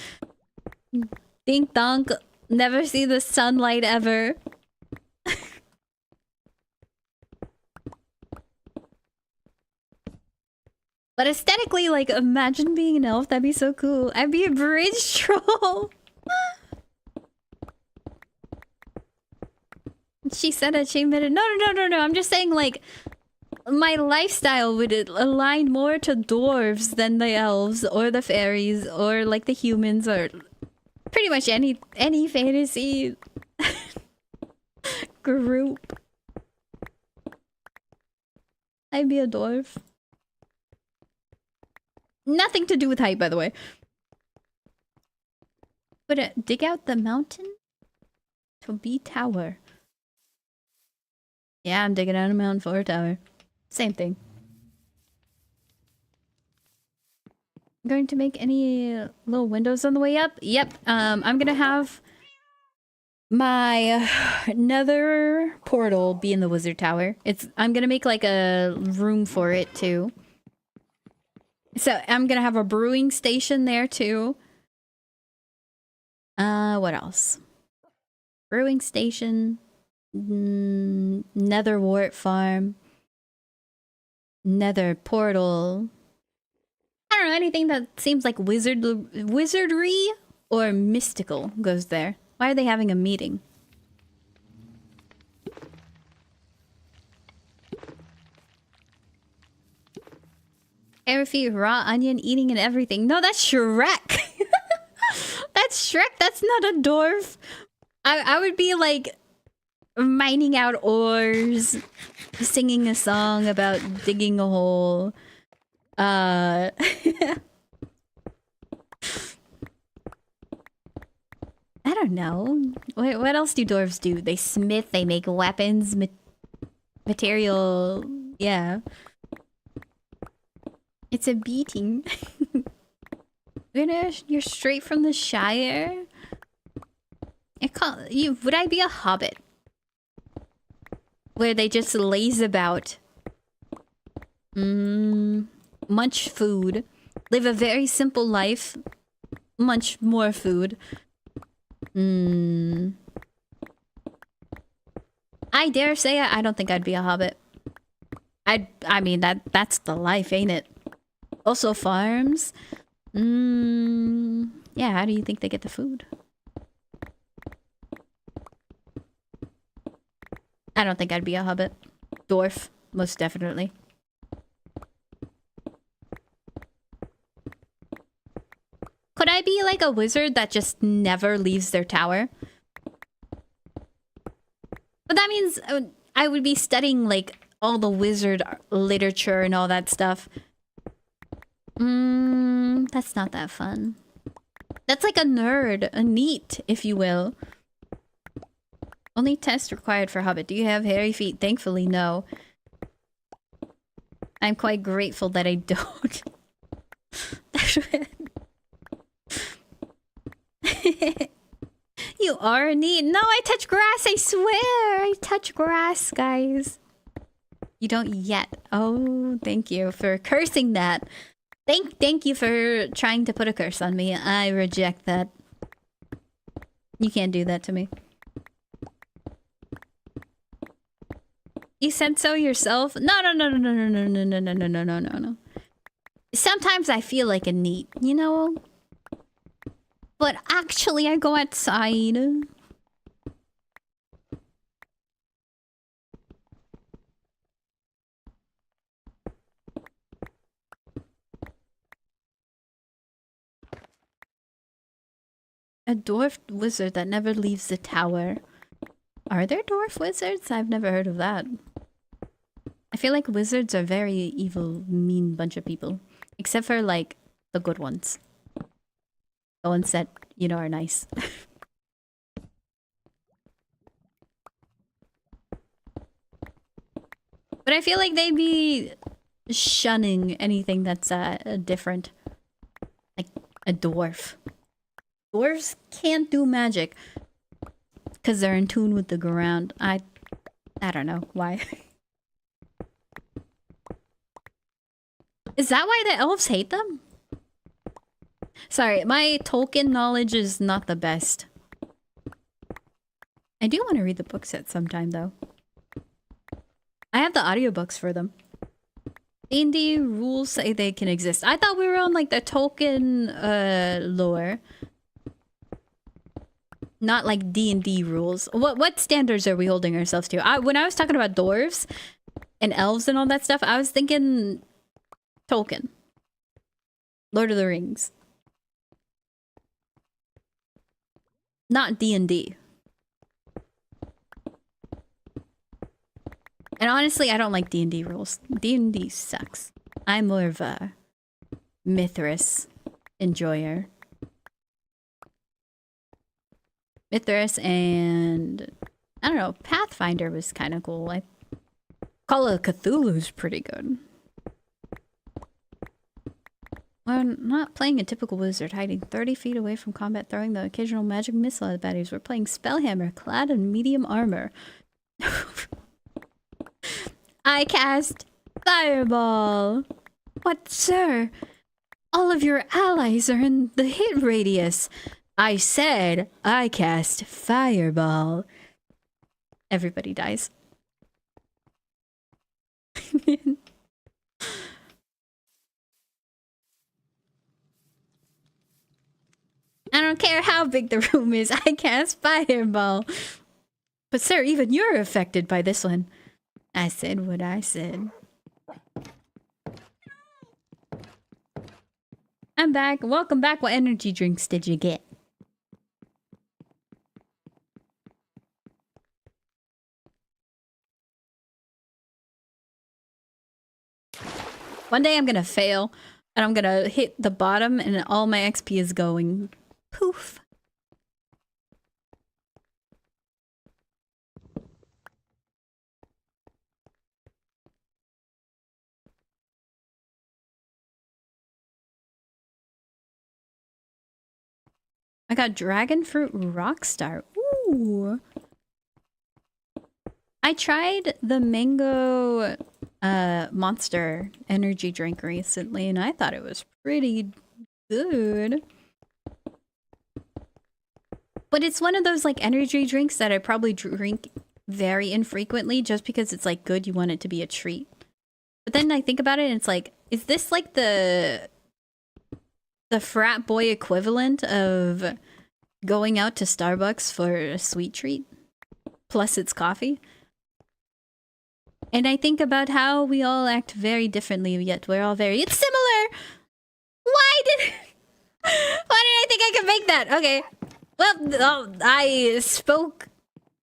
Dink donk, never see the sunlight ever. But aesthetically, like, imagine being an elf. That'd be so cool. I'd be a bridge troll. She said that she admitted. No. I'm just saying, like, my lifestyle would align more to dwarves than the elves or the fairies or like the humans or pretty much any fantasy group. I'd be a dwarf. Nothing to do with height, by the way. But dig out the mountain to be tower. Yeah, I'm digging out a mountain for a tower. Same thing. Going to make any little windows on the way up? Yep. I'm gonna have my nether portal be in the wizard tower. I'm gonna make like a room for it too. So I'm gonna have a brewing station there too. What else? Brewing station, nether wart farm, nether portal. I don't know, anything that seems like wizardry or mystical goes there. Why are they having a meeting? Air feet, raw onion, eating and everything. No, that's Shrek. That's Shrek. That's not a dwarf. I would be like mining out ores, singing a song about digging a hole. I don't know. What else do dwarves do? They smith, they make weapons, material. Yeah. It's a beating. You're straight from the Shire? Would I be a hobbit? Where they just laze about. Munch food. Live a very simple life. Munch more food. I dare say I don't think I'd be a hobbit. I mean that's the life, ain't it? Also farms. Yeah, how do you think they get the food? I don't think I'd be a hobbit. Dwarf, most definitely. Could I be like a wizard that just never leaves their tower? But that means I would be studying like all the wizard literature and all that stuff. That's not that fun. That's like a nerd, a neat, if you will. Only test required for Hobbit. Do you have hairy feet? Thankfully, no. I'm quite grateful that I don't. You are a neat. No, I touch grass, I swear. I touch grass, guys. You don't yet. Oh, thank you for cursing that. Thank you for trying to put a curse on me. I reject that. You can't do that to me. You said so yourself? No. Sometimes I feel like a neat, you know? But actually I go outside. A dwarf wizard that never leaves the tower. Are there dwarf wizards? I've never heard of that. I feel like wizards are very evil, mean bunch of people. Except for, like, the good ones. The ones that, you know, are nice. But I feel like they'd be shunning anything that's different. Like a dwarf. Dwarves can't do magic. Because they're in tune with the ground. I don't know why. Is that why the elves hate them? Sorry, my Tolkien knowledge is not the best. I do want to read the book set sometime, though. I have the audiobooks for them. D&D rules say they can exist. I thought we were on, like, the Tolkien lore. Not, like, D&D rules. What standards are we holding ourselves to? When I was talking about dwarves and elves and all that stuff, I was thinking Tolkien. Lord of the Rings. Not D&D. And honestly, I don't like D&D rules. D&D sucks. I'm more of a Mithras enjoyer. Mithras and... I don't know, Pathfinder was kind of cool. Call of Cthulhu's pretty good. We're not playing a typical wizard, hiding 30 feet away from combat, throwing the occasional magic missile at baddies. We're playing Spellhammer, clad in medium armor. I cast Fireball. What, sir? All of your allies are in the hit radius. I said I cast Fireball. Everybody dies. I don't care how big the room is, I cast Fireball. But sir, even you're affected by this one. I said what I said. I'm back. Welcome back. What energy drinks did you get? One day I'm gonna fail, and I'm gonna hit the bottom, and all my XP is going poof. I got Dragon Fruit Rockstar. Ooh. I tried the mango Monster energy drink recently, and I thought it was pretty good. But it's one of those like energy drinks that I probably drink very infrequently just because it's like good, you want it to be a treat. But then I think about it and it's like, is this like the frat boy equivalent of going out to Starbucks for a sweet treat? Plus it's coffee. And I think about how we all act very differently, yet we're all very... It's similar! Why did I think I could make that? Okay. Well, I spoke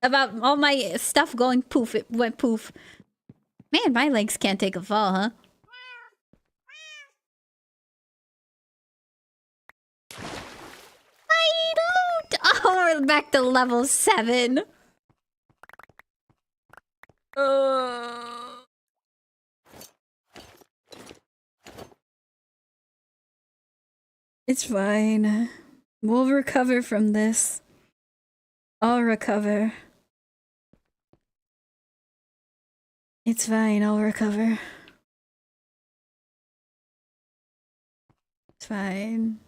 about all my stuff going poof. It went poof. Man, my legs can't take a fall, huh? My loot! Oh, we're back to level 7. It's fine. We'll recover from this. I'll recover. It's fine, I'll recover. It's fine.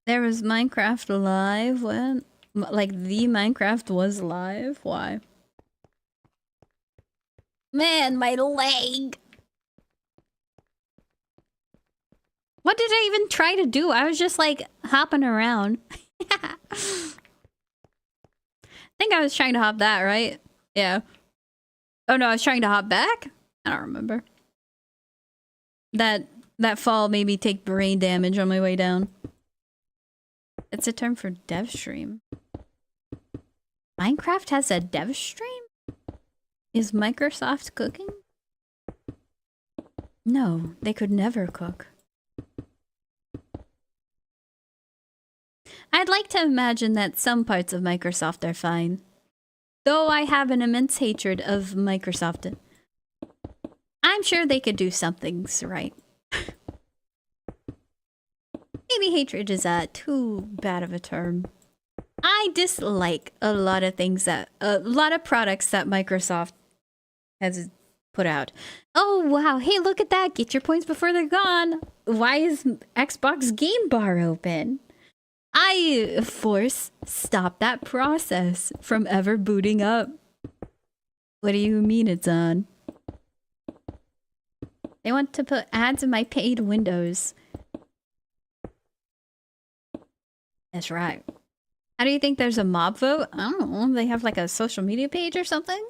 There was Minecraft live when... Like, the Minecraft was live? Why? Man, my leg! What did I even try to do? I was just like hopping around. I think I was trying to hop that, right? Yeah. Oh no, I was trying to hop back? I don't remember. That fall made me take brain damage on my way down. It's a term for dev stream. Minecraft has a dev stream? Is Microsoft cooking? No, they could never cook. I'd like to imagine that some parts of Microsoft are fine. Though I have an immense hatred of Microsoft. I'm sure they could do some things right. Maybe hatred is too bad of a term. I dislike a lot of things a lot of products that Microsoft has put out. Oh wow, hey look at that, get your points before they're gone. Why is Xbox Game Bar open? I stop that process from ever booting up. What do you mean it's on? They want to put ads in my paid windows. That's right. How do you think there's a mob vote? I don't know. They have like a social media page or something?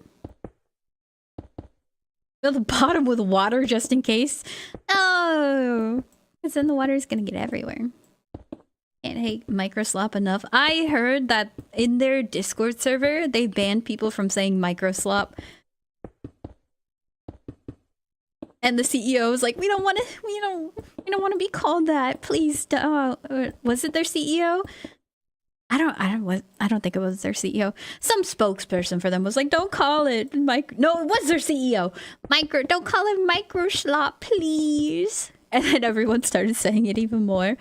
Fill the bottom with water just in case. Oh, because then the water is going to get everywhere. Can't hate Microslop enough. I heard that in their Discord server, they banned people from saying Microslop. And the CEO was like, we don't want to be called that. Please don't. Was it their CEO? I don't think it was their CEO. Some spokesperson for them was like, don't call it No, it was their CEO. Don't call it Microslop, please. And then everyone started saying it even more.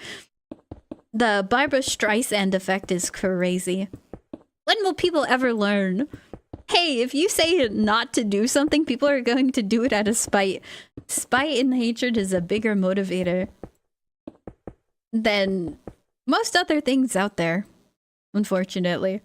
The Barbra Streisand effect is crazy. When will people ever learn? Hey, if you say not to do something, people are going to do it out of spite. Spite and hatred is a bigger motivator than most other things out there, unfortunately.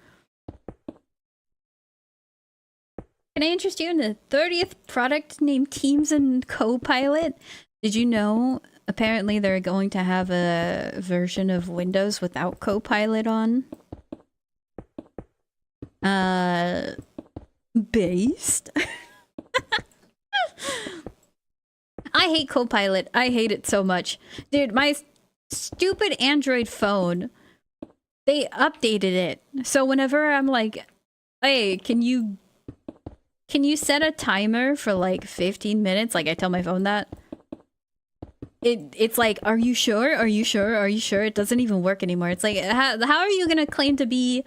Can I interest you in the 30th product named Teams and Copilot? Did you know apparently they're going to have a version of Windows without Copilot on? Based? I hate Copilot. I hate it so much. Dude, my stupid Android phone, they updated it. So whenever I'm like, hey, can you set a timer for like 15 minutes? Like I tell my phone that. It's like, are you sure? Are you sure? Are you sure? It doesn't even work anymore. It's like, how are you going to claim to be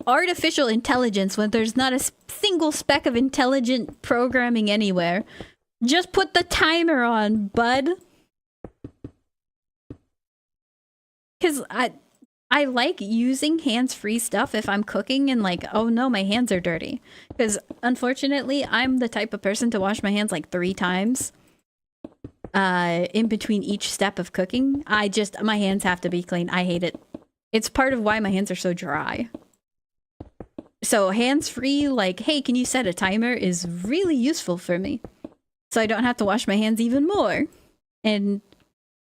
artificial intelligence when there's not a single speck of intelligent programming anywhere? Just put the timer on, bud. Because I like using hands-free stuff if I'm cooking and like, oh no, my hands are dirty. Because unfortunately, I'm the type of person to wash my hands like 3 times in between each step of cooking. My hands have to be clean. I hate it. It's part of why my hands are so dry. So hands-free, like, hey, can you set a timer is really useful for me. So I don't have to wash my hands even more and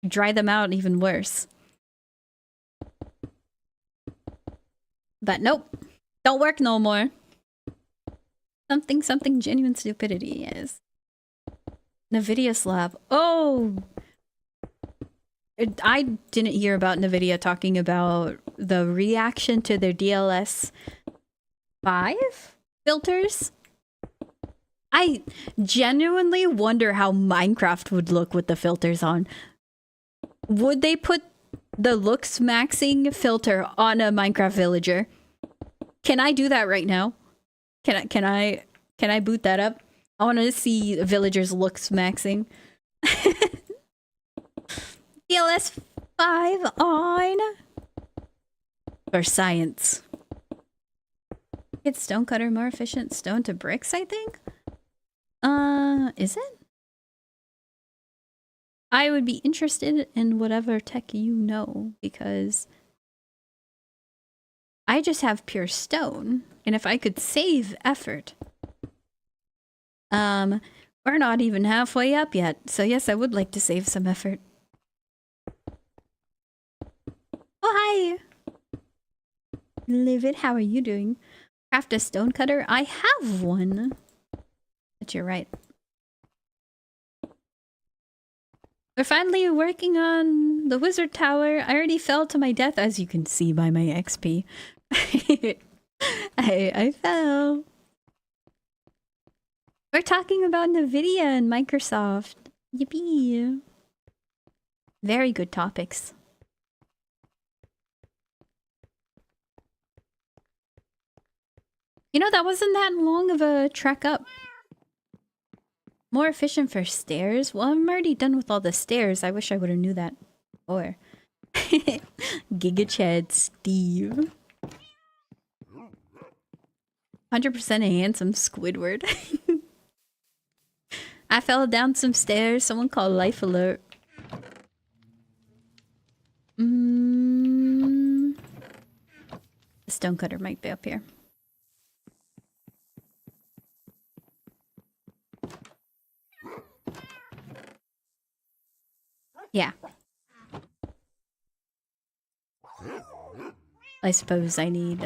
dry them out even worse. But nope, don't work no more. Something genuine stupidity is. NVIDIA slab. Oh! I didn't hear about NVIDIA talking about the reaction to their DLS 5 filters. I genuinely wonder how Minecraft would look with the filters on. Would they put the looks maxing filter on a Minecraft villager? Can I do that right now? Can I boot that up? I want to see villagers looks maxing. DLS 5 on for science. It's stonecutter more efficient stone to bricks, I think. Is it? I would be interested in whatever tech you know, because I just have pure stone, and if I could save effort. We're not even halfway up yet, so yes, I would like to save some effort. Oh, hi! Live it, how are you doing? Craft a stonecutter? I have one. But you're right. We're finally working on the wizard tower. I already fell to my death, as you can see by my XP. I fell. We're talking about NVIDIA and Microsoft. Yippee. Very good topics. You know, that wasn't that long of a trek up. More efficient for stairs? Well, I'm already done with all the stairs. I wish I would have knew that before. Giga Chad Steve. 100% a handsome Squidward. I fell down some stairs. Someone called life alert. The stonecutter might be up here. Yeah. I suppose I need,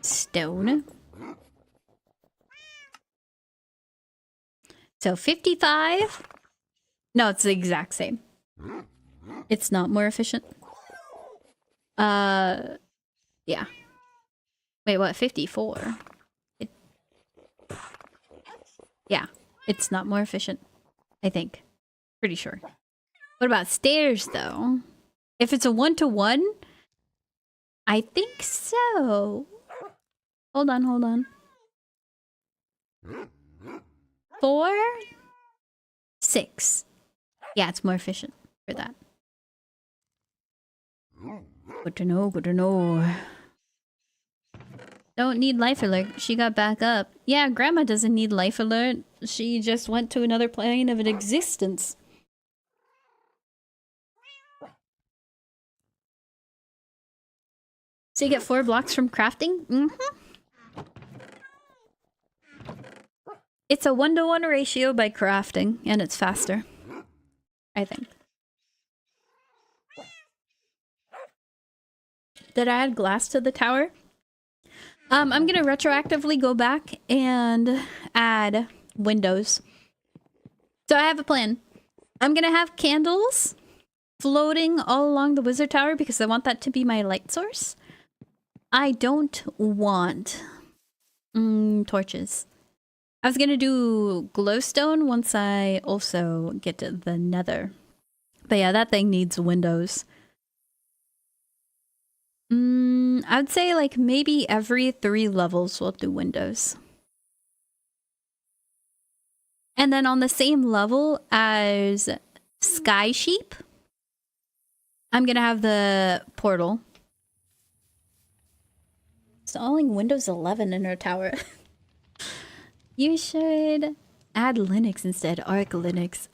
stone. So 55? No, it's the exact same. It's not more efficient. Yeah. Wait, what? 54? Yeah, it's not more efficient. I think. Pretty sure. What about stairs, though? If it's a 1-to-1? I think so. Hold on. 4? 6. Yeah, it's more efficient for that. Good to know. Don't need life alert. She got back up. Yeah, Grandma doesn't need life alert. She just went to another plane of an existence. So you get 4 blocks from crafting? Mm-hmm. It's a 1-to-1 ratio by crafting, and it's faster. I think. Did I add glass to the tower? I'm gonna retroactively go back and add windows. So I have a plan. I'm gonna have candles floating all along the wizard tower because I want that to be my light source. I don't want torches. I was gonna do glowstone once I also get to the nether. But yeah, that thing needs windows. I'd say like maybe every 3 levels we'll do windows. And then on the same level as Sky Sheep, I'm gonna have the portal. Installing Windows 11 in our tower. You should add Linux instead, Arc Linux.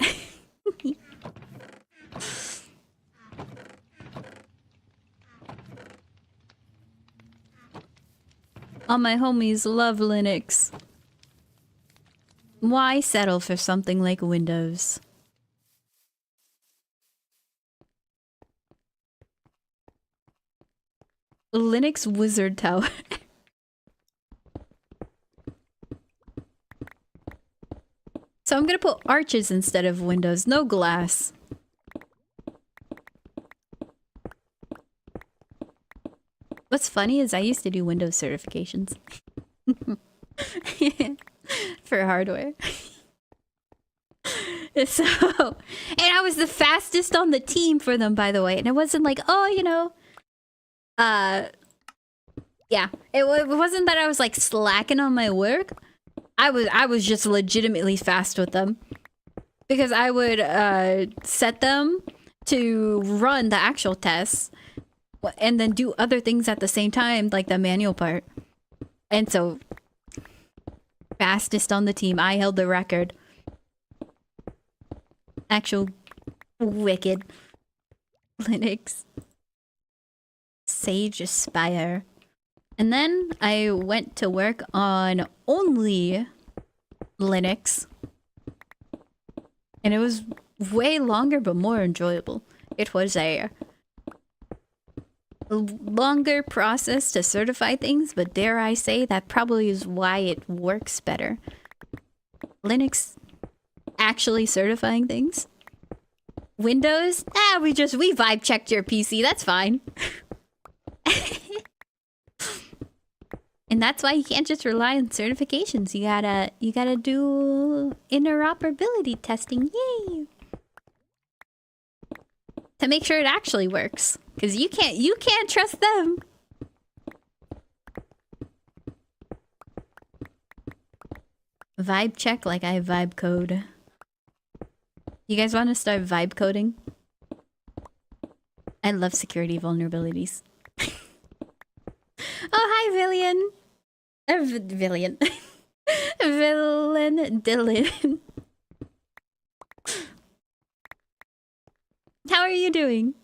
All my homies love Linux. Why settle for something like Windows? Linux Wizard Tower. So I'm gonna put arches instead of windows. No glass. What's funny is I used to do Windows certifications. For hardware. So, and I was the fastest on the team for them, by the way. And it wasn't like, oh, you know, yeah. It wasn't that I was like slacking on my work. I was just legitimately fast with them. Because I would set them to run the actual tests and then do other things at the same time, like the manual part. And so, fastest on the team. I held the record. Actual wicked Linux. Sage Aspire. And then I went to work on only Linux. And it was way longer but more enjoyable. It was a longer process to certify things, but dare I say that probably is why it works better. Linux actually certifying things. Windows? We vibe checked your PC, that's fine. And that's why you can't just rely on certifications. You gotta do interoperability testing. Yay! To make sure it actually works. Because you can't trust them. Vibe check like I vibe code. You guys want to start vibe coding? I love security vulnerabilities. Oh, hi, Villian. Villian. Villain Dylan. How are you doing?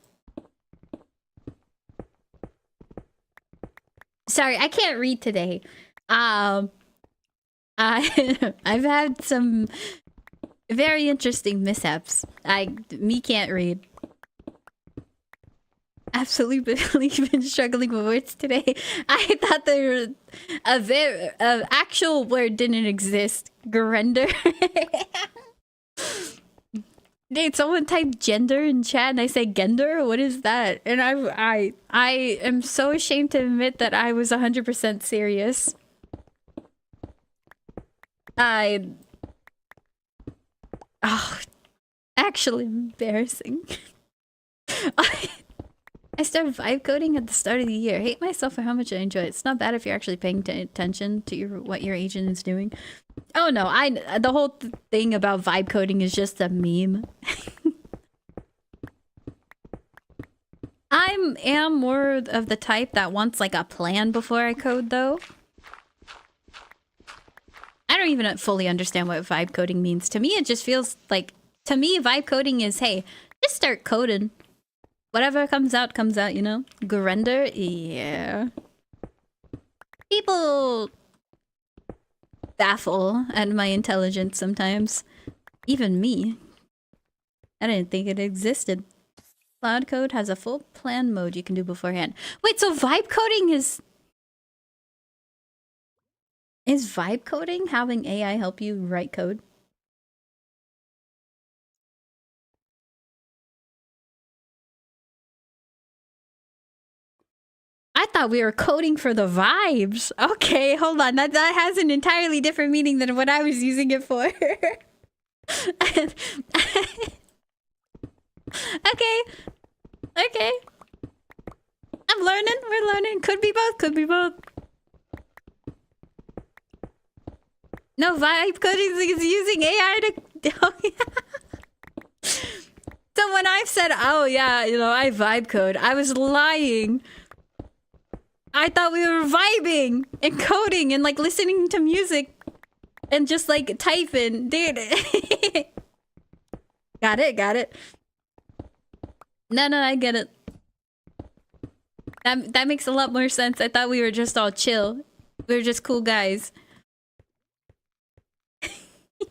Sorry, I can't read today. I've had some very interesting mishaps. Me can't read. Absolutely been struggling with words today. I thought there a actual word didn't exist. Grender. Dude, someone typed gender in chat and I say gender? What is that? And I am so ashamed to admit that I was 100% serious. Actually embarrassing. I started vibe coding at the start of the year. Hate myself for how much I enjoy it. It's not bad if you're actually paying attention to what your agent is doing. Oh no, the whole thing about vibe coding is just a meme. I am more of the type that wants like a plan before I code though. I don't even fully understand what vibe coding means. To me, it just feels like, to me, vibe coding is, hey, just start coding. Whatever comes out, you know? Grender? Yeah. People baffle at my intelligence sometimes. Even me. I didn't think it existed. Cloud Code has a full plan mode you can do beforehand. Wait, so vibe coding is... Is vibe coding having AI help you write code? I thought we were coding for the vibes. Okay, hold on. That has an entirely different meaning than what I was using it for. Okay. I'm learning. We're learning. Could be both. No, vibe coding is using AI to... Oh, yeah. So when I've said, oh yeah, you know, I vibe code, I was lying. I thought we were vibing and coding and like listening to music and just like typing. Dude. Got it. No, I get it. That makes a lot more sense. I thought we were just all chill. We were just cool guys.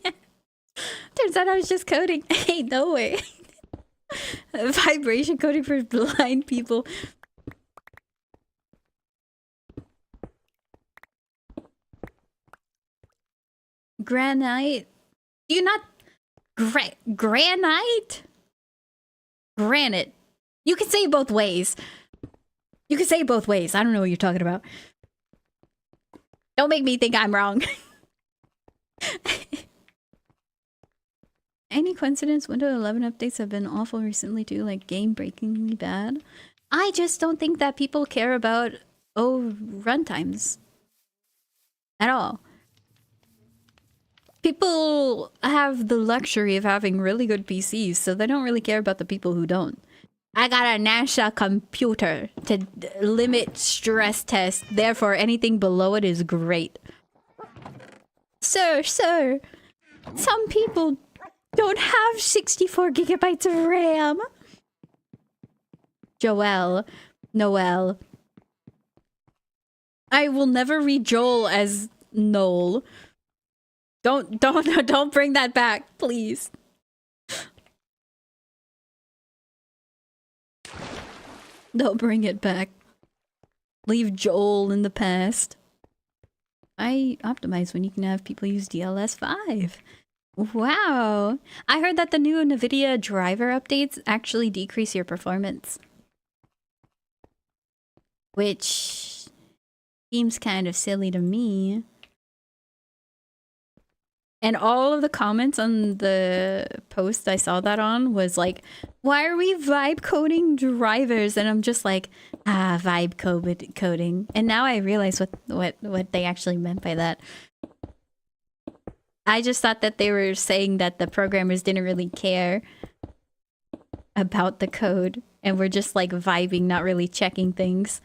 Yeah. Turns out I was just coding. Hey, no way. Vibration coding for blind people. Granite? Do you not... Granite? Granite. You can say it both ways. I don't know what you're talking about. Don't make me think I'm wrong. Any coincidence? Windows 11 updates have been awful recently too, like game-breakingly bad. I just don't think that people care about, runtimes. At all. People have the luxury of having really good PCs, so they don't really care about the people who don't. I got a NASA computer to limit stress test, therefore anything below it is great. Sir, some people don't have 64 gigabytes of RAM. Noel. I will never read Joel as Noel. Don't bring that back, please. Don't bring it back. Leave Joel in the past. I optimize when you can have people use DLS5? Wow. I heard that the new NVIDIA driver updates actually decrease your performance. Which seems kind of silly to me. And all of the comments on the post I saw that on was like, why are we vibe coding drivers? And I'm just like, vibe coding. And now I realize what they actually meant by that. I just thought that they were saying that the programmers didn't really care about the code and we're just like vibing, not really checking things.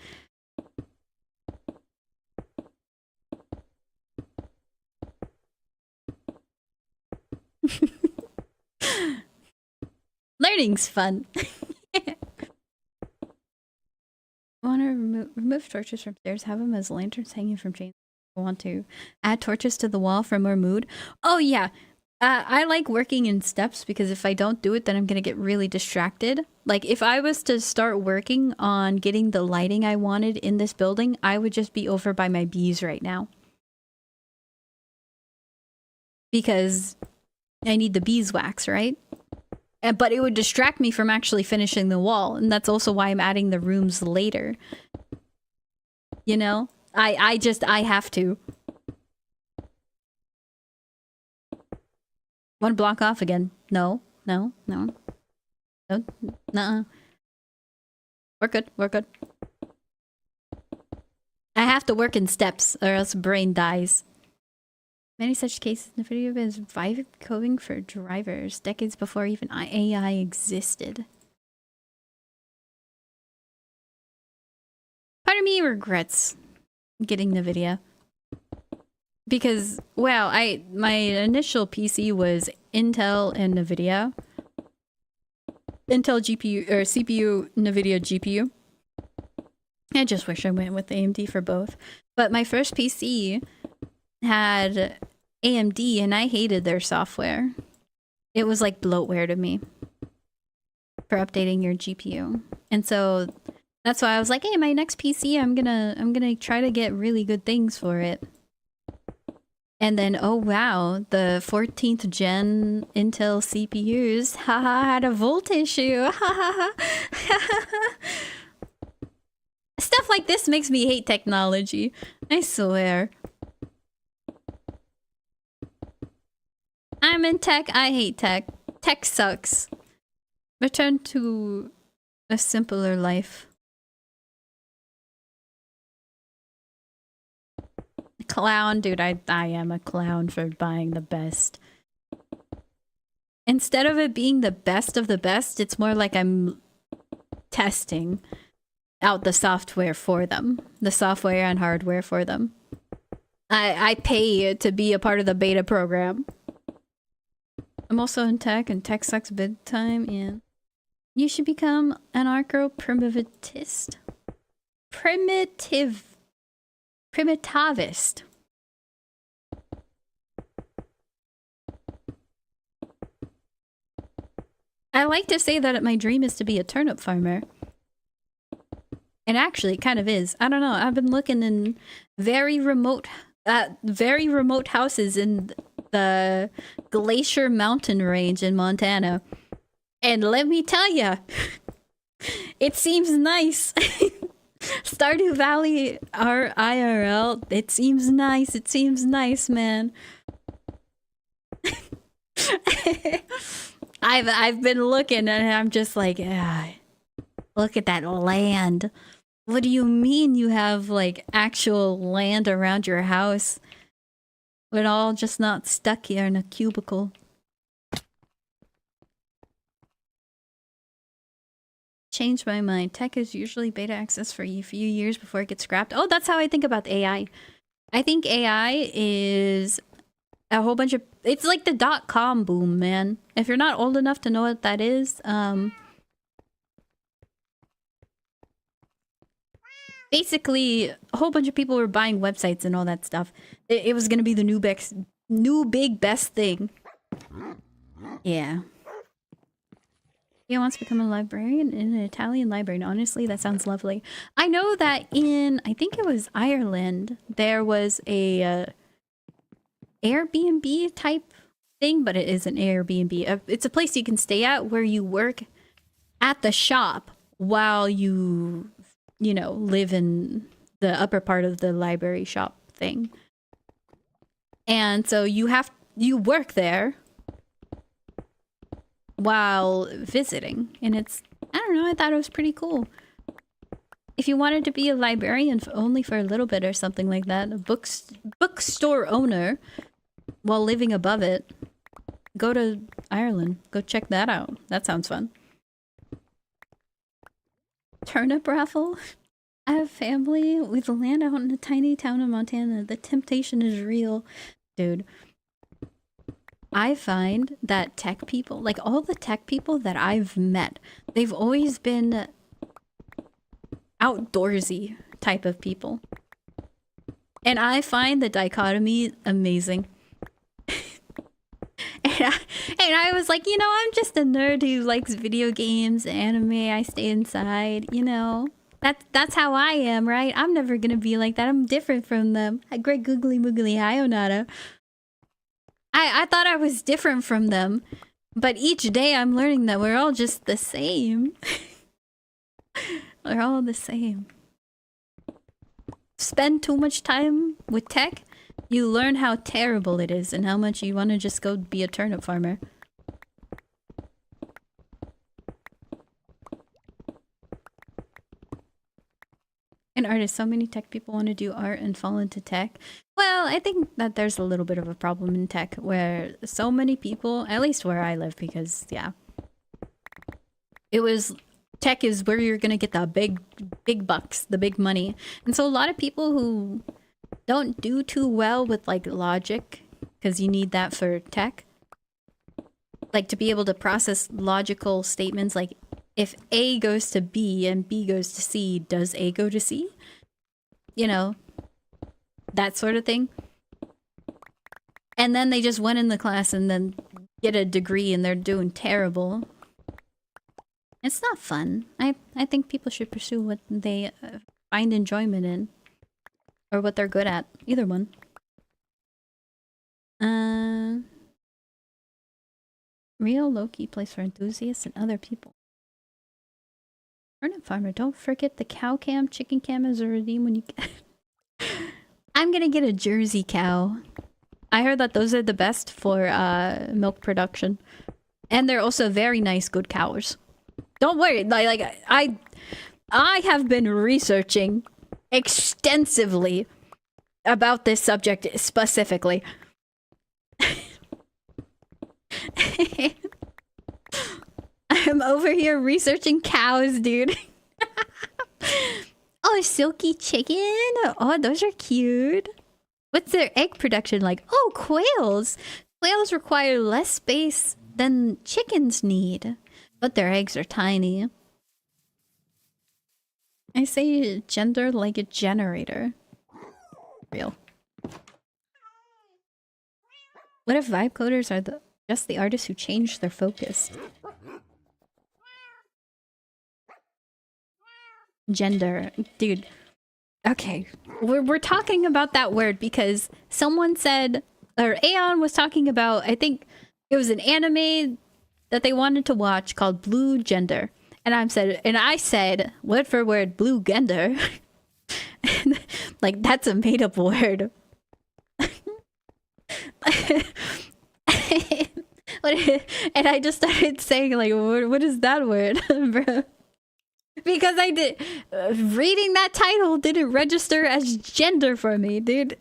Learning's fun. Want to remove torches from stairs, have them as lanterns hanging from chains. I want to add torches to the wall for more mood. Oh yeah, I like working in steps because if I don't do it, then I'm gonna get really distracted. Like if I was to start working on getting the lighting I wanted in this building, I would just be over by my bees right now. Because I need the beeswax, right? But it would distract me from actually finishing the wall. And that's also why I'm adding the rooms later. You know? I have to. Want to block off again? No. No. No. No. Nuh-uh. We're good. We're good. I have to work in steps or else brain dies. Many such cases in the video is vibe coding for drivers decades before even AI existed. Part of me regrets getting the video because, well, my initial PC was Intel and NVIDIA. Intel GPU or CPU, NVIDIA GPU. I just wish I went with AMD for both. But my first PC had AMD and I hated their software. It was like bloatware to me for updating your GPU. And so that's why I was like, hey, my next PC, I'm gonna try to get really good things for it. And then, oh wow, the 14th gen Intel CPUs, haha, had a volt issue. Stuff like this makes me hate technology. I swear. I'm in tech, I hate tech. Tech sucks. Return to a simpler life. Clown, dude, I am a clown for buying the best. Instead of it being the best of the best, it's more like I'm testing out the software for them. The software and hardware for them. I pay to be a part of the beta program. I'm also in tech, and tech sucks big time, and you should become an anarcho-primitivist. Primitivist. I like to say that my dream is to be a turnip farmer. And actually, it kind of is. I don't know. I've been looking in very remote houses in the Glacier Mountain Range in Montana. And let me tell ya, it seems nice. Stardew Valley IRL, it seems nice. It seems nice, man. I've been looking and I'm just like, look at that land. What do you mean you have like actual land around your house? We're all just not stuck here in a cubicle. Changed my mind. Tech is usually beta access for a few years before it gets scrapped. Oh, that's how I think about AI. I think AI is a whole bunch of... It's like the .com boom, man. If you're not old enough to know what that is, basically, a whole bunch of people were buying websites and all that stuff. It was gonna be the new big best thing. Yeah. He wants to become a librarian in an Italian library. And honestly, that sounds lovely. I know that in, I think it was Ireland, there was a Airbnb type thing, but it isn't Airbnb. It's a place you can stay at where you work at the shop while you know, live in the upper part of the library shop thing. And so you work there while visiting, and it's, I don't know, I thought it was pretty cool. If you wanted to be a librarian only for a little bit or something like that, a bookstore owner while living above it, go to Ireland. Go check that out. That sounds fun. Turnip raffle? I have family with land out in a tiny town in Montana. The temptation is real. Dude, I find that tech people, like all the tech people that I've met, they've always been outdoorsy type of people. And I find the dichotomy amazing. And I was like, you know, I'm just a nerd who likes video games, anime, I stay inside, you know. That's how I am, right? I'm never gonna be like that. I'm different from them. Great googly moogly Hayonara. I thought I was different from them, but each day I'm learning that we're all just the same. We're all the same. Spend too much time with tech, you learn how terrible it is and how much you want to just go be a turnip farmer. An artist, so many tech people want to do art and fall into tech. Well, I think that there's a little bit of a problem in tech where so many people, at least where I live, because yeah, tech is where you're gonna get the big bucks, the big money. And so a lot of people who don't do too well with like logic, because you need that for tech, like to be able to process logical statements, like if A goes to B and B goes to C, does A go to C? You know, that sort of thing. And then they just went in the class and then get a degree and they're doing terrible. It's not fun. I think people should pursue what they find enjoyment in. Or what they're good at. Either one. Real low-key place for enthusiasts and other people. Turnip farmer, don't forget the cow cam, chicken cam is a redeem when you get... I'm gonna get a Jersey cow. I heard that those are the best for milk production. And they're also very nice, good cows. Don't worry, like I have been researching extensively about this subject specifically. I'm over here researching cows, dude. Oh, silky chicken. Oh, those are cute. What's their egg production like? Oh, quails. Quails require less space than chickens need, but their eggs are tiny. I say gender like a generator. Real. What if vibe coders are just the artists who change their focus? Gender. Dude. Okay. We're talking about that word because someone said, or Aeon was talking about, I think it was an anime that they wanted to watch called Blue Gender. And I said, word for word, blue gender. Like, that's a made-up word. And I just started saying, like, what is that word, bro? Because I did... reading that title didn't register as gender for me, dude.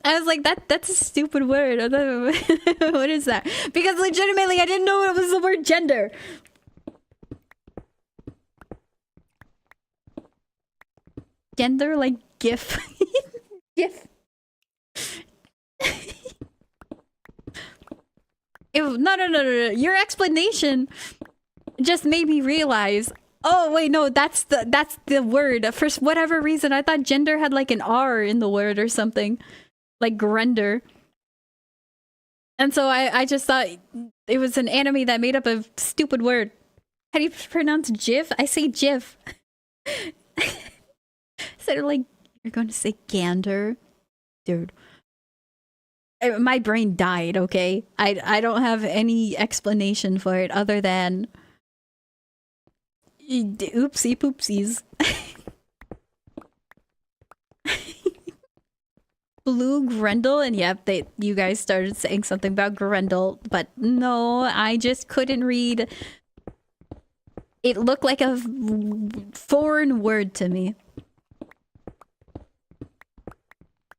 I was like, that's a stupid word. What is that? Because legitimately, I didn't know it was the word gender. Gender, like GIF. GIF. No. Your explanation just made me realize. Oh wait, no, that's the word. For whatever reason, I thought gender had like an R in the word or something, like grender. And so I just thought it was an anime that made up a stupid word. How do you pronounce GIF? I say GIF. Instead of like, you're going to say gander? Dude. My brain died, okay? I don't have any explanation for it other than... Oopsie poopsies. Blue Grendel, and yep, you guys started saying something about Grendel, but no, I just couldn't read. It looked like a foreign word to me.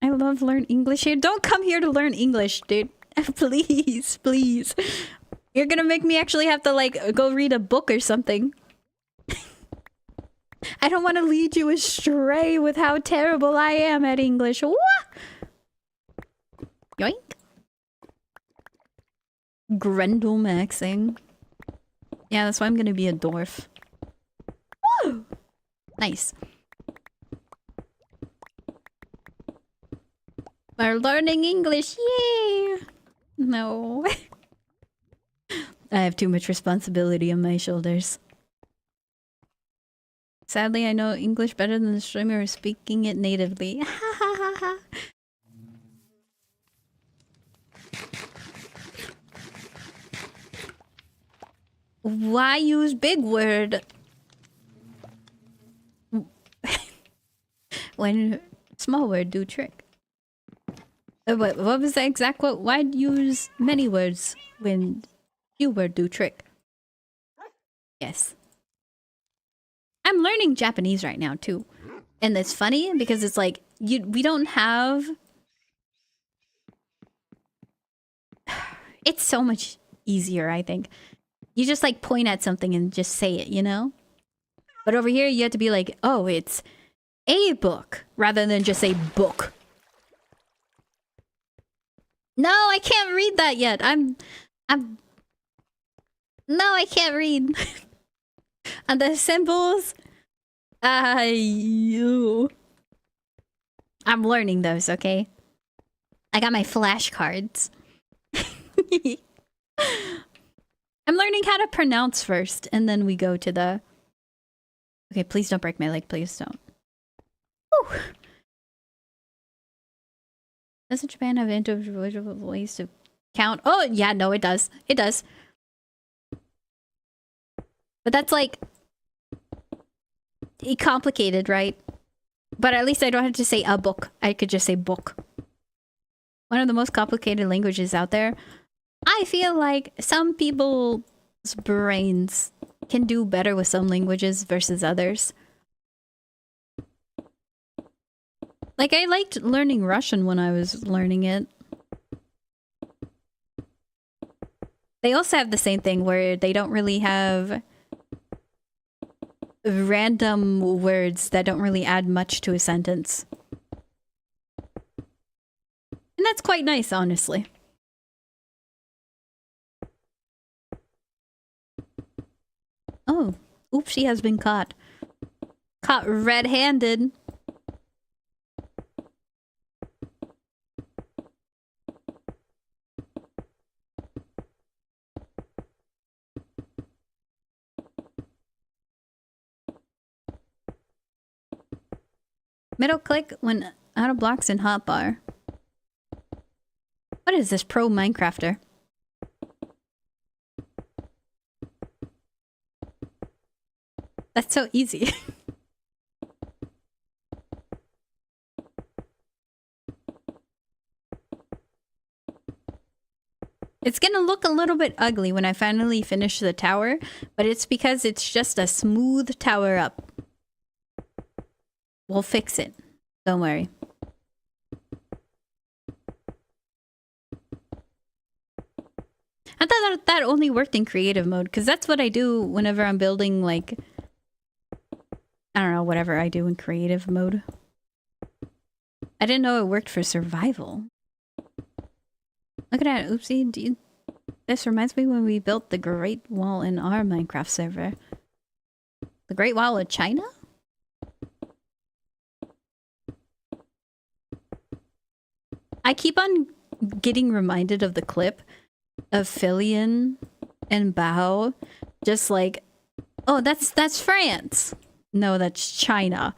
I love learn English here. Don't come here to learn English, dude. Please, please. You're gonna make me actually have to like go read a book or something. I don't want to lead you astray with how terrible I am at English. What? Yoink. Grendel maxing. Yeah, that's why I'm gonna be a dwarf. Woo! Nice. We're learning English, yay! No. I have too much responsibility on my shoulders. Sadly, I know English better than the streamer who's speaking it natively. Ha ha ha ha. Why use big word when small word do trick? What was the exact quote? Why use many words when few word do trick? Yes. I'm learning Japanese right now too. And it's funny because it's like we don't have... It's so much easier, I think. You just like point at something and just say it, you know? But over here you have to be like, oh, it's a book rather than just say book. No, I can't read that yet. No, I can't read. And the symbols, I'm learning those, okay? I got my flashcards. I'm learning how to pronounce first, and then we go to the... Okay, please don't break my leg, please don't. Whew. Doesn't Japan have individual ways to count? Oh, yeah, no, it does. It does. But that's like... complicated, right? But at least I don't have to say a book. I could just say book. One of the most complicated languages out there. I feel like some people's brains can do better with some languages versus others. Like, I liked learning Russian when I was learning it. They also have the same thing where they don't really have random words that don't really add much to a sentence. And that's quite nice, honestly. Oh, oops, she has been caught. Caught red-handed. Middle click when out of blocks in hotbar. What is this pro Minecrafter? That's so easy. It's gonna look a little bit ugly when I finally finish the tower, but it's because it's just a smooth tower up. We'll fix it. Don't worry. I thought that only worked in creative mode, because that's what I do whenever I'm building, like... I don't know, whatever I do in creative mode. I didn't know it worked for survival. Look at that, oopsie. This reminds me when we built the Great Wall in our Minecraft server. The Great Wall of China? I keep on getting reminded of the clip of Fillion and Bao just like, oh, that's France. No, that's China.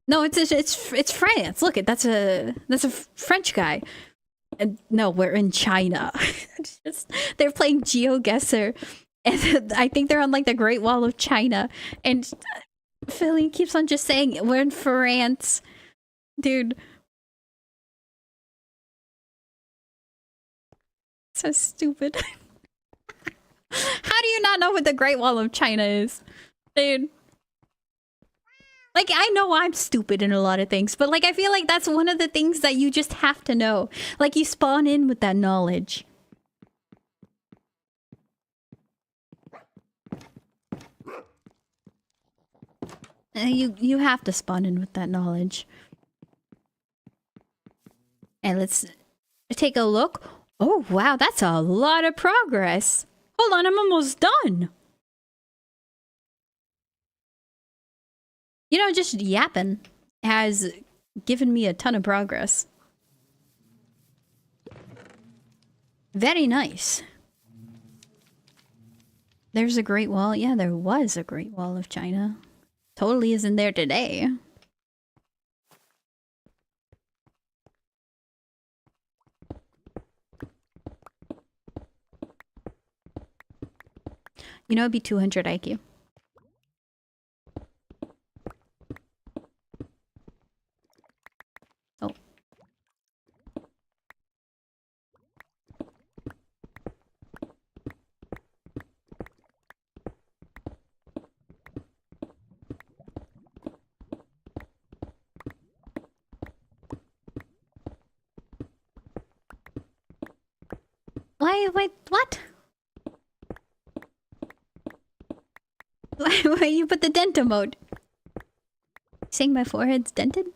No, it's France. Look, that's a French guy. And no, we're in China. They're playing GeoGuessr, and I think they're on like the Great Wall of China. And Philly keeps on just saying we're in France, dude. So stupid. How do you not know what the Great Wall of China is, dude? Like, I know I'm stupid in a lot of things, but like I feel like that's one of the things that you just have to know. Like, you spawn in with that knowledge. You have to spawn in with that knowledge. And let's take a look. Oh, wow, that's a lot of progress. Hold on, I'm almost done. You know, just yapping has given me a ton of progress. Very nice. There's a Great Wall. Yeah, there was a Great Wall of China. Totally isn't there today. You know, it'd be 200 IQ. Oh. Wait, what? Why you put the dento mode? Saying my forehead's dented?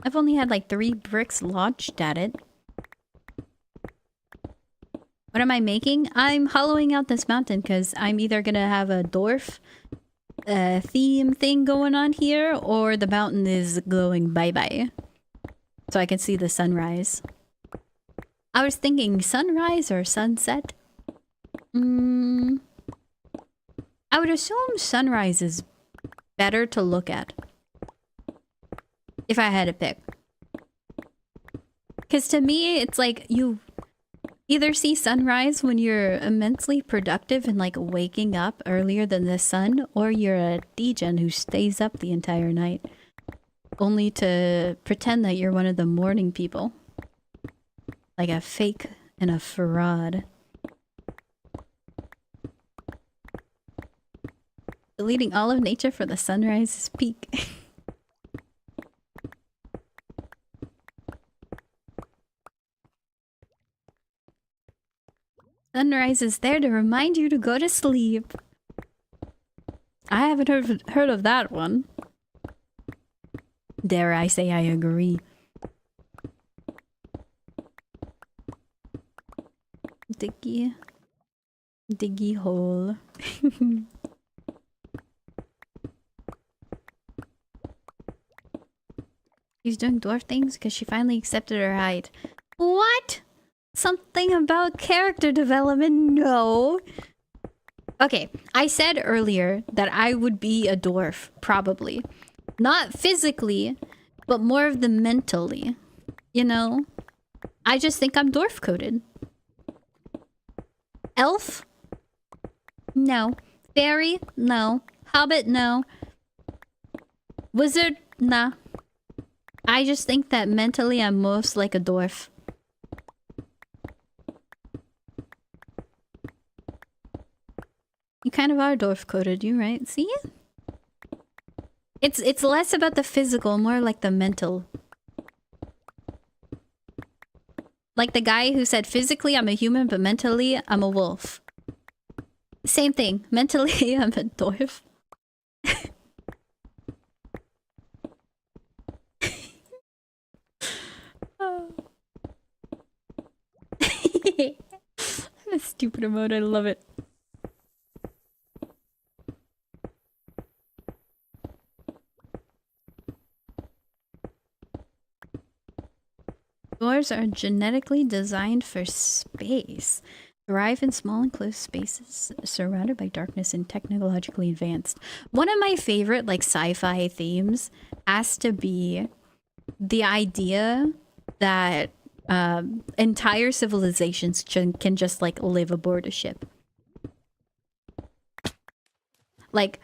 I've only had like 3 bricks launched at it. What am I making? I'm hollowing out this mountain because I'm either gonna have a dwarf theme thing going on here, or the mountain is going bye-bye. So I can see the sunrise. I was thinking sunrise or sunset. I would assume sunrise is better to look at. If I had to pick. Because to me, it's like you either see sunrise when you're immensely productive and like waking up earlier than the sun, or you're a degen who stays up the entire night. Only to pretend that you're one of the morning people. Like a fake and a fraud. Deleting all of nature for the sunrise is peak. Sunrise is there to remind you to go to sleep. I haven't heard of that one. Dare I say I agree. Diggy hole. She's doing dwarf things because she finally accepted her height. What? Something about character development? No. Okay, I said earlier that I would be a dwarf, probably. Not physically, but more of the mentally. You know? I just think I'm dwarf coded. Elf? No. Fairy? No. Hobbit? No. Wizard? Nah. I just think that mentally I'm most like a dwarf. You kind of are dwarf coded, you right? See? It's less about the physical, more like the mental. Like the guy who said physically I'm a human, but mentally I'm a wolf. Same thing. Mentally I'm a dwarf. The stupid emote, I love it. Dwarves are genetically designed for space. Thrive in small enclosed spaces surrounded by darkness and technologically advanced. One of my favorite like sci-fi themes has to be the idea that entire civilizations can just like live aboard a ship. Like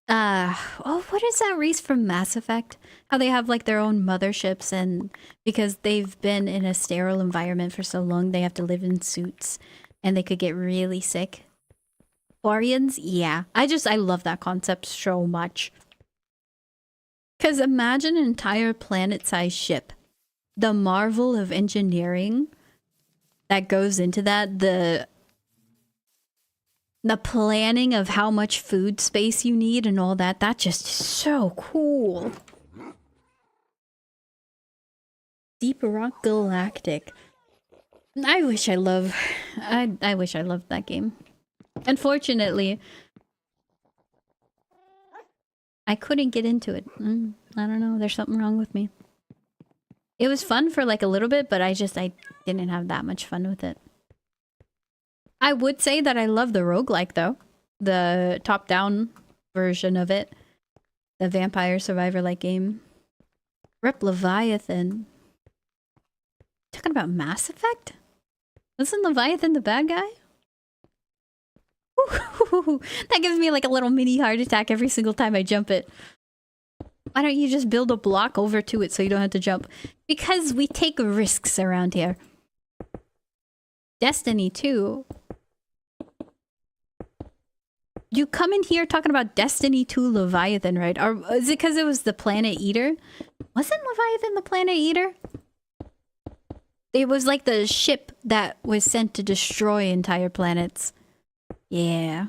what is that race from Mass Effect? How they have like their own motherships, and because they've been in a sterile environment for so long, they have to live in suits and they could get really sick. Quarians? Yeah. I love that concept so much. Because imagine an entire planet-sized ship. The marvel of engineering that goes into that, the planning of how much food space you need and all that, that just is so cool. Deep Rock Galactic. I wish I loved that game. Unfortunately, I couldn't get into it. I don't know, there's something wrong with me. It was fun for like a little bit, but I didn't have that much fun with it. I would say that I love the roguelike though. The top-down version of it. The Vampire Survivor-like game. Rep Leviathan. Talking about Mass Effect? Wasn't Leviathan the bad guy? Ooh, that gives me like a little mini heart attack every single time I jump it. Why don't you just build a block over to it so you don't have to jump? Because we take risks around here. Destiny 2. You come in here talking about Destiny 2 Leviathan, right? Or is it because it was the Planet Eater? Wasn't Leviathan the Planet Eater? It was like the ship that was sent to destroy entire planets. Yeah.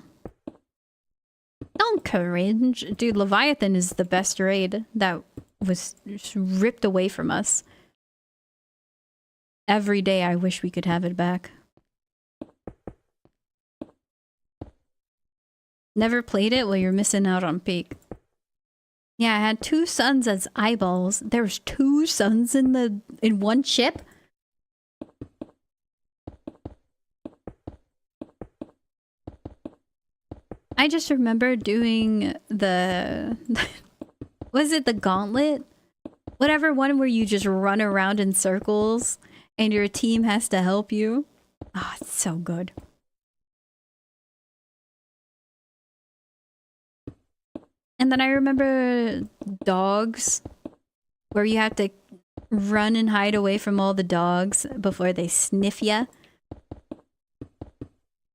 Don't cringe. Dude, Leviathan is the best raid that was just ripped away from us. Every day I wish we could have it back. Never played it? Well, you're missing out on peak. Yeah, I had 2 suns as eyeballs. There was 2 suns in one ship? I just remember doing the... was it the gauntlet? Whatever one where you just run around in circles and your team has to help you. Oh, it's so good. And then I remember dogs, where you have to run and hide away from all the dogs before they sniff ya.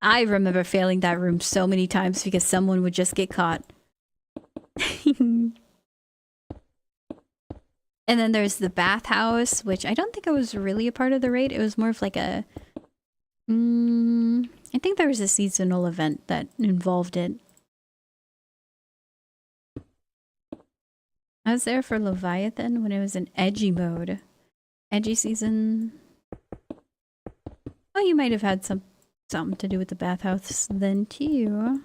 I remember failing that room so many times because someone would just get caught. And then there's the bathhouse, which I don't think it was really a part of the raid. It was more of like a... I think there was a seasonal event that involved it. I was there for Leviathan when it was in edgy mode. Edgy season. Oh, you might have had something to do with the bathhouse then too.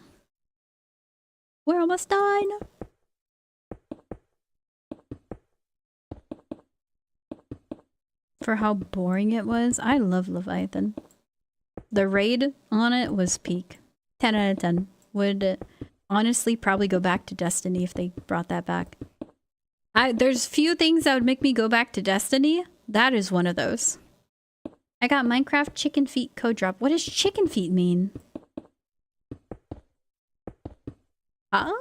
We're almost done. For how boring it was, I love Leviathan. The raid on it was peak. 10 out of 10. Would honestly probably go back to Destiny if they brought that back. There's few things that would make me go back to Destiny. That is one of those. I got Minecraft chicken feet code drop. What does chicken feet mean? Huh?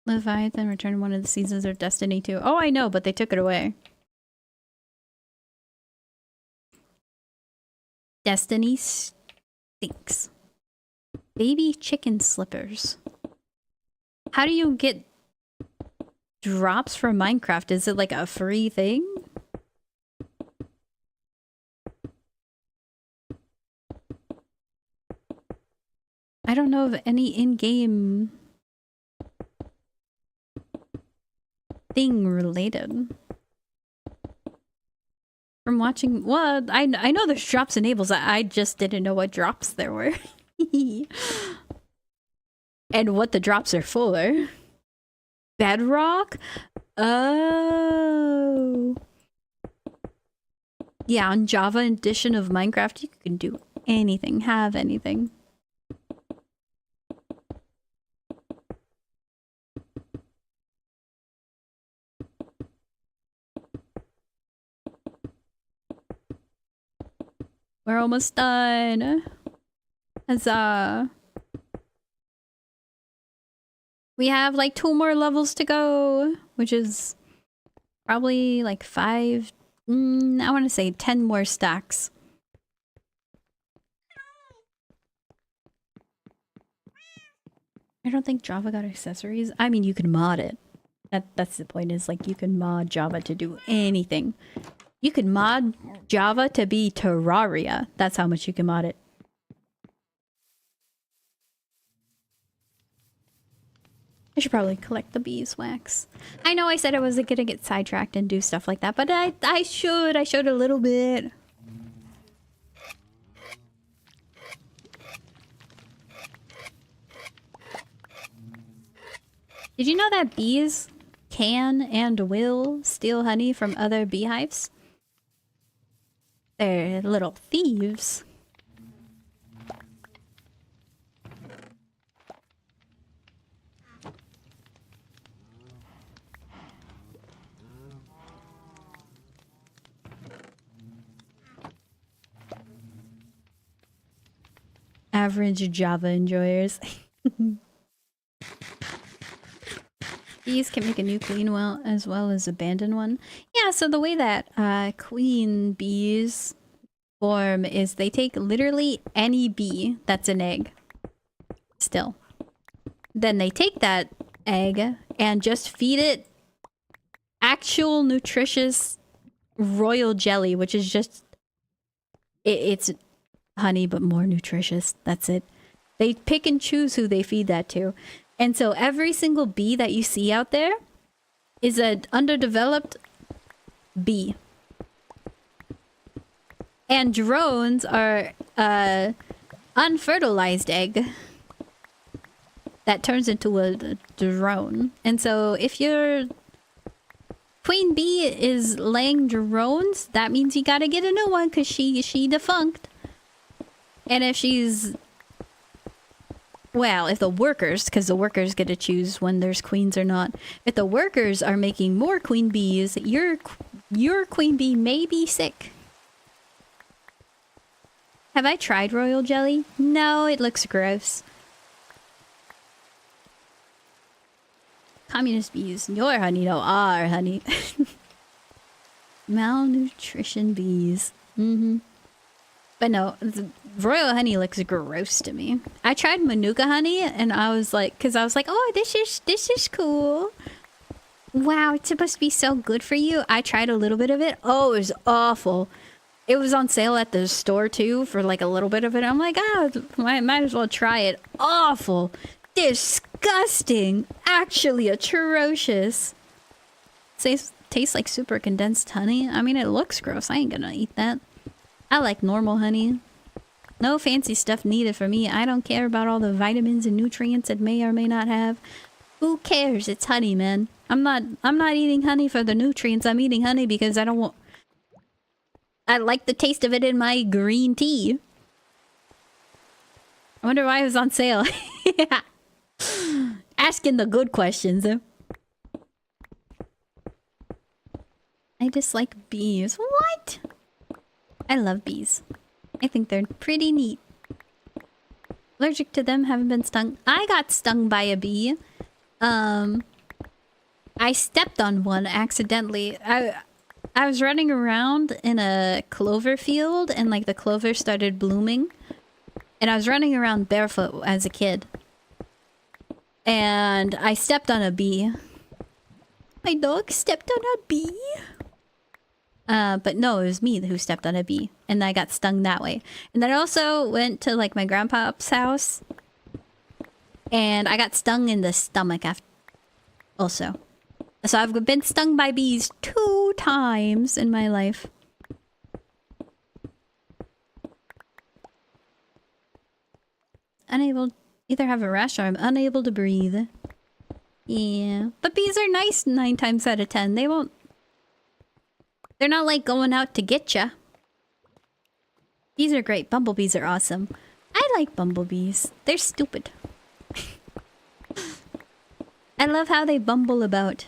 Leviathan returned one of the seasons of Destiny 2. Oh, I know, but they took it away. Destiny stinks. Baby chicken slippers. How do you get drops from Minecraft? Is it like a free thing? I don't know of any in-game thing related. From watching, well, I know there's drops enables. I just didn't know what drops there were. And what the drops are for. Bedrock? Oh. Yeah, on Java edition of Minecraft, you can do anything, have anything. We're almost done. Huzzah. We have like 2 more levels to go, which is probably like 5, I want to say 10 more stacks. I don't think Java got accessories. I mean, you can mod it. That's the point, is like you can mod Java to do anything. You can mod Java to be Terraria. That's how much you can mod it. I should probably collect the beeswax. I know I said I wasn't gonna get sidetracked and do stuff like that, but I should a little bit. Did you know that bees can and will steal honey from other beehives? They're little thieves. Average Java enjoyers. Bees can make a new queen well as abandon one. Yeah, so the way that queen bees form is they take literally any bee that's an egg. Still. Then they take that egg and just feed it actual nutritious royal jelly, which is just... It's honey, but more nutritious. That's it. They pick and choose who they feed that to. And so every single bee that you see out there is an underdeveloped bee. And drones are unfertilized egg that turns into a drone. And so if your queen bee is laying drones, that means you gotta get a new one because she defunct. And if she's... Well, if the workers, because the workers get to choose when there's queens or not. If the workers are making more queen bees, your queen bee may be sick. Have I tried royal jelly? No, it looks gross. Communist bees, your honey, no, our honey. Malnutrition bees. But no, royal honey looks gross to me. I tried manuka honey and I was like, oh, this is cool. Wow, it's supposed to be so good for you. I tried a little bit of it. Oh, it was awful. It was on sale at the store too for like a little bit of it. I'm like, might as well try it. Awful. Disgusting. Actually atrocious. Tastes like super condensed honey. I mean, it looks gross. I ain't gonna eat that. I like normal honey. No fancy stuff needed for me. I don't care about all the vitamins and nutrients it may or may not have. Who cares? It's honey, man. I'm not eating honey for the nutrients. I'm eating honey because I don't want... I like the taste of it in my green tea. I wonder why it was on sale. Yeah. Asking the good questions. I dislike bees. What? I love bees. I think they're pretty neat. Allergic to them, haven't been stung. I got stung by a bee. I stepped on one accidentally. I was running around in a clover field and like the clover started blooming. And I was running around barefoot as a kid. And I stepped on a bee. My dog stepped on a bee. But no, it was me who stepped on a bee. And I got stung that way. And then I also went to like my grandpa's house. And I got stung in the stomach after also. So I've been stung by bees 2 times in my life. Unable... Either have a rash or I'm unable to breathe. Yeah, but bees are nice 9 times out of 10. They won't... They're not like going out to get ya. Bees are great. Bumblebees are awesome. I like bumblebees. They're stupid. I love how they bumble about.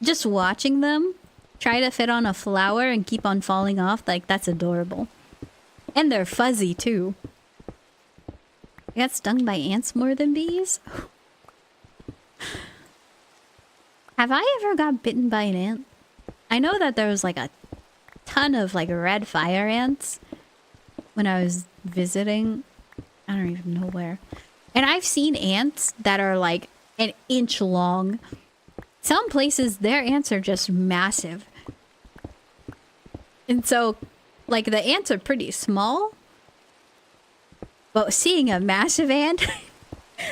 Just watching them try to fit on a flower and keep on falling off, like, that's adorable. And they're fuzzy, too. I got stung by ants more than bees? Have I ever got bitten by an ant? I know that there was, like, a ton of, like, red fire ants when I was visiting. I don't even know where. And I've seen ants that are, like, an inch long. Some places, their ants are just massive. And so, like, the ants are pretty small. But seeing a massive ant,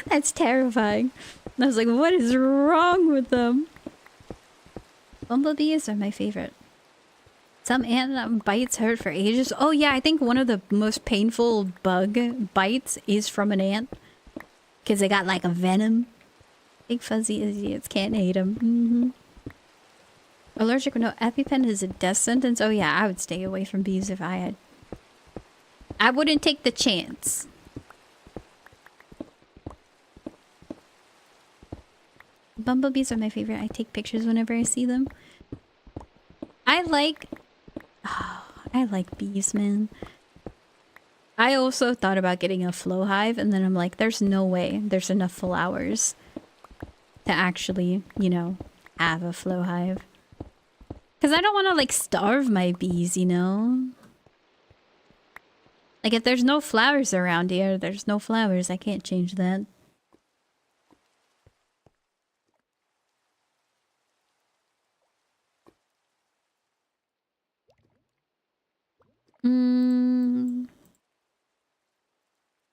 that's terrifying. And I was like, what is wrong with them? Bumblebees are my favorite. Some ant bites hurt for ages. Oh yeah, I think one of the most painful bug bites is from an ant. Because they got, like, a venom. Big fuzzy idiots can't hate them. Allergic or no EpiPen is a death sentence. Oh yeah, I would stay away from bees if I had. I wouldn't take the chance. Bumblebees are my favorite. I take pictures whenever I see them. I like bees, man. I also thought about getting a flow hive, and then I'm like, there's no way there's enough flowers to actually, you know, have a flow hive. Because I don't want to, like, starve my bees, you know? Like, if there's no flowers around here, there's no flowers. I can't change that.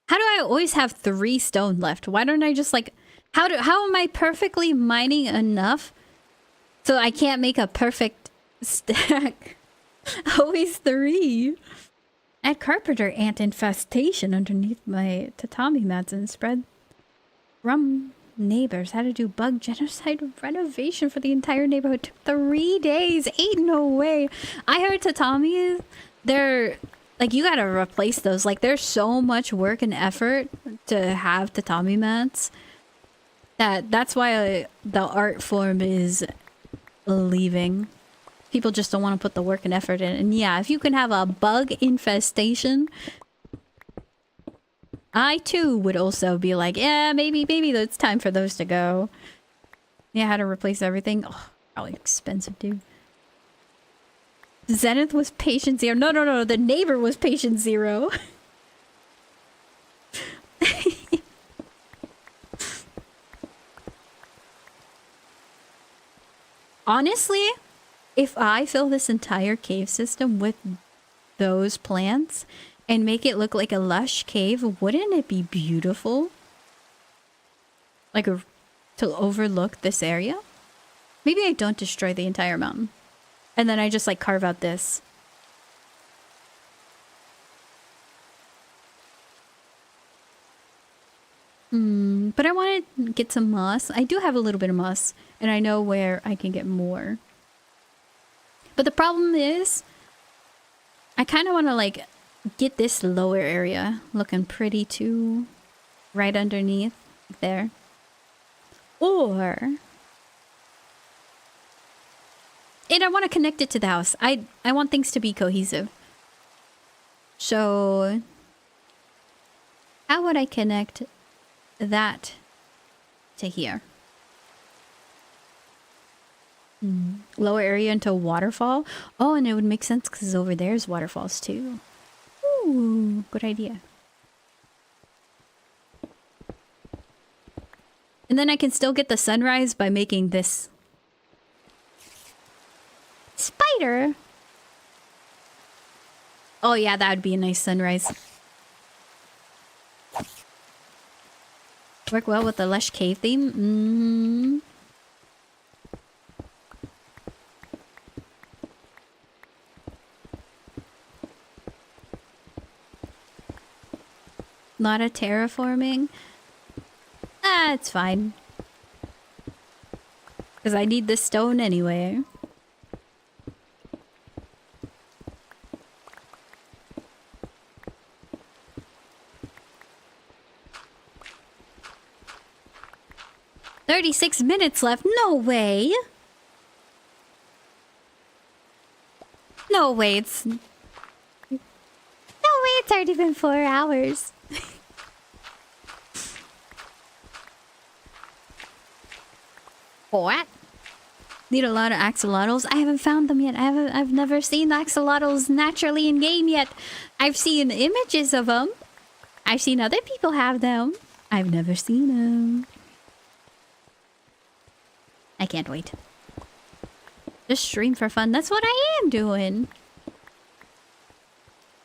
How do I always have 3 stone left? Why don't I just, like... How am I perfectly mining enough so I can't make a perfect stack? Always 3. I had carpenter ant infestation underneath my tatami mats and spread from neighbors. Had to do bug genocide renovation for the entire neighborhood. Took 3 days. Ain't no way. I heard tatamis, they're... Like, you gotta replace those. Like, there's so much work and effort to have tatami mats. That's why the art form is leaving. People just don't want to put the work and effort in. And yeah, if you can have a bug infestation, I too would also be like, yeah, maybe it's time for those to go. Yeah, how to replace everything. Oh, probably expensive, dude. Zenith was patient 0. No. The neighbor was patient 0. Honestly, if I fill this entire cave system with those plants and make it look like a lush cave, wouldn't it be beautiful? Like, to overlook this area? Maybe I don't destroy the entire mountain. And then I just, like, carve out this. But I want to get some moss. I do have a little bit of moss, and I know where I can get more. But the problem is, I kind of want to, like, get this lower area looking pretty too. Right underneath there. Or... And I want to connect it to the house. I want things to be cohesive. So... How would I connect that to here? Lower area into a waterfall? Oh, and it would make sense because over there's waterfalls too. Ooh, good idea. And then I can still get the sunrise by making this spider. Oh yeah, that would be a nice sunrise. Work well with the lush cave theme. Lot of terraforming. Ah, it's fine. Because I need this stone anyway. $36 left. No way. No way. No way. It's already been 4 hours. What? Need a lot of axolotls. I haven't found them yet. I've never seen axolotls naturally in game yet. I've seen images of them. I've seen other people have them. I've never seen them. I can't wait. Just stream for fun. That's what I am doing.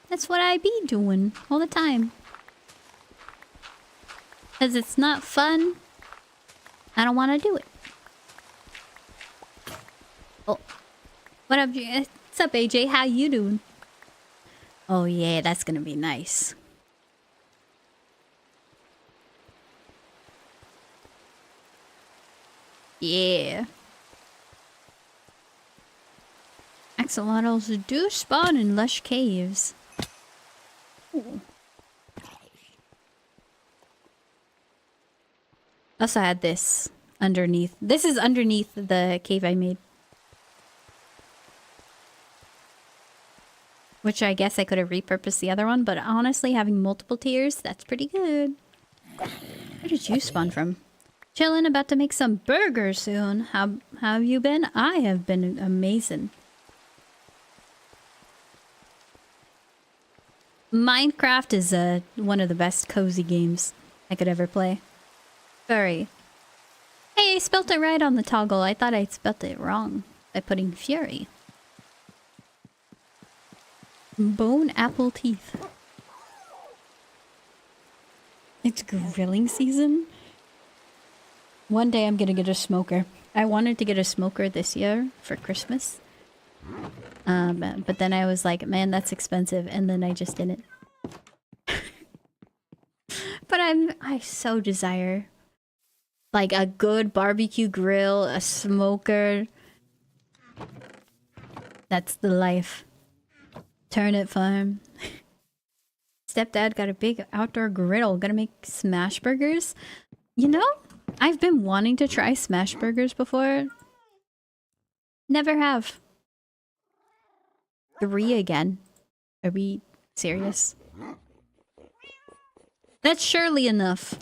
That's what I be doing all the time. Because it's not fun. I don't want to do it. Oh. What up, what's up, AJ? How you doing? Oh yeah, that's gonna be nice. Yeah. Axolotls do spawn in lush caves. Ooh. Also had this underneath. This is underneath the cave I made. Which I guess I could have repurposed the other one, but honestly, having multiple tiers, that's pretty good. Where did you spawn from? Chillin', about to make some burgers soon. How have you been? I have been amazing. Minecraft is one of the best cozy games I could ever play. Furry. Hey, I spelt it right on the toggle. I thought I spelt it wrong by putting Fury. Bone apple teeth. It's grilling season. One day I'm gonna get a smoker. I wanted to get a smoker this year for Christmas. But then I was like, man, that's expensive, and then I just didn't. But I so desire like a good barbecue grill, a smoker. That's the life. Turnip farm. Stepdad got a big outdoor griddle. Gonna make smash burgers. You know, I've been wanting to try smash burgers before. Never have. 3 again. Are we serious? That's surely enough.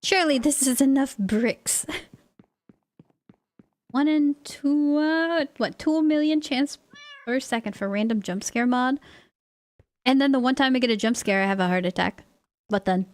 Surely this is enough bricks. 1 in 2, what, 2 million chance per second for random jump scare mod. And then the one time I get a jump scare, I have a heart attack. What then?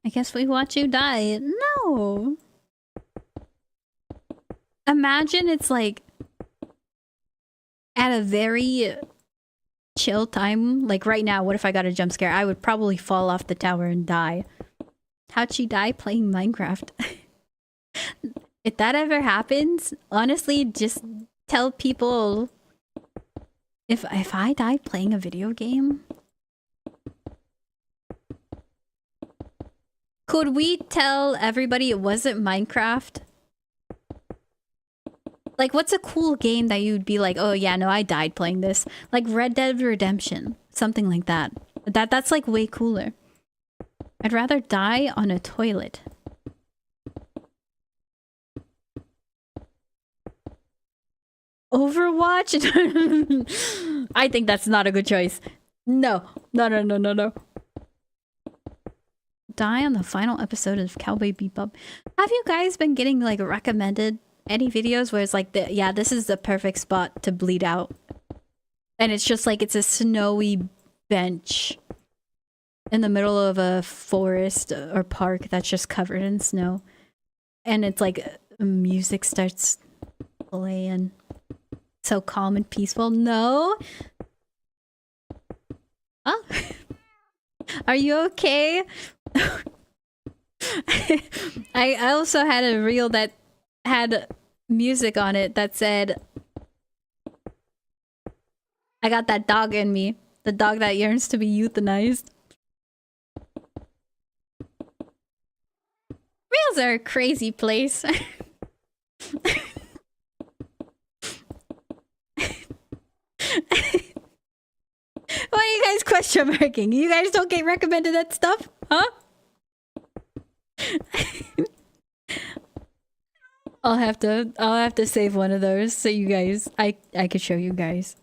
I guess we watch you die. No! Imagine it's like at a very chill time. Like right now, what if I got a jump scare? I would probably fall off the tower and die. How'd she die? Playing Minecraft. If that ever happens, honestly, just tell people if I die playing a video game. Could we tell everybody it wasn't Minecraft? Like, what's a cool game that you'd be like, oh yeah, no, I died playing this? Like Red Dead Redemption. Something like that. That's like way cooler. I'd rather die on a toilet. Overwatch? I think that's not a good choice. No. No. Die on the final episode of Cowboy Bebop. Have you guys been getting like recommended any videos where it's like, yeah, this is the perfect spot to bleed out? And it's just like, it's a snowy bench in the middle of a forest or park that's just covered in snow. And it's like music starts playing. So calm and peaceful. No? Oh. Are you okay? I also had a reel that had music on it that said, I got that dog in me. The dog that yearns to be euthanized. Reels are a crazy place. Why are you guys question marking? You guys don't get recommended that stuff? Huh? I'll have to save one of those so you guys I could show you guys.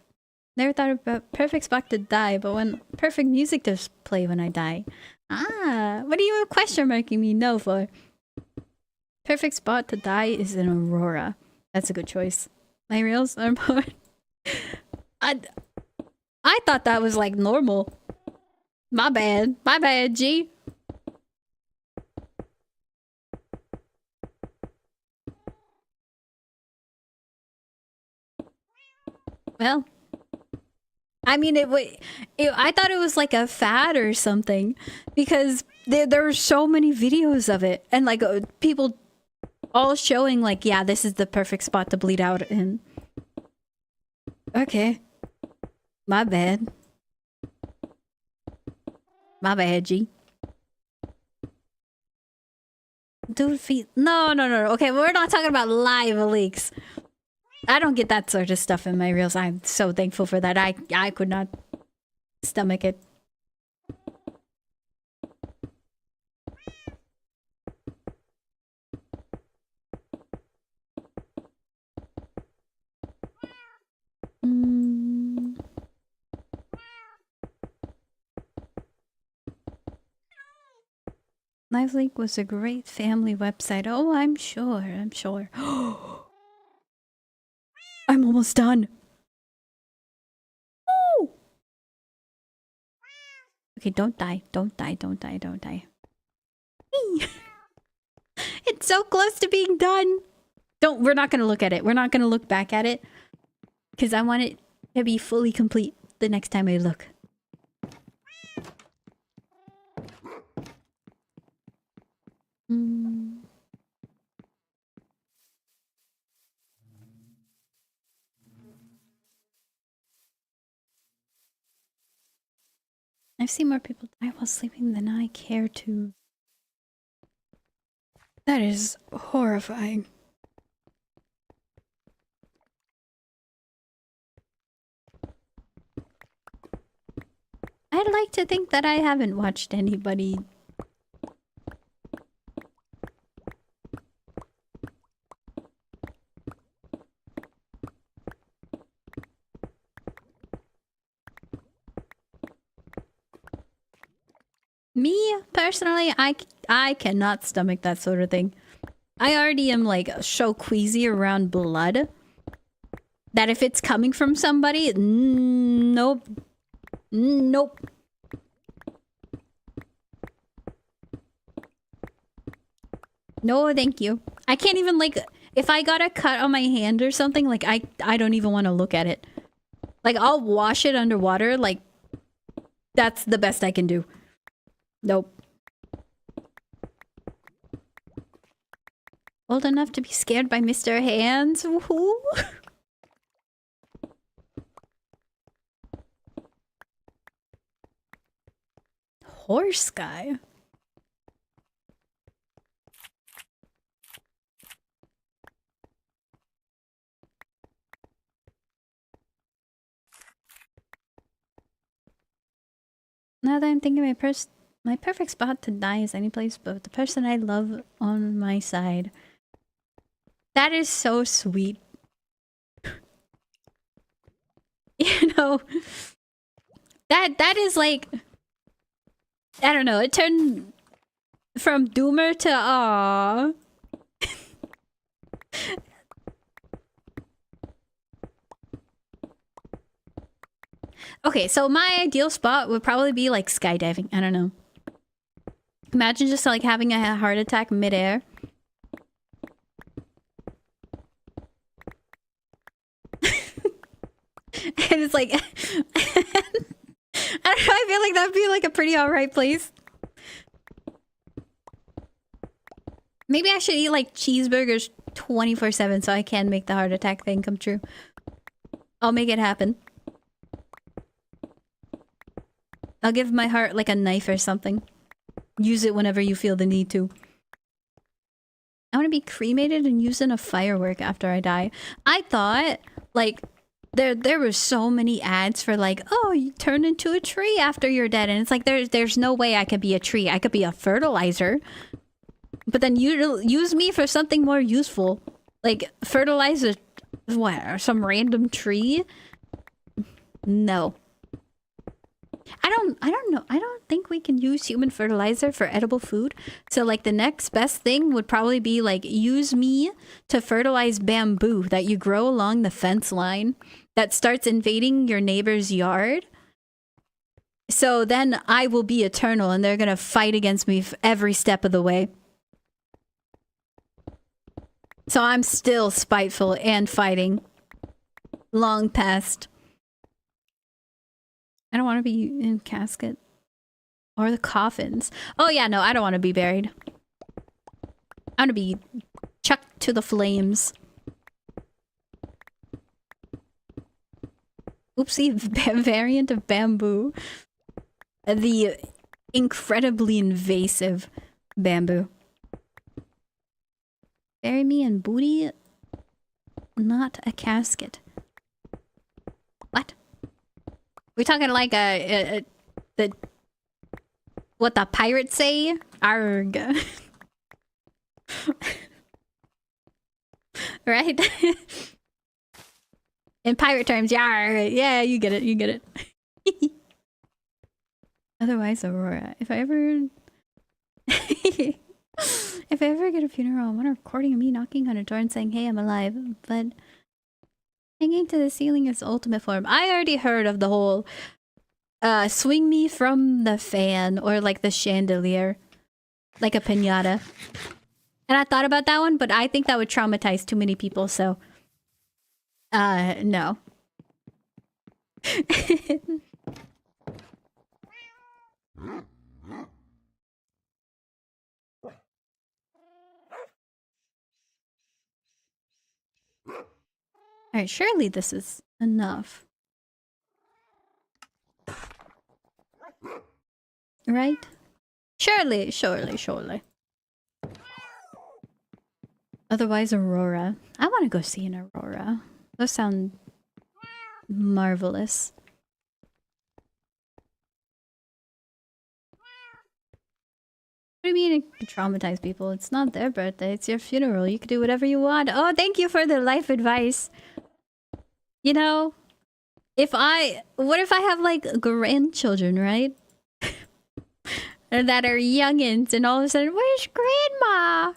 Never thought about perfect spot to die, but when perfect music to play when I die. Ah, what are you question marking me no for? Perfect spot to die is in Aurora. That's a good choice. My reels are more. I thought that was like normal. My bad. My bad, G. Well, I mean, I thought it was like a fad or something because there were so many videos of it and like people all showing like, yeah, this is the perfect spot to bleed out in. Okay. My bad. My bad, G. Dude, feet. No. Okay, we're not talking about live leaks. I don't get that sort of stuff in my reels. I'm so thankful for that. I could not stomach it. LiveLeak was a great family website. Oh, I'm sure. I'm almost done. Oh! Okay, don't die. Don't die. It's so close to being done. We're not gonna look at it. We're not gonna look back at it. Because I want it to be fully complete the next time I look. I've seen more people die while sleeping than I care to. That is horrifying. I'd like to think that I haven't watched anybody. Me, personally, I cannot stomach that sort of thing. I already am like so queasy around blood that if it's coming from somebody, nope. Nope. No, thank you. I can't even like, if I got a cut on my hand or something, like I don't even want to look at it. Like I'll wash it underwater, like that's the best I can do. Nope. Old enough to be scared by Mr. Hands? Woohoo! Horse guy? Now that I'm thinking, my perfect spot to die is any place but the person I love on my side. That is so sweet. You know, that is like, I don't know, it turned from doomer to aw. Okay, so my ideal spot would probably be like skydiving. I don't know. Imagine just like having a heart attack midair. And it's like I don't know, I feel like that'd be like a pretty alright place. Maybe I should eat like cheeseburgers 24/7 so I can make the heart attack thing come true. I'll make it happen. I'll give my heart like a knife or something. Use it whenever you feel the need to. I want to be cremated and used in a firework after I die. I thought, like, there were so many ads for like, oh, you turn into a tree after you're dead, and it's like there's no way I could be a tree. I could be a fertilizer, but then you use me for something more useful, like fertilize some random tree. No. I don't know. I don't think we can use human fertilizer for edible food. So like the next best thing would probably be like use me to fertilize bamboo that you grow along the fence line that starts invading your neighbor's yard. So then I will be eternal and they're going to fight against me every step of the way. So I'm still spiteful and fighting. Long past. I don't want to be in casket. Or the coffins. Oh yeah, no, I don't want to be buried. I want to be chucked to the flames. Oopsie, variant of bamboo. The incredibly invasive bamboo. Bury me in booty, not a casket. What? We're talking like what the pirates say? Arg. Right? In pirate terms, yar. Yeah, you get it, you get it. Otherwise, Aurora. If I ever get a funeral, I want a recording of me knocking on a door and saying, hey, I'm alive. But hanging to the ceiling is ultimate form. I already heard of the whole swing me from the fan or like the chandelier. Like a piñata. And I thought about that one, but I think that would traumatize too many people, so no. Alright, surely this is enough. Right? Surely. Otherwise, Aurora. I want to go see an Aurora. Those sound marvelous. What do you mean it could traumatize people? It's not their birthday, it's your funeral. You can do whatever you want. Oh, thank you for the life advice. You know, what if I have like grandchildren, right? That are youngins, and all of a sudden, where's grandma?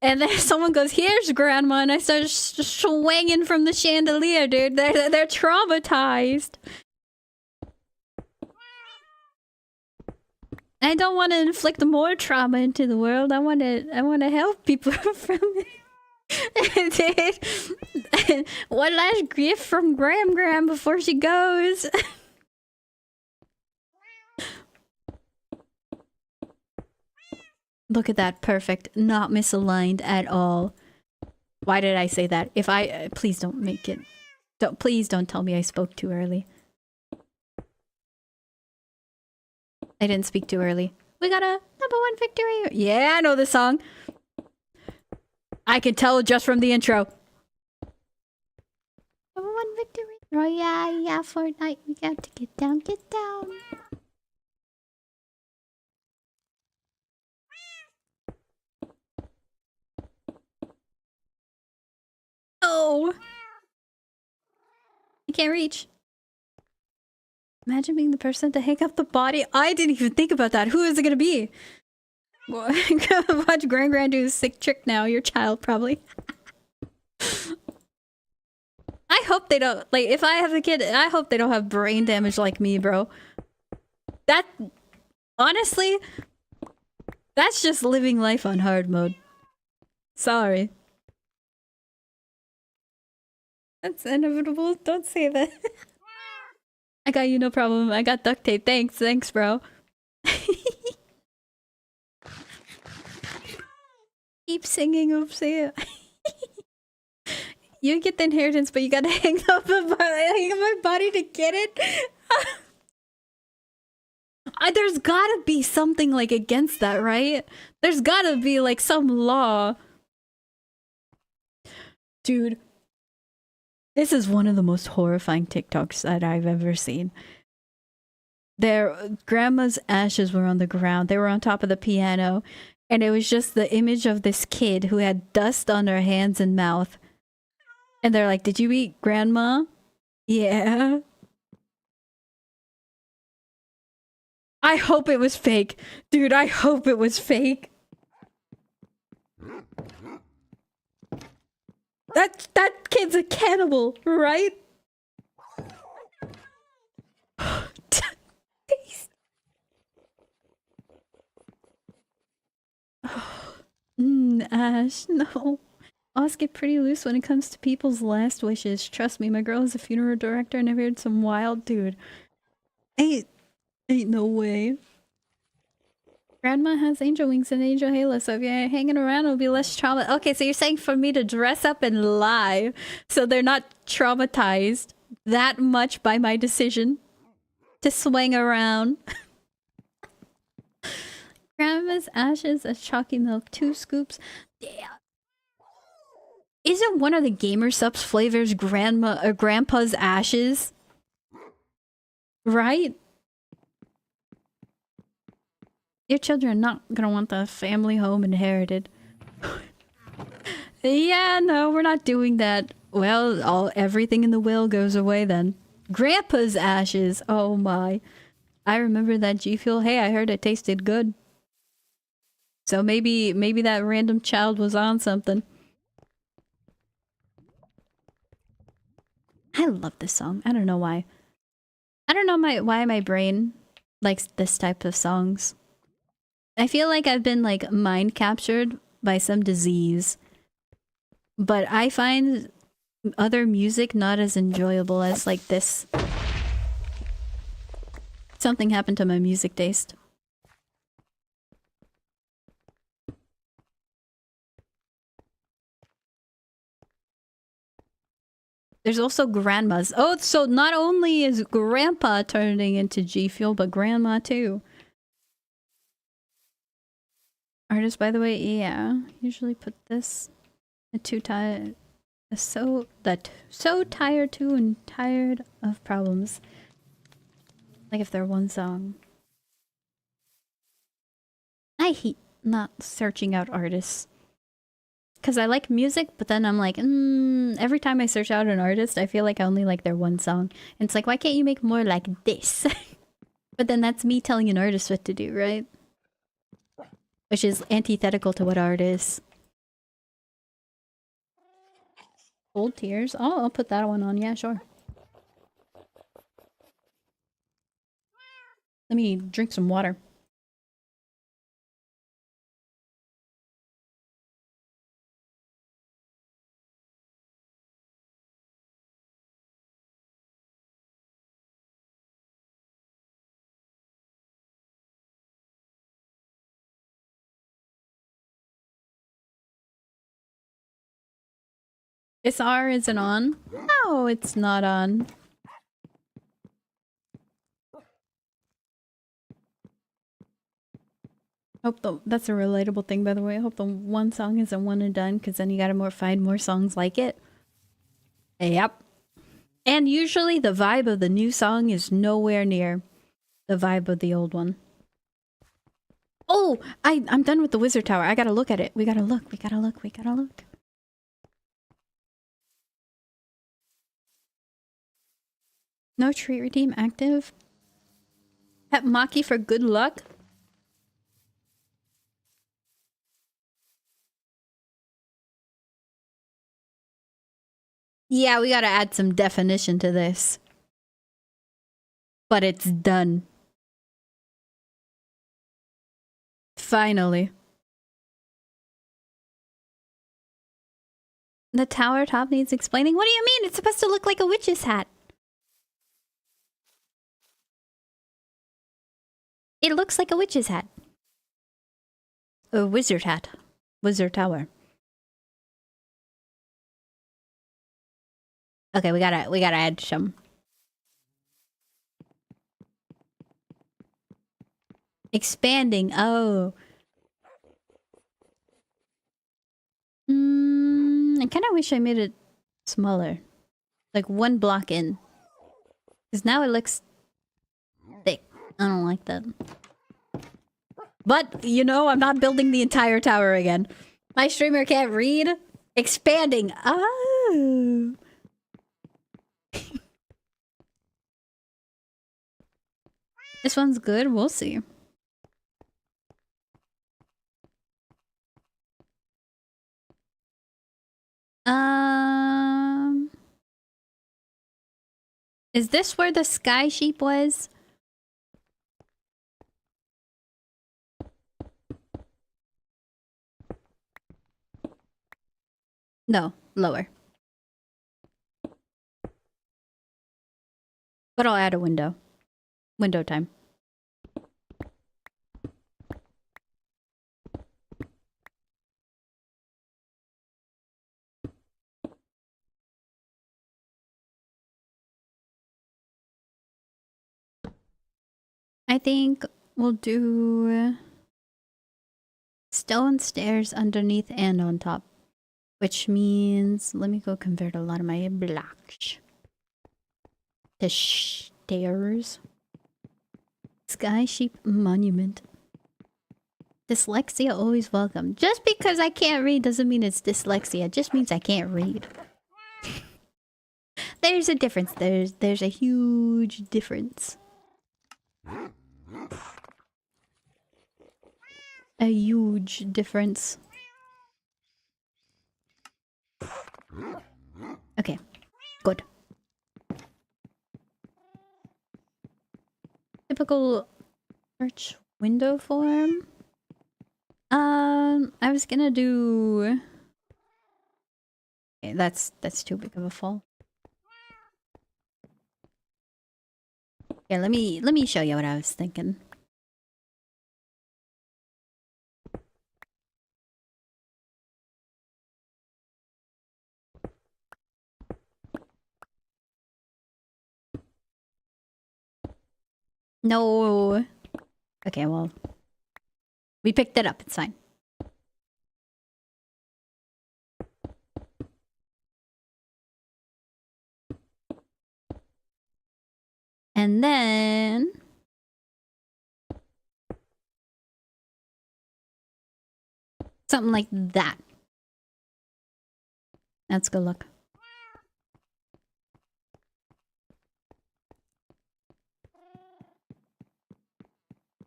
And then someone goes, here's grandma, and I start swinging from the chandelier, dude. They're traumatized. I don't want to inflict more trauma into the world. I want to help people from it. One last gift from Gram before she goes. Look at that, perfect. Not misaligned at all. Why did I say that? If I please don't make it. Please don't tell me I spoke too early. I didn't speak too early. We got a #1 victory. Yeah, I know this song. I can tell just from the intro. #1 victory. Oh yeah, Fortnite. We got to get down, get down. Oh! I can't reach. Imagine being the person to hang up the body. I didn't even think about that. Who is it gonna be? Watch Gran do a sick trick now. Your child, probably. I hope they don't... Like, if I have a kid, I hope they don't have brain damage like me, bro. That... Honestly... That's just living life on hard mode. Sorry. That's inevitable. Don't say that. I got you, no problem. I got duct tape. Thanks, bro. Keep singing, oopsie. You get the inheritance, but you gotta hang up my body to get it. There's gotta be something like against that, right? There's gotta be like some law. Dude, this is one of the most horrifying TikToks that I've ever seen. Their grandma's ashes were on the ground. They were on top of the piano. And it was just the image of this kid who had dust on her hands and mouth. And they're like, "Did you eat grandma?" Yeah. I hope it was fake. Dude, I hope it was fake. That kid's a cannibal, right? Ash, no. Oz get pretty loose when it comes to people's last wishes. Trust me, my girl is a funeral director and I've heard some wild dude. Ain't no way. Grandma has angel wings and angel halo, so if you're hanging around, it'll be less trauma. Okay, so you're saying for me to dress up and lie so they're not traumatized that much by my decision to swing around. Grandma's ashes as chalky milk, 2 scoops. Yeah. Isn't one of the Gamer Subs flavors grandma or grandpa's ashes? Right? Your children are not gonna want the family home inherited. Yeah, no, we're not doing that. Well, everything in the will goes away then. Grandpa's ashes. Oh my. I remember that G Fuel. Hey, I heard it tasted good. So maybe that random child was on something. I love this song. I don't know why. I don't know why my brain likes this type of songs. I feel like I've been like mind captured by some disease. But I find other music not as enjoyable as like this. Something happened to my music taste. There's also grandmas. Oh, so not only is grandpa turning into G Fuel, but grandma too. Artist, by the way, yeah. Usually put this too tired. So tired too and tired of problems. Like if they're one song. I hate not searching out artists. Because I like music, but then I'm like, every time I search out an artist, I feel like I only like their one song. And it's like, why can't you make more like this? But then that's me telling an artist what to do, right? Which is antithetical to what art is. Old Tears? Oh, I'll put that one on. Yeah, sure. Let me drink some water. This R isn't on. No, it's not on. Hope that's a relatable thing, by the way. I hope the one song isn't one and done, because then you gotta find more songs like it. Yep. And usually the vibe of the new song is nowhere near the vibe of the old one. Oh, I'm done with the Wizard Tower. I gotta look at it. We gotta look. No treat redeem active. Pet Maki for good luck. Yeah, we gotta add some definition to this. But it's done. Finally. The tower top needs explaining. What do you mean? It's supposed to look like a witch's hat. It looks like a witch's hat. A wizard hat. Wizard tower. Okay, we gotta add some. Expanding. Oh. I kind of wish I made it smaller. Like one block in. Because now it looks thick. I don't like that. But, you know, I'm not building the entire tower again. My streamer can't read. Expanding. Oh. This one's good. We'll see. Is this where the sky sheep was? No, lower. But I'll add a window. Window time. I think we'll do stone stairs underneath and on top. Which means, let me go convert a lot of my blocks to stairs. Sky Sheep Monument. Dyslexia always welcome. Just because I can't read doesn't mean it's dyslexia. It just means I can't read. There's a difference. There's a huge difference. A huge difference. Okay, good. Typical arch window form. I was gonna do. Okay, that's too big of a fall. Here, let me show you what I was thinking. No. Okay, well. We picked it up, it's fine. And then... something like that. That's good luck.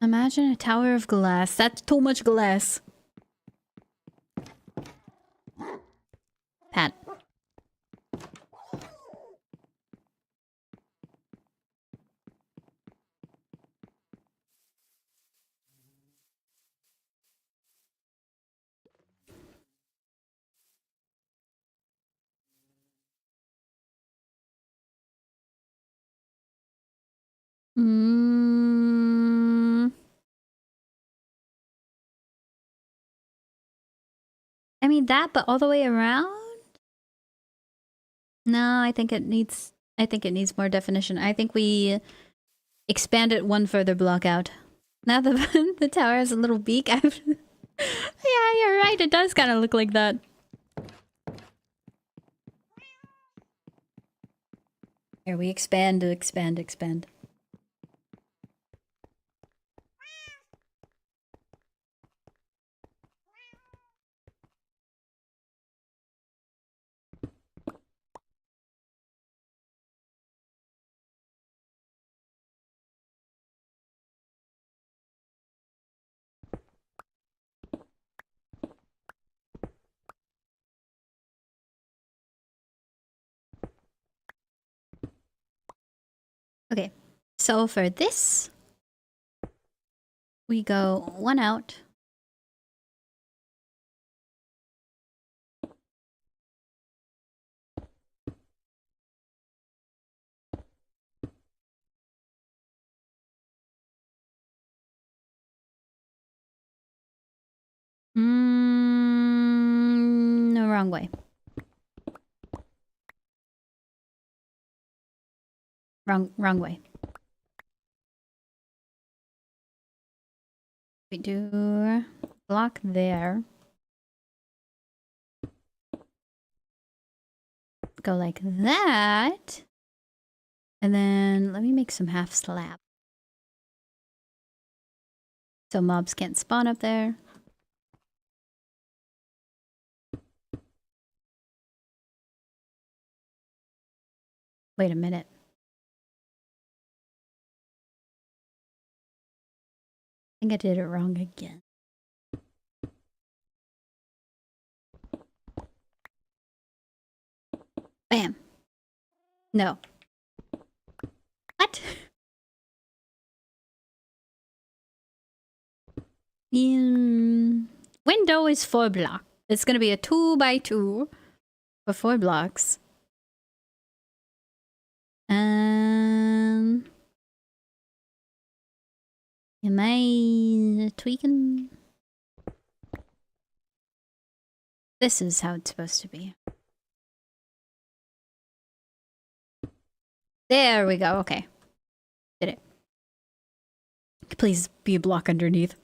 Imagine a tower of glass. That's too much glass. Pat. I mean that, but all the way around? No, I think it needs more definition. I think we expand it one further block out. Now the tower has a little beak. Yeah, you're right. It does kind of look like that. Here we expand. Okay, so for this, we go one out. No, wrong way. Wrong way. We do block there. Go like that. And then let me make some half slab. So mobs can't spawn up there. Wait a minute. I think I did it wrong again. Bam. No. What? Window is 4 blocks. It's gonna be a 2x2 for 4 blocks. Am I tweaking? This is how it's supposed to be. There we go. Okay. Did it. Please be a block underneath.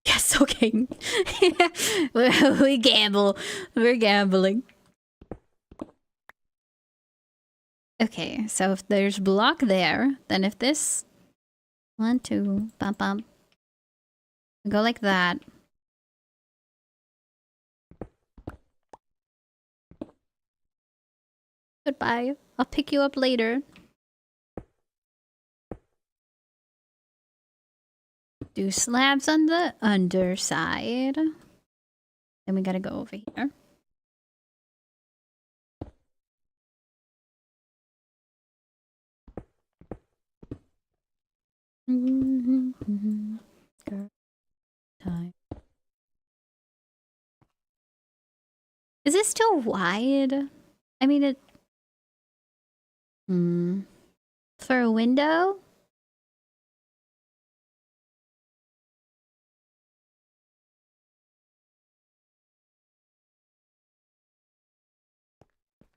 Yes, okay. We gamble. We're gambling. Okay, so if there's block there, then if this 1, 2, bump, bump, go like that. Goodbye. I'll pick you up later. Do slabs on the underside. Then we gotta go over here. Time. Is this still wide? I mean, it... For a window?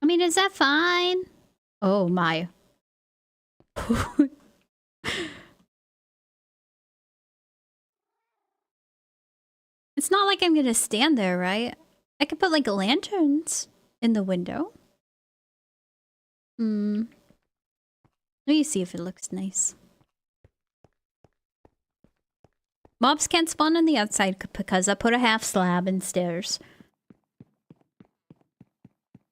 I mean, is that fine? Oh my. It's not like I'm gonna stand there, right? I could put like lanterns in the window. Let me see if it looks nice. Mobs can't spawn on the outside because I put a half slab and stairs.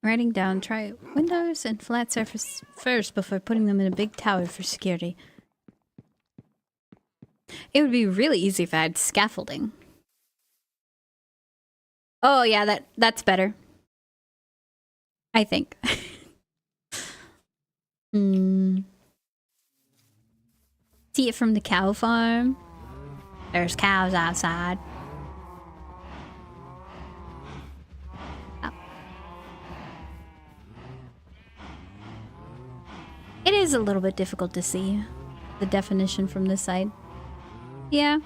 Writing down, try windows and flat surface first before putting them in a big tower for security. It would be really easy if I had scaffolding. Oh yeah, that's better. I think. See it from the cow farm. There's cows outside. Oh. It is a little bit difficult to see the definition from this side. Yeah.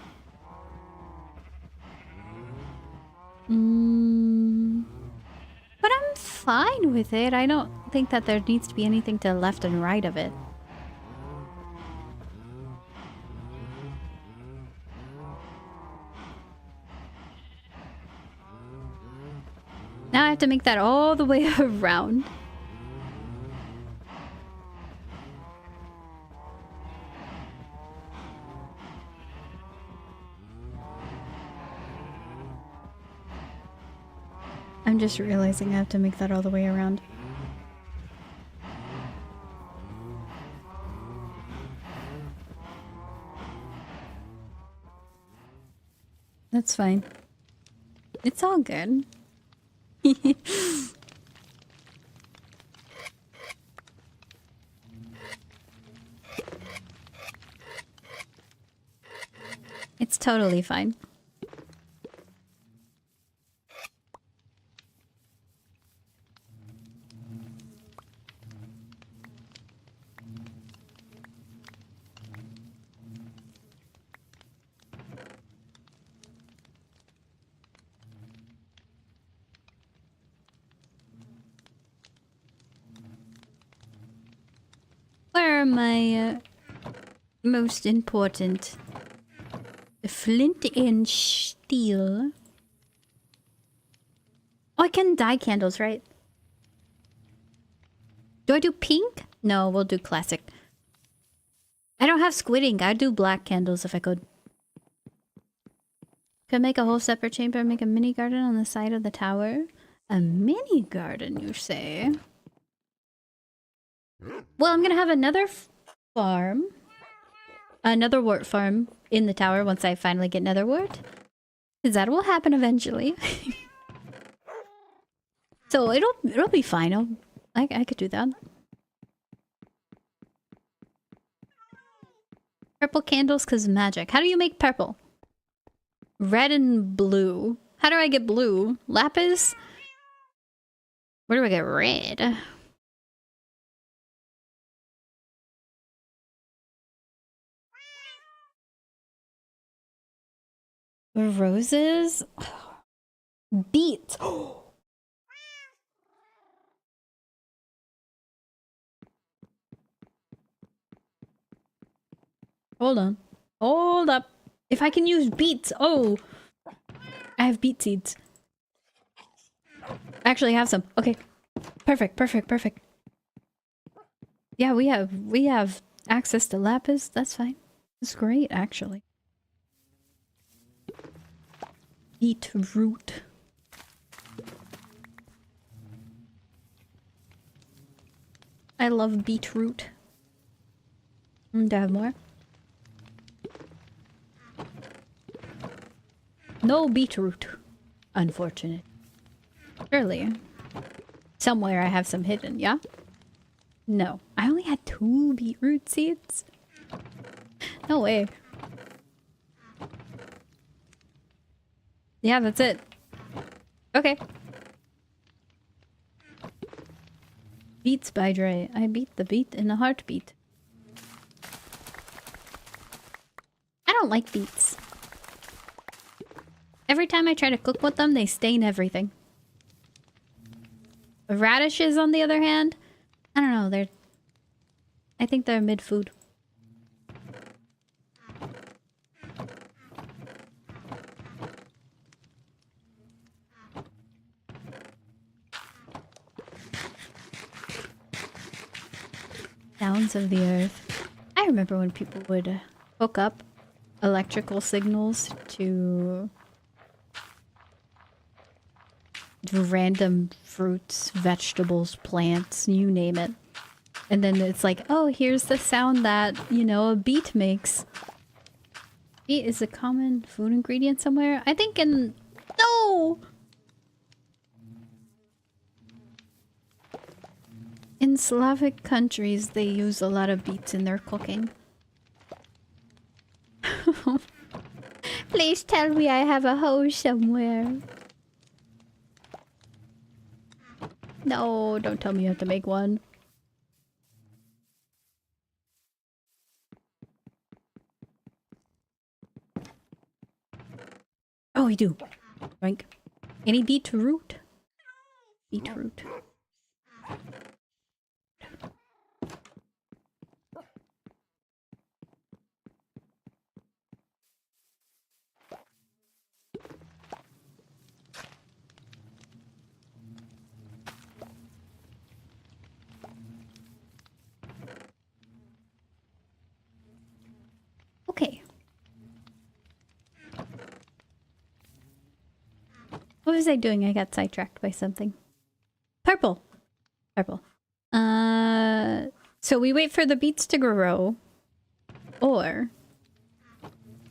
But I'm fine with it. I don't think that there needs to be anything to the left and right of it. Now I have to make that all the way around. I'm just realizing I have to make that all the way around. That's fine. It's all good. It's totally fine. are my most important? Flint and steel. Oh, I can dye candles, right? Do I do pink? No, we'll do classic. I don't have squid ink. I'd do black candles if I could. Could make a whole separate chamber, make a mini garden on the side of the tower. A mini garden, you say? Well, I'm gonna have another farm. Another wart farm in the tower once I finally get nether wart. Because that will happen eventually. So it'll be fine. I could do that. Purple candles because magic. How do you make purple? Red and blue. How do I get blue? Lapis? Where do I get red? Roses? Beets. Hold on. Hold up. If I can use beets. Oh. I have beet seeds. I actually have some. Okay. Perfect, perfect, perfect. Yeah, we have access to lapis. That's fine. It's great, actually. Beetroot. I love beetroot. Do I have more? No beetroot. Unfortunate. Surely. Somewhere I have some hidden, yeah? No. I only had 2 beetroot seeds? No way. Yeah, that's it. Okay. Beets by Dre. I beat the beet in a heartbeat. I don't like beets. Every time I try to cook with them, they stain everything. Radishes, on the other hand, I don't know, I think they're mid-food. Sounds of the earth. I remember when people would hook up electrical signals to random fruits, vegetables, plants, you name it. And then it's like, oh, here's the sound that, you know, a beet makes. Beet is a common food ingredient somewhere. I think in... No! In Slavic countries, they use a lot of beets in their cooking. Please tell me I have a hose somewhere. No, don't tell me you have to make one. Oh, we do. Drink. Any beetroot? Beetroot. Okay. What was I doing? I got sidetracked by something. Purple. Purple. So we wait for the beets to grow. Or...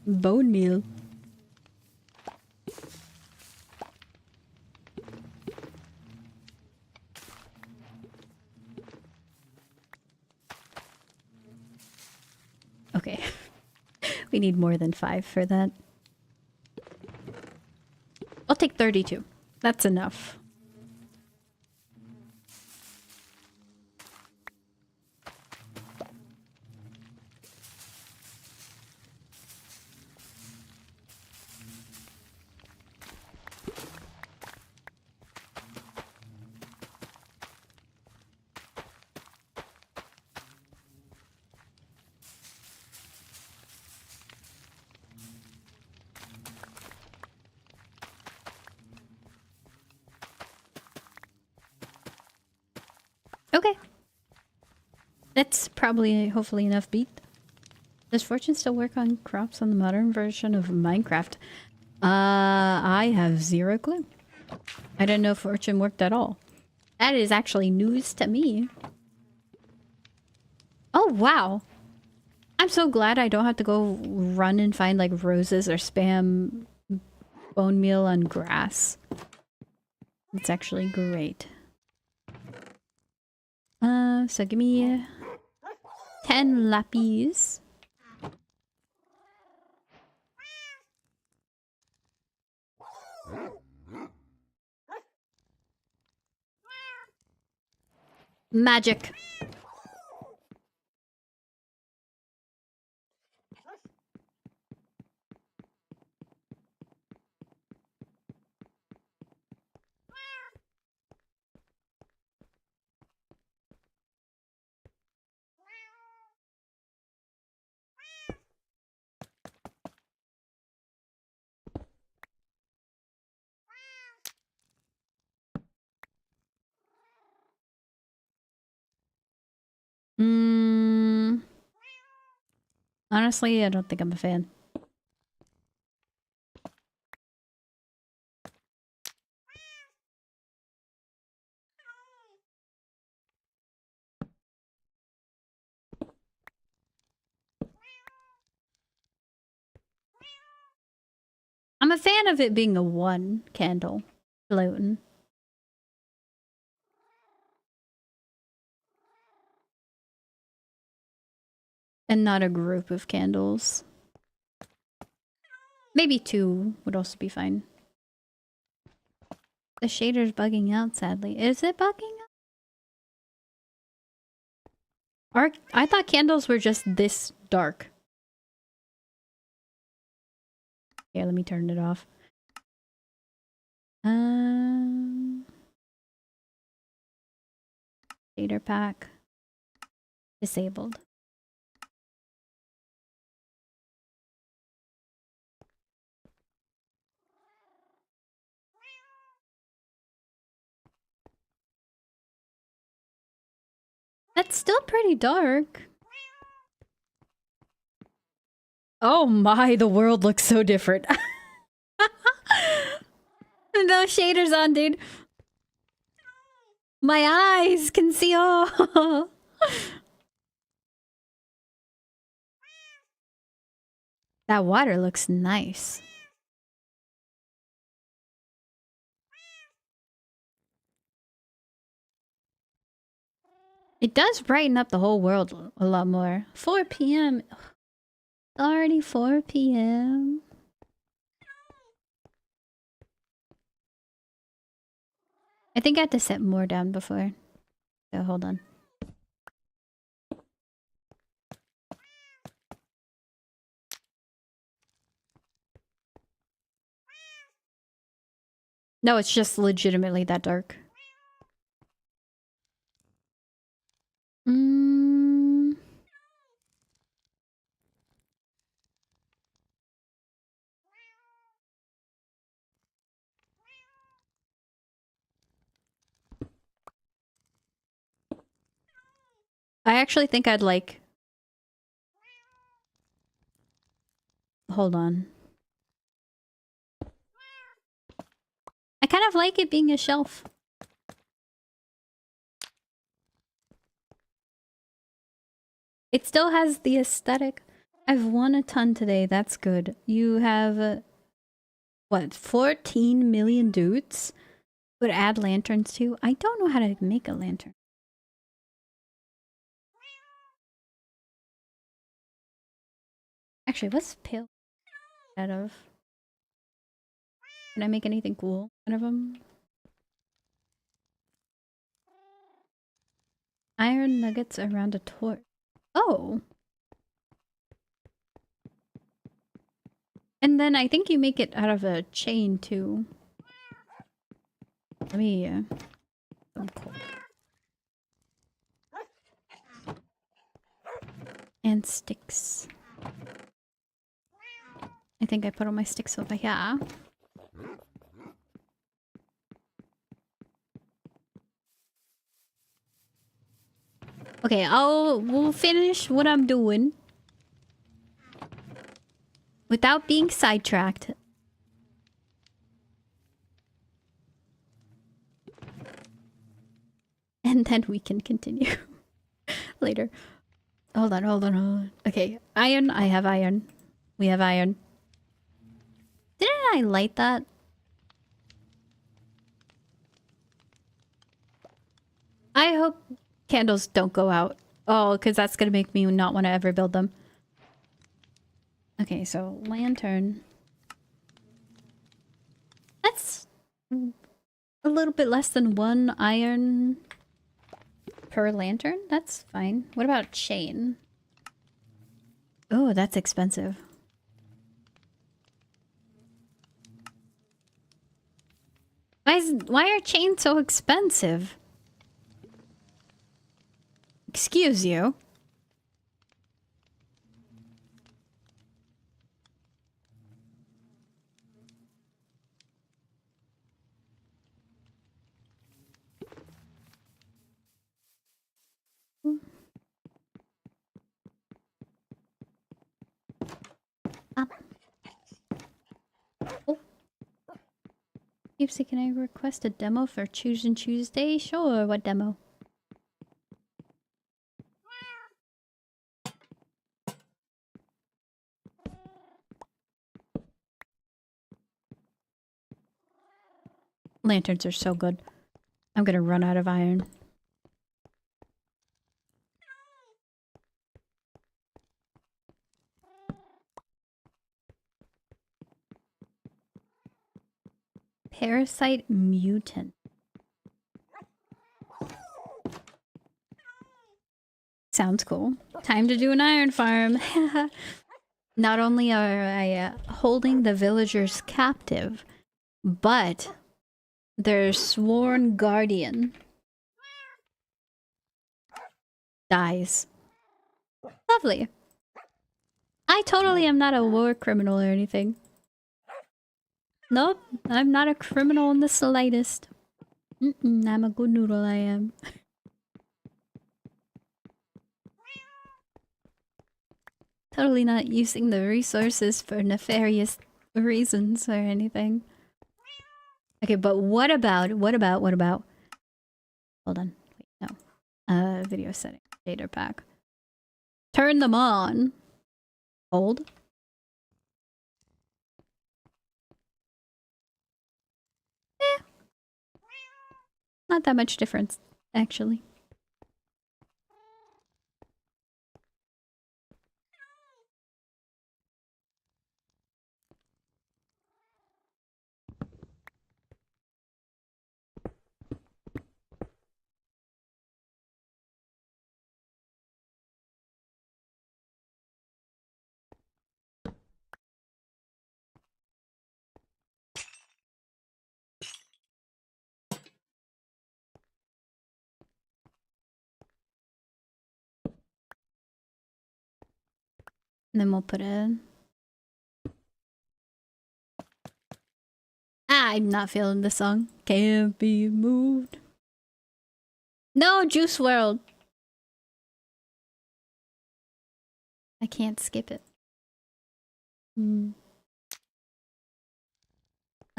bone meal. Okay. We need more than 5 for that. I'll take 32. That's enough. Okay. That's probably, hopefully, enough beat. Does Fortune still work on crops on the modern version of Minecraft? I have zero clue. I didn't know Fortune worked at all. That is actually news to me. Oh, wow. I'm so glad I don't have to go run and find like roses or spam bone meal on grass. It's actually great. So give me 10 lapis. Magic. Honestly, I don't think I'm a fan. I'm a fan of it being a one candle floating. And not a group of candles. Maybe two would also be fine. The shader's bugging out, sadly. Is it bugging out? I thought candles were just this dark. Here, let me turn it off. Shader pack. Disabled. That's still pretty dark. Oh my, the world looks so different. No shaders on, dude. My eyes can see all. That water looks nice. It does brighten up the whole world a lot more. 4 p.m. Already 4 p.m. I think I had to set more down before. So hold on. No, it's just legitimately that dark. I actually think I'd like... Hold on. I kind of like it being a shelf. It still has the aesthetic. I've won a ton today. That's good. You have... what? 14 million dudes? Would add lanterns too? I don't know how to make a lantern. Actually, what's pale out of? Can I make anything cool out of them? Iron nuggets around a torch. Oh! And then I think you make it out of a chain too. Let me, some coal. And sticks. I think I put all my sticks over here. Okay, we'll finish what I'm doing without being sidetracked. And then we can continue later. Hold on. Okay, iron. I have iron. We have iron. Didn't I light that? I hope candles don't go out. Oh, because that's going to make me not want to ever build them. Okay, so lantern. That's a little bit less than 1 iron per lantern. That's fine. What about chain? Oh, that's expensive. Why are chains so expensive? Excuse you. Up. Oh. Yippie, can I request a demo for Choosing Tuesday? Sure, what demo? Lanterns are so good. I'm gonna run out of iron. Parasite mutant. Sounds cool. Time to do an iron farm. Not only are I holding the villagers captive, but their sworn guardian dies. Lovely. I totally am not a war criminal or anything. Nope, I'm not a criminal in the slightest. I'm a good noodle, I am. Totally not using the resources for nefarious reasons or anything. Okay, but what about... Hold on. Wait, no. Video setting. Data pack. Turn them on. Hold. Eh. Not that much difference, actually. And then we'll put in... I'm not feeling this song. Can't be moved. No, Juice WRLD. I can't skip it.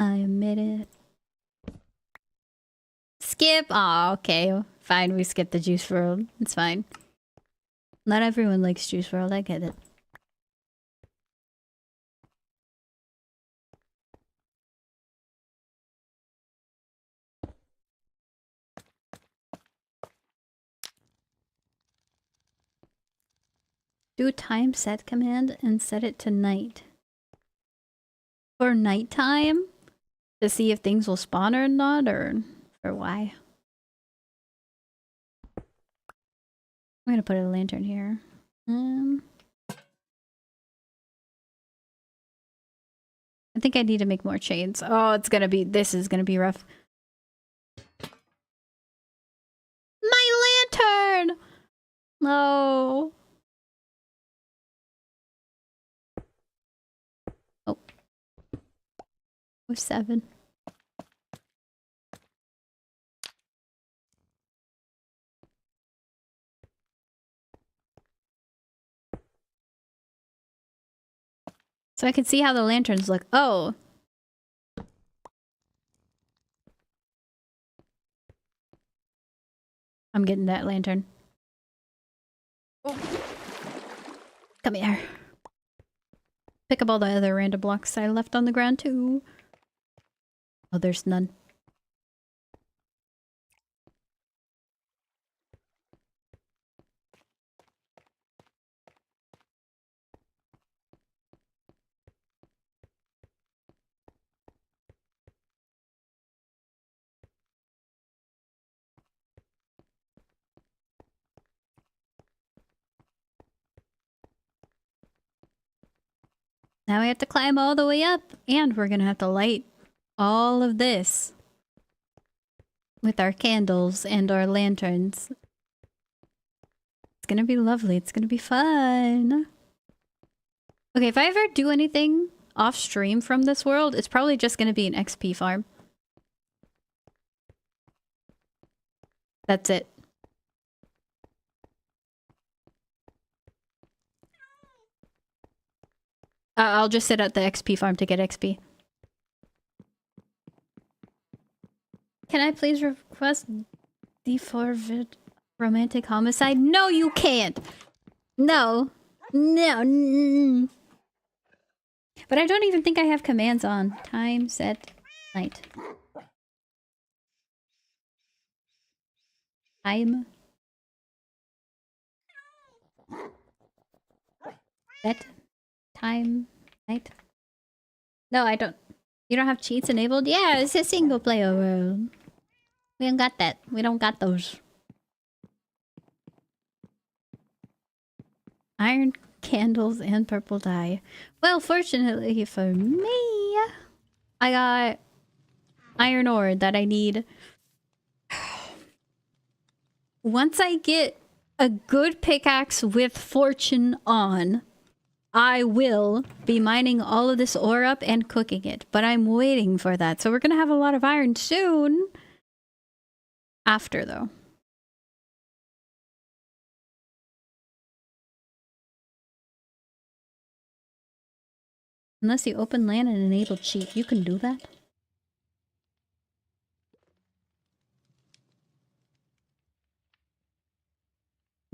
I admit it. Skip? Oh, okay. Fine, we skip the Juice WRLD. It's fine. Not everyone likes Juice WRLD, I get it. Do a time set command and set it to night. For nighttime? To see if things will spawn or not, or for why? I'm gonna put a lantern here. I think I need to make more chains. Oh, it's gonna be... This is gonna be rough. My lantern! No. Oh. 7. So I can see how the lanterns look. Oh. I'm getting that lantern. Come here. Pick up all the other random blocks I left on the ground too. Oh, there's none. Now we have to climb all the way up, and we're gonna have to light all of this with our candles and our lanterns. It's gonna be lovely. It's gonna be fun. Okay, if I ever do anything off stream from this world, it's probably just gonna be an XP farm. That's it. I'll just sit at the XP farm to get XP. Can I please request deforvid romantic homicide? No, you can't. No. No. But I don't even think I have commands on. Time, set, night. Time. Set. Time. Night. No, I don't. You don't have cheats enabled? Yeah, it's a single player world. We don't got that. We don't got those. Iron candles and purple dye. Well, fortunately for me, I got iron ore that I need. Once I get a good pickaxe with fortune on, I will be mining all of this ore up and cooking it. But I'm waiting for that. So we're going to have a lot of iron soon. After, though. Unless you open land and enable cheat. You can do that.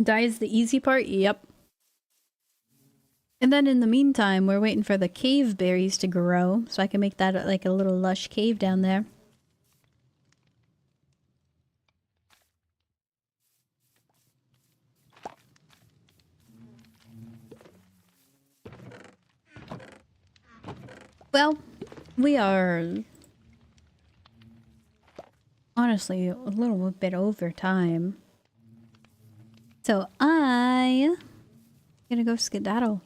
Dye is the easy part? Yep. And then in the meantime, we're waiting for the cave berries to grow. So I can make that like a little lush cave down there. Well, we are honestly a little bit over time. So I'm gonna go skedaddle.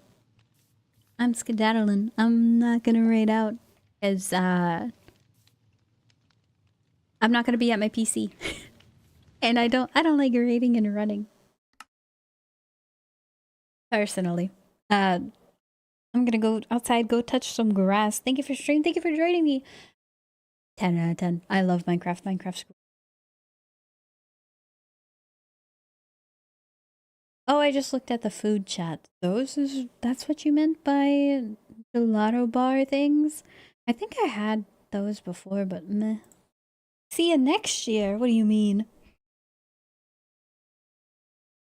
I'm skedaddling. I'm not gonna raid out as I'm not gonna be at my PC. And I don't like raiding and running. Personally. I'm gonna go outside, go touch some grass. Thank you for streaming. Thank you for joining me. 10 out of 10. I love Minecraft. Minecraft's cool. Oh, I just looked at the food chat. That's what you meant by gelato bar things? I think I had those before, but meh. See you next year. What do you mean?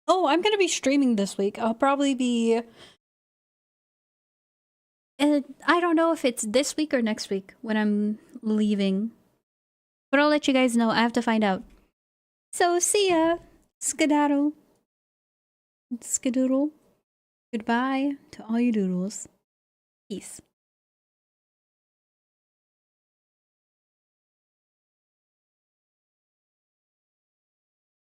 Oh, I'm gonna be streaming this week. I'll probably be... I don't know if it's this week or next week when I'm leaving. But I'll let you guys know. I have to find out. So, see ya. Skedaddle. Skedoodle. Goodbye to all you doodles. Peace.